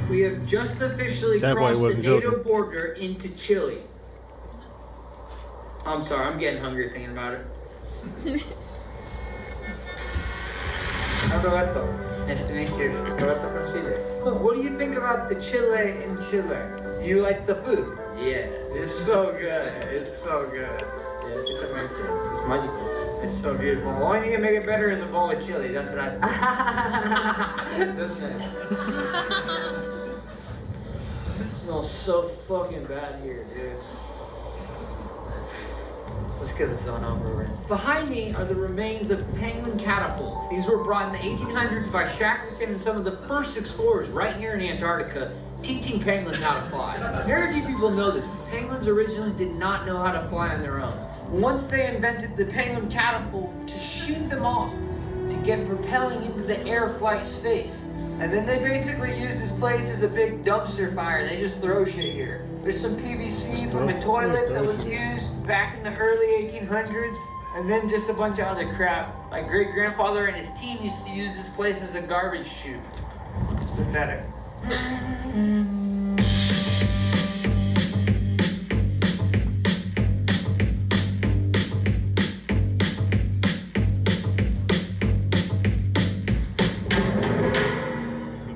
We have just officially crossed the NATO border into Chile. I'm sorry, I'm getting hungry thinking about it. Roberto, nice to meet you. Roberto from Chile. Oh, what do you think about the Chile in Chile? You like the food? Yeah, it's so good. It's so good. Yes, it's amazing. It's magical. It's so beautiful. The only thing that make it better is a bowl of chili. That's what I. Doesn't it? It smells so fucking bad here, dude. Let's get this on over with. Behind me are the remains of penguin catapults. These were brought in the 1800s by Shackleton and some of the first explorers right here in Antarctica, teaching penguins how to fly. Very few people know this. Penguins originally did not know how to fly on their own. Once they invented the penguin catapult to shoot them off, to get propelling into the air flight space. And then they basically use this place as a big dumpster fire. They just throw shit here. There's some PVC from a toilet that was used back in the early 1800s, and then just a bunch of other crap. My great-grandfather and his team used to use this place as a garbage chute. It's pathetic.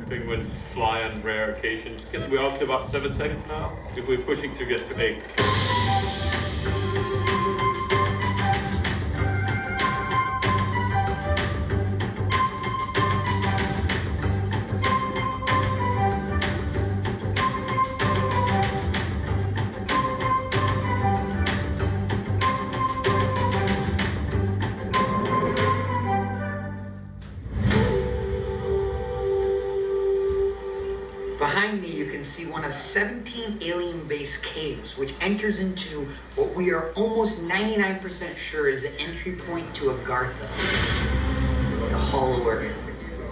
Penguins fly on rare occasions. We're up to about 7 seconds now. We're pushing to get to 8. Behind me, you can see one of 17 alien-based caves, which enters into what we are almost 99% sure is the entry point to Agartha, the Hollow Earth.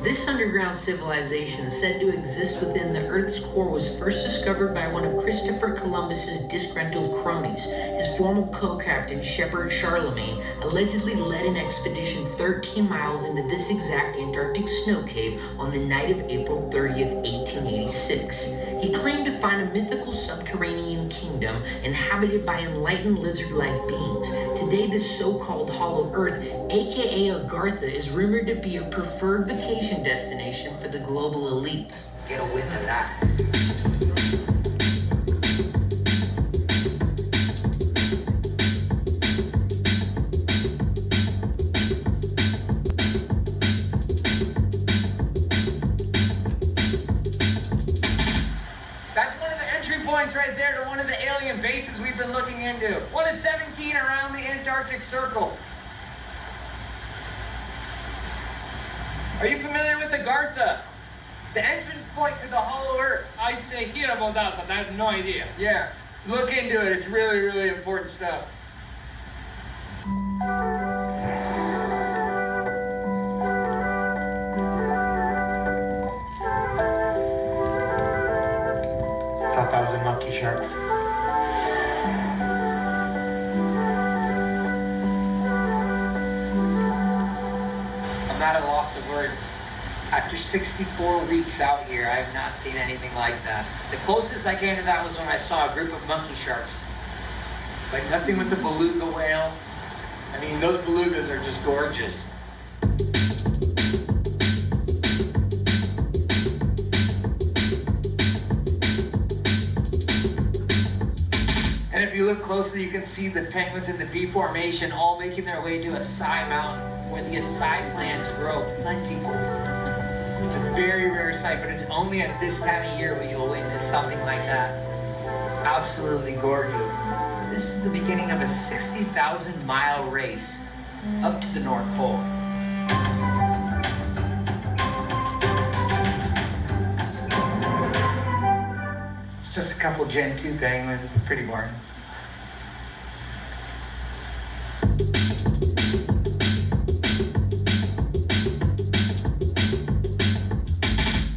This underground civilization said to exist within the Earth's core was first discovered by one of Christopher Columbus's disgruntled cronies. His former co-captain, Shepherd Charlemagne, allegedly led an expedition 13 miles into this exact Antarctic snow cave on the night of April 30th, 1886. He claimed to find a mythical subterranean kingdom inhabited by enlightened lizard-like beings. Today, this so-called Hollow Earth, aka Agartha, is rumored to be a preferred vacation destination for the global elites. Get a whiff of that. That's one of the entry points right there to one of the alien bases we've been looking into. One of 17 around the Antarctic Circle. Are you familiar with Agartha? The entrance point to the Hollow Earth. I say hear about that, but I have no idea. Yeah, look into it. It's really, really important stuff. Thought that was a monkey shark. I'm at a loss of words. After 64 weeks out here, I have not seen anything like that. The closest I came to that was when I saw a group of monkey sharks. But nothing with the beluga whale. I mean, those belugas are just gorgeous. And if you look closely, you can see the penguins in the B formation all making their way to Acai Mountain, where the acai plants grow plentiful. It's a very rare sight, but it's only at this time of year where you'll witness something like that. Absolutely gorgeous. This is the beginning of a 60,000-mile race up to the North Pole. It's just a couple Gen 2 penguins, pretty boring.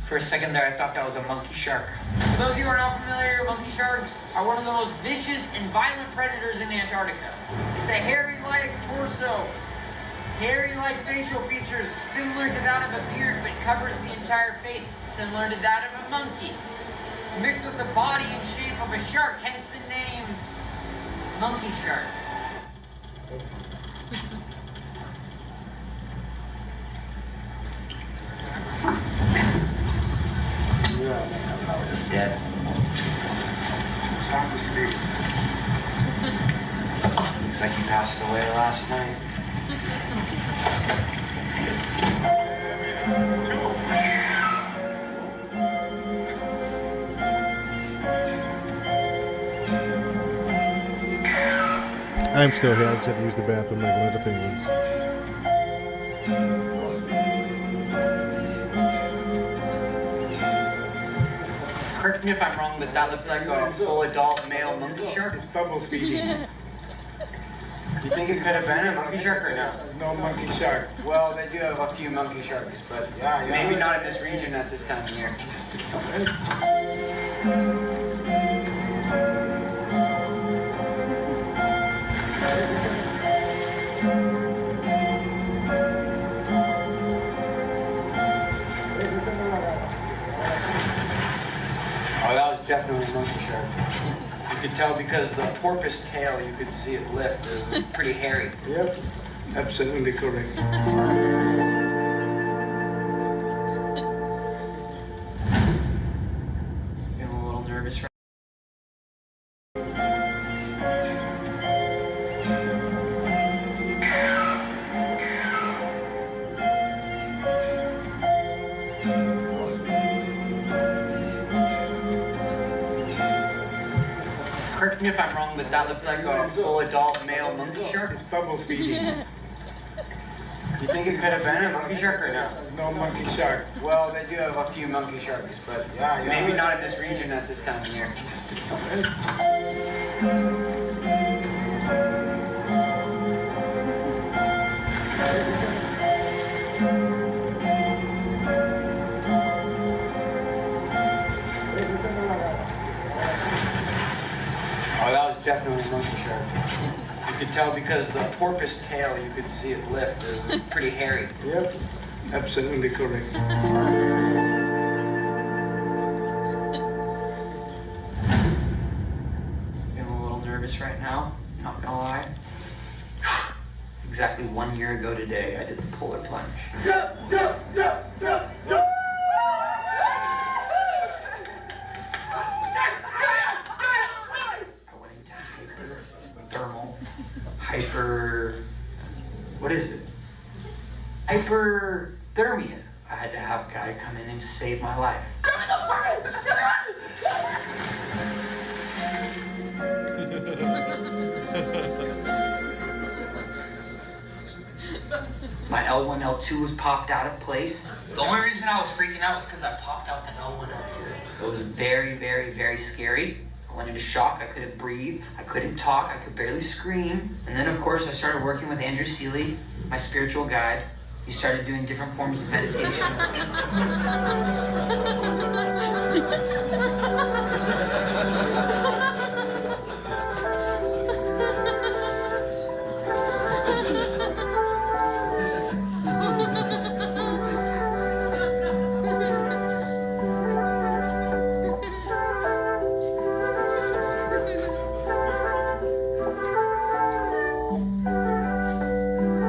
For a second there, I thought that was a monkey shark. For those of you who are not familiar, monkey sharks are one of the most vicious and violent predators in Antarctica. It's a hairy-like torso, hairy-like facial features similar to that of a beard, but covers the entire face, similar to that of a monkey. Mixed with the body and shape of a shark, hence the name monkey shark. Just dead. Sound asleep. Looks like he passed away last night. I'm still here. I just had to use the bathroom like one of the penguins. Correct me if I'm wrong, but that looked like a full adult male monkey shark. It's bubble feeding. Do you think it could have been a monkey shark or no? No monkey shark. Well, they do have a few monkey sharks, but maybe not in this region at this time of year. Oh, that was definitely a monkey shark. You could tell because the porpoise tail, you could see it lift. It was pretty hairy. Yep, absolutely correct. Feeling a little nervous right Correct me if I'm wrong, but that looked like a full adult male monkey shark. It's bubble feeding. Do you think it could have been a monkey shark or no? No monkey shark. Well, they do have a few monkey sharks, but maybe not in this region at this time of year. Oh, that was definitely a monkey shark. You could tell because the porpoise tail, you could see it lift. It was pretty hairy. Yep, absolutely correct. Feeling a little nervous right now, not gonna lie. Exactly 1 year ago today, I did the polar plunge. What is it? Hyperthermia. I had to have a guy come in and save my life. My L1, L2 was popped out of place. The only reason I was freaking out was because I popped out the L1, L2. It was very, very, very scary. I went into shock, I couldn't breathe, I couldn't talk, I could barely scream. And then of course I started working with Andrew Seeley, my spiritual guide. He started doing different forms of meditation.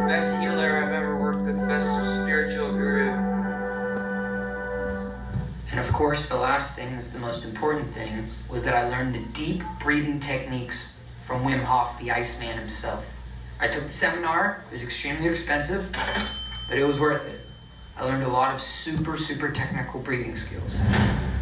Best healer I've ever worked with, best spiritual guru. And of course, the last thing is the most important thing, was that I learned the deep breathing techniques from Wim Hof, the Iceman himself. I took the seminar, it was extremely expensive, but it was worth it. I learned a lot of super, super technical breathing skills.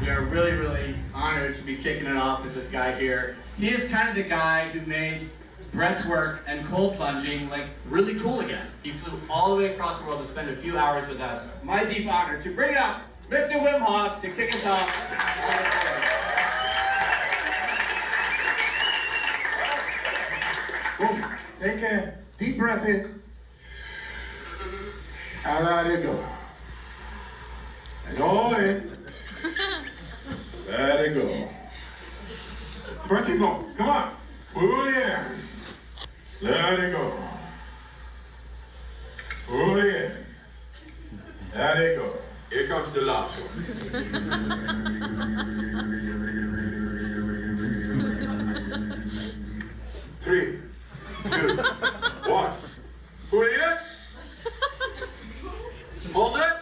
We are really, really honored to be kicking it off with this guy here. He is kind of the guy who made breath work and cold plunging like really cool again. He flew all the way across the world to spend a few hours with us. My deep honor to bring up Mr. Wim Hof to kick us off. Take a deep breath in. And let it go. And all in. Let it go. Punch it go. Come on. Pull it in. Let it go. Pull it in. Let it go. Here comes the last one. 3, 2, 1. Pull it in. Hold it.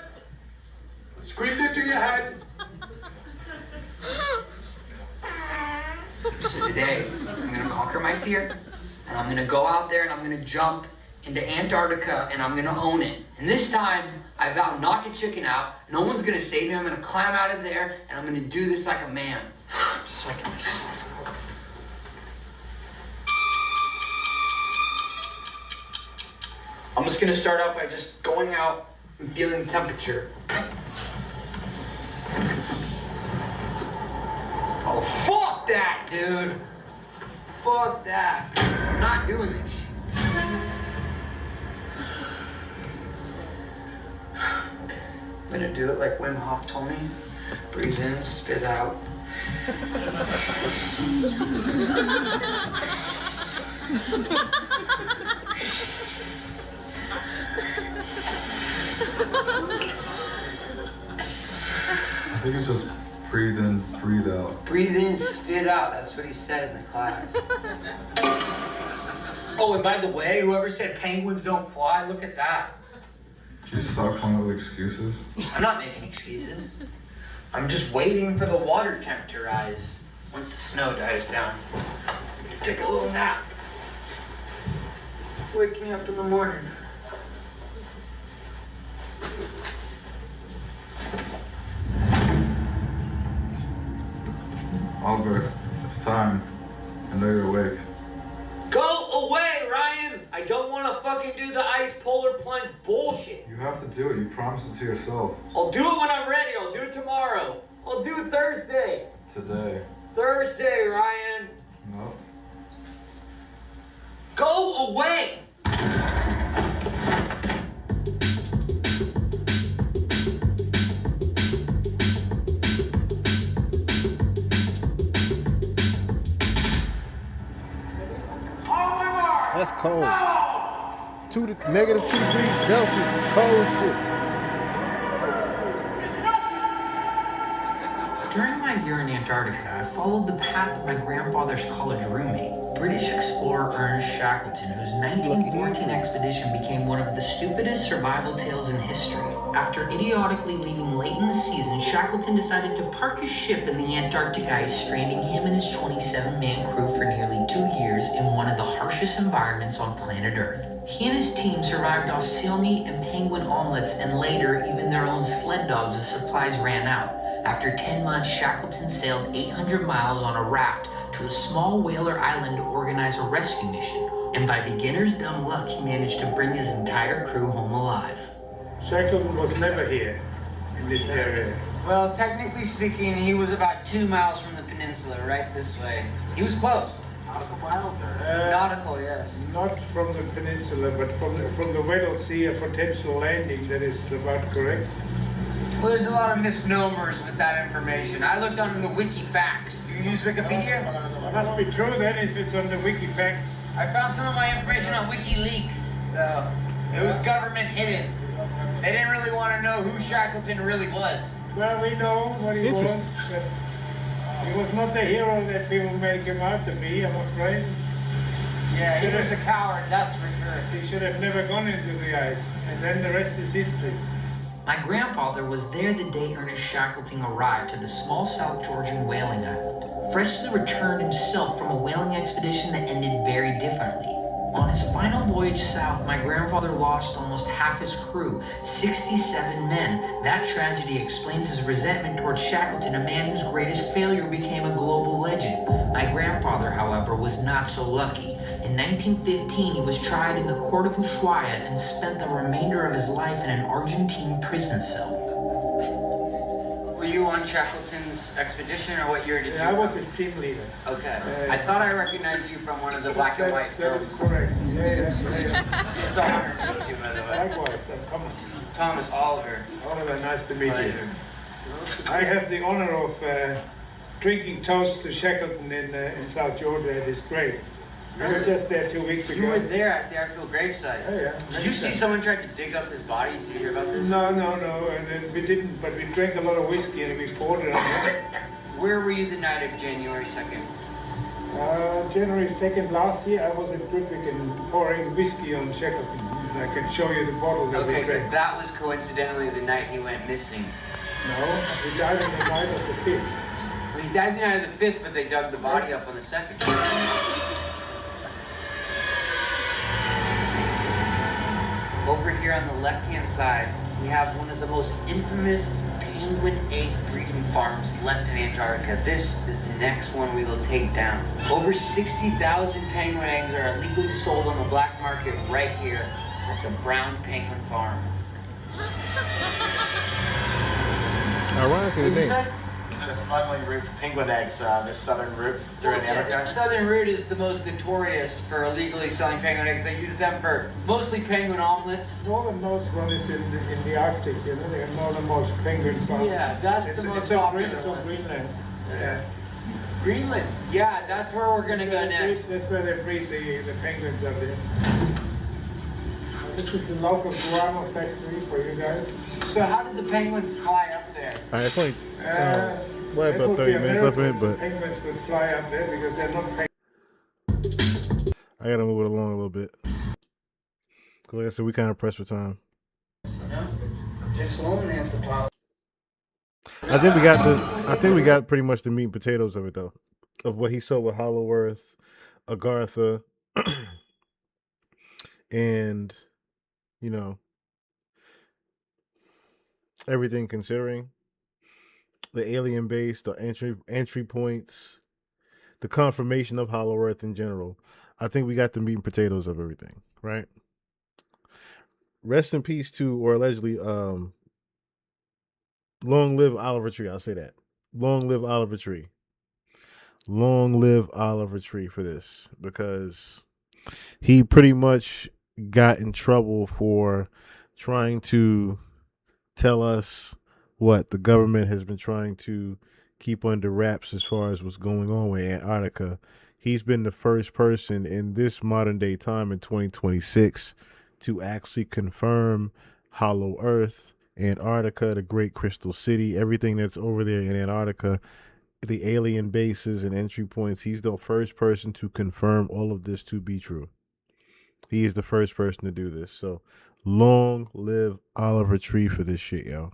Squeeze it to your head. So today, I'm gonna conquer my fear, and I'm gonna go out there and I'm gonna jump into Antarctica and I'm gonna own it. And this time, I vow not to chicken out. No one's gonna save me. I'm gonna climb out of there and I'm gonna do this like a man. Just like myself. I'm just gonna start out by just going out and feeling the temperature. Oh, fuck that, dude. Fuck that. I'm not doing this shit. I'm gonna do it like Wim Hof told me. Breathe in, spit out. I think it's just breathe in, breathe out. Breathe in, spit out. That's what he said in the class. Oh, and by the way, whoever said penguins don't fly, look at that. Can you stop coming up with excuses? I'm not making excuses. I'm just waiting for the water temp to rise. Once the snow dies down, take a little nap. Wake me up in the morning. Oliver, it's time. I know you're awake. Go away, Ryan! I don't want to fucking do the ice polar plunge bullshit. You have to do it. You promised it to yourself. I'll do it when I'm ready. I'll do it tomorrow. I'll do it Thursday. Today. Thursday, Ryan. No. Go away! That's cold. -2 degrees Celsius. Cold shit. During my year in Antarctica, I followed the path of my grandfather's college roommate, British explorer Ernest Shackleton, whose 1914 expedition became one of the stupidest survival tales in history. After idiotically leaving late in the season, Shackleton decided to park his ship in the Antarctic ice, stranding him and his 27-man crew for nearly 2 years in one of the harshest environments on planet Earth. He and his team survived off seal meat and penguin omelets, and later even their own sled dogs as supplies ran out. After 10 months, Shackleton sailed 800 miles on a raft to a small whaler island to organize a rescue mission. And by beginner's dumb luck, he managed to bring his entire crew home alive. Shackleton was never here in this area. Well, technically speaking, he was about 2 miles from the peninsula, right this way. He was close. Nautical miles, or? Nautical, yes. Not from the peninsula, but from the Weddell Sea, a potential landing that is about correct. Well, there's a lot of misnomers with that information. I looked on the Wikifacts. Do you use Wikipedia? It must be true then if it's on the Wikifacts. I found some of my information on WikiLeaks, so it was government hidden. They didn't really want to know who Shackleton really was. Well, we know what he was, but he was not the hero that people make him out to be, I'm afraid. Yeah, he was a coward, that's for sure. He should have never gone into the ice, and then the rest is history. My grandfather was there the day Ernest Shackleton arrived to the small South Georgian whaling island, freshly returned himself from a whaling expedition that ended very differently. On his final voyage south, my grandfather lost almost half his crew, 67 men. That tragedy explains his resentment towards Shackleton, a man whose greatest failure became a global legend. My grandfather, however, was not so lucky. In 1915, he was tried in the court of Ushuaia and spent the remainder of his life in an Argentine prison cell. Were you on Shackleton's expedition, or what year did you? I was his team leader. Okay. I thought I recognized you from one of the black and white films. That is correct. Yeah. It's an honor to meet you, by the way. Likewise, I'm Thomas. Thomas Oliver. Oliver, nice to meet Pleasure. you. I have the honor of drinking toast to Shackleton in South Georgia at his grave. We were just there 2 weeks ago. You were there at the actual gravesite. Oh, yeah. Did you see someone try to dig up his body? Did you hear about this? No, and then we didn't, but we drank a lot of whiskey and we poured it on him. Where were you the night of January 2nd? January 2nd last year, I was in Brooklyn and pouring whiskey on Shackleton. I can show you the bottle that we Okay, because drank. that was coincidentally the night he went missing. No, he died on the night of the 5th. Well, he died the night of the 5th, but they dug the body up on the 2nd. Over here on the left-hand side, we have one of the most infamous penguin egg breeding farms left in Antarctica. This is the next one we will take down. Over 60,000 penguin eggs are illegally sold on the black market right here. It's a brown penguin farm. Ironically, What'd you the name. say? Is it a smuggling route for penguin eggs, this southern route through Yeah, Antarctica? the southern route is the most notorious for illegally selling penguin eggs. They use them for mostly penguin omelets. Northernmost one is in the Arctic, you know, the northernmost penguin farm. Yeah, that's the most popular It's on one. Greenland. Yeah. Greenland, yeah, that's where we're gonna go next. That's where they breed the penguins up there. This is the local guano factory for you guys. So how did the penguins fly up there? All right, it's only Well, about 30 minutes left in it, but penguins would fly up there because they're not I gotta move it along a little bit. Cause like I said, we kind of pressed for time. Just lonely at the top. I think we got pretty much the meat and potatoes of it though, of what he saw with Hollow Earth, Agartha, and you know everything considering the alien base, the entry points, the confirmation of Hollow Earth in general. I think we got the meat and potatoes of everything, right? Rest in peace to, or allegedly, long live Oliver Tree. I'll say that. Long live Oliver Tree. Long live Oliver Tree for this, because he pretty much got in trouble for trying to tell us what the government has been trying to keep under wraps as far as what's going on with Antarctica. He's been the first person in this modern day time in 2026 to actually confirm Hollow Earth, Antarctica, the Great Crystal City, everything that's over there in Antarctica, the alien bases and entry points. He's the first person to confirm all of this to be true. He is the first person to do this. So long live Oliver Tree for this shit, yo.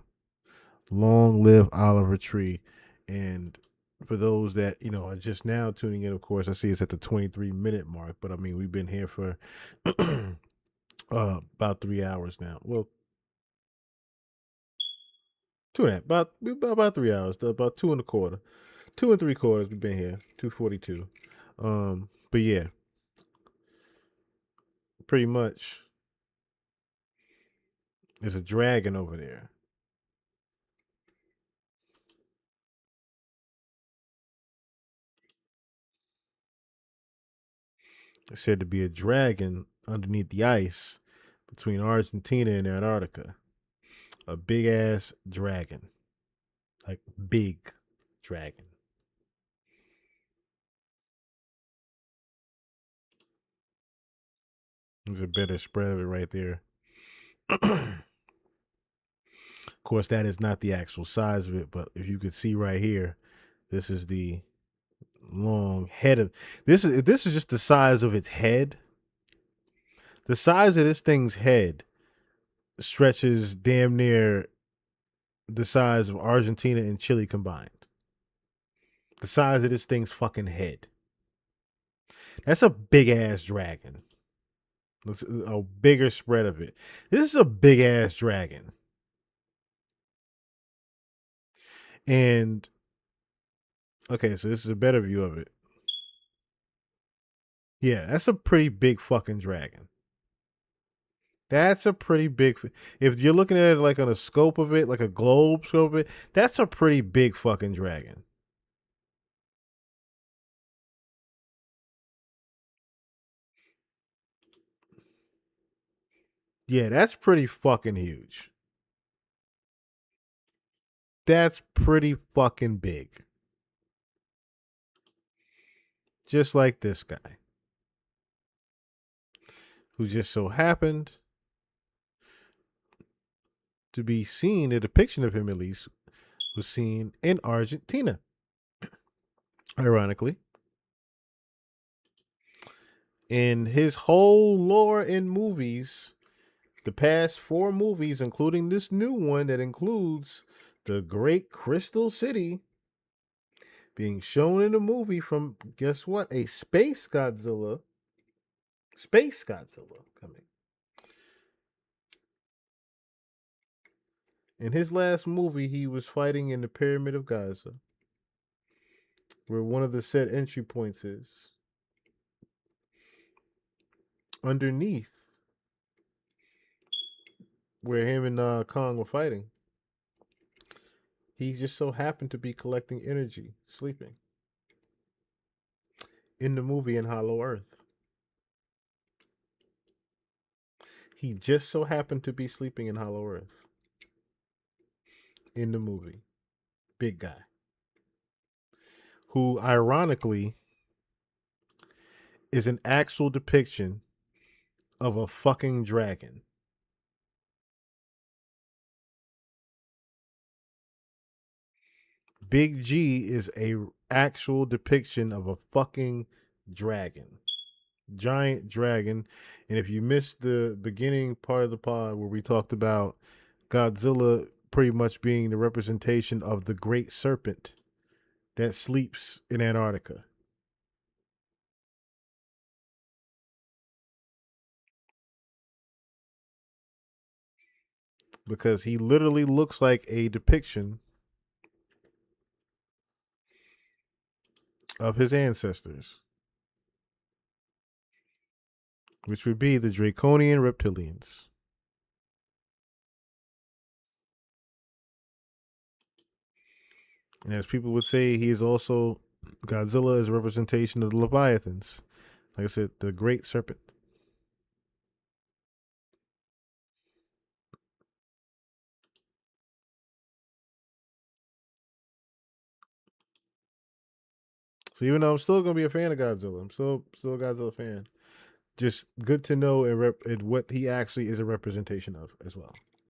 Long live Oliver Tree. And for those that, are just now tuning in, of course, I see it's at the 23-minute mark, but I mean, we've been here for about 3 hours now. Well, two and a half, about 3 hours, about 2.25, 2 3/4. We've been here, 2:42. But yeah, pretty much, there's a dragon over there. It's said to be a dragon underneath the ice between Argentina and Antarctica. A big ass dragon. Like big dragon. There's a better spread of it right there. Of course, that is not the actual size of it, but if you could see right here, this is the long head of this is just the size of its head. The size of this thing's head stretches damn near the size of Argentina and Chile combined. The size of this thing's fucking head. That's a big ass dragon. Let's a bigger spread of it. This is a big ass dragon. And okay, so this is a better view of it. Yeah, that's a pretty big fucking dragon. That's a pretty big. If you're looking at it like on a scope of it, like a globe scope of it, that's a pretty big fucking dragon. Yeah, that's pretty fucking huge. That's pretty fucking big. Just like this guy, who just so happened to be seen, a depiction of him at least, was seen in Argentina. Ironically. In his whole lore in movies, the past 4 movies, including this new one that includes the Great Crystal City being shown in the movie from, guess what? A Space Godzilla. Space Godzilla coming. In his last movie, he was fighting in the Pyramid of Gaza, where one of the set entry points is. Underneath where him and Kong were fighting. He just so happened to be collecting energy, sleeping. In the movie in Hollow Earth. He just so happened to be sleeping in Hollow Earth. In the movie. Big guy. Who, ironically, is an actual depiction of a fucking dragon. Big G is a actual depiction of a fucking dragon. Giant dragon. And if you missed the beginning part of the pod where we talked about Godzilla pretty much being the representation of the great serpent that sleeps in Antarctica. Because he literally looks like a depiction of his ancestors, which would be the draconian reptilians. And as people would say, he is also, Godzilla is a representation of the Leviathans. Like I said, the great serpent. So even though I'm still gonna be a fan of Godzilla, I'm still a Godzilla fan. Just good to know and what he actually is a representation of as well.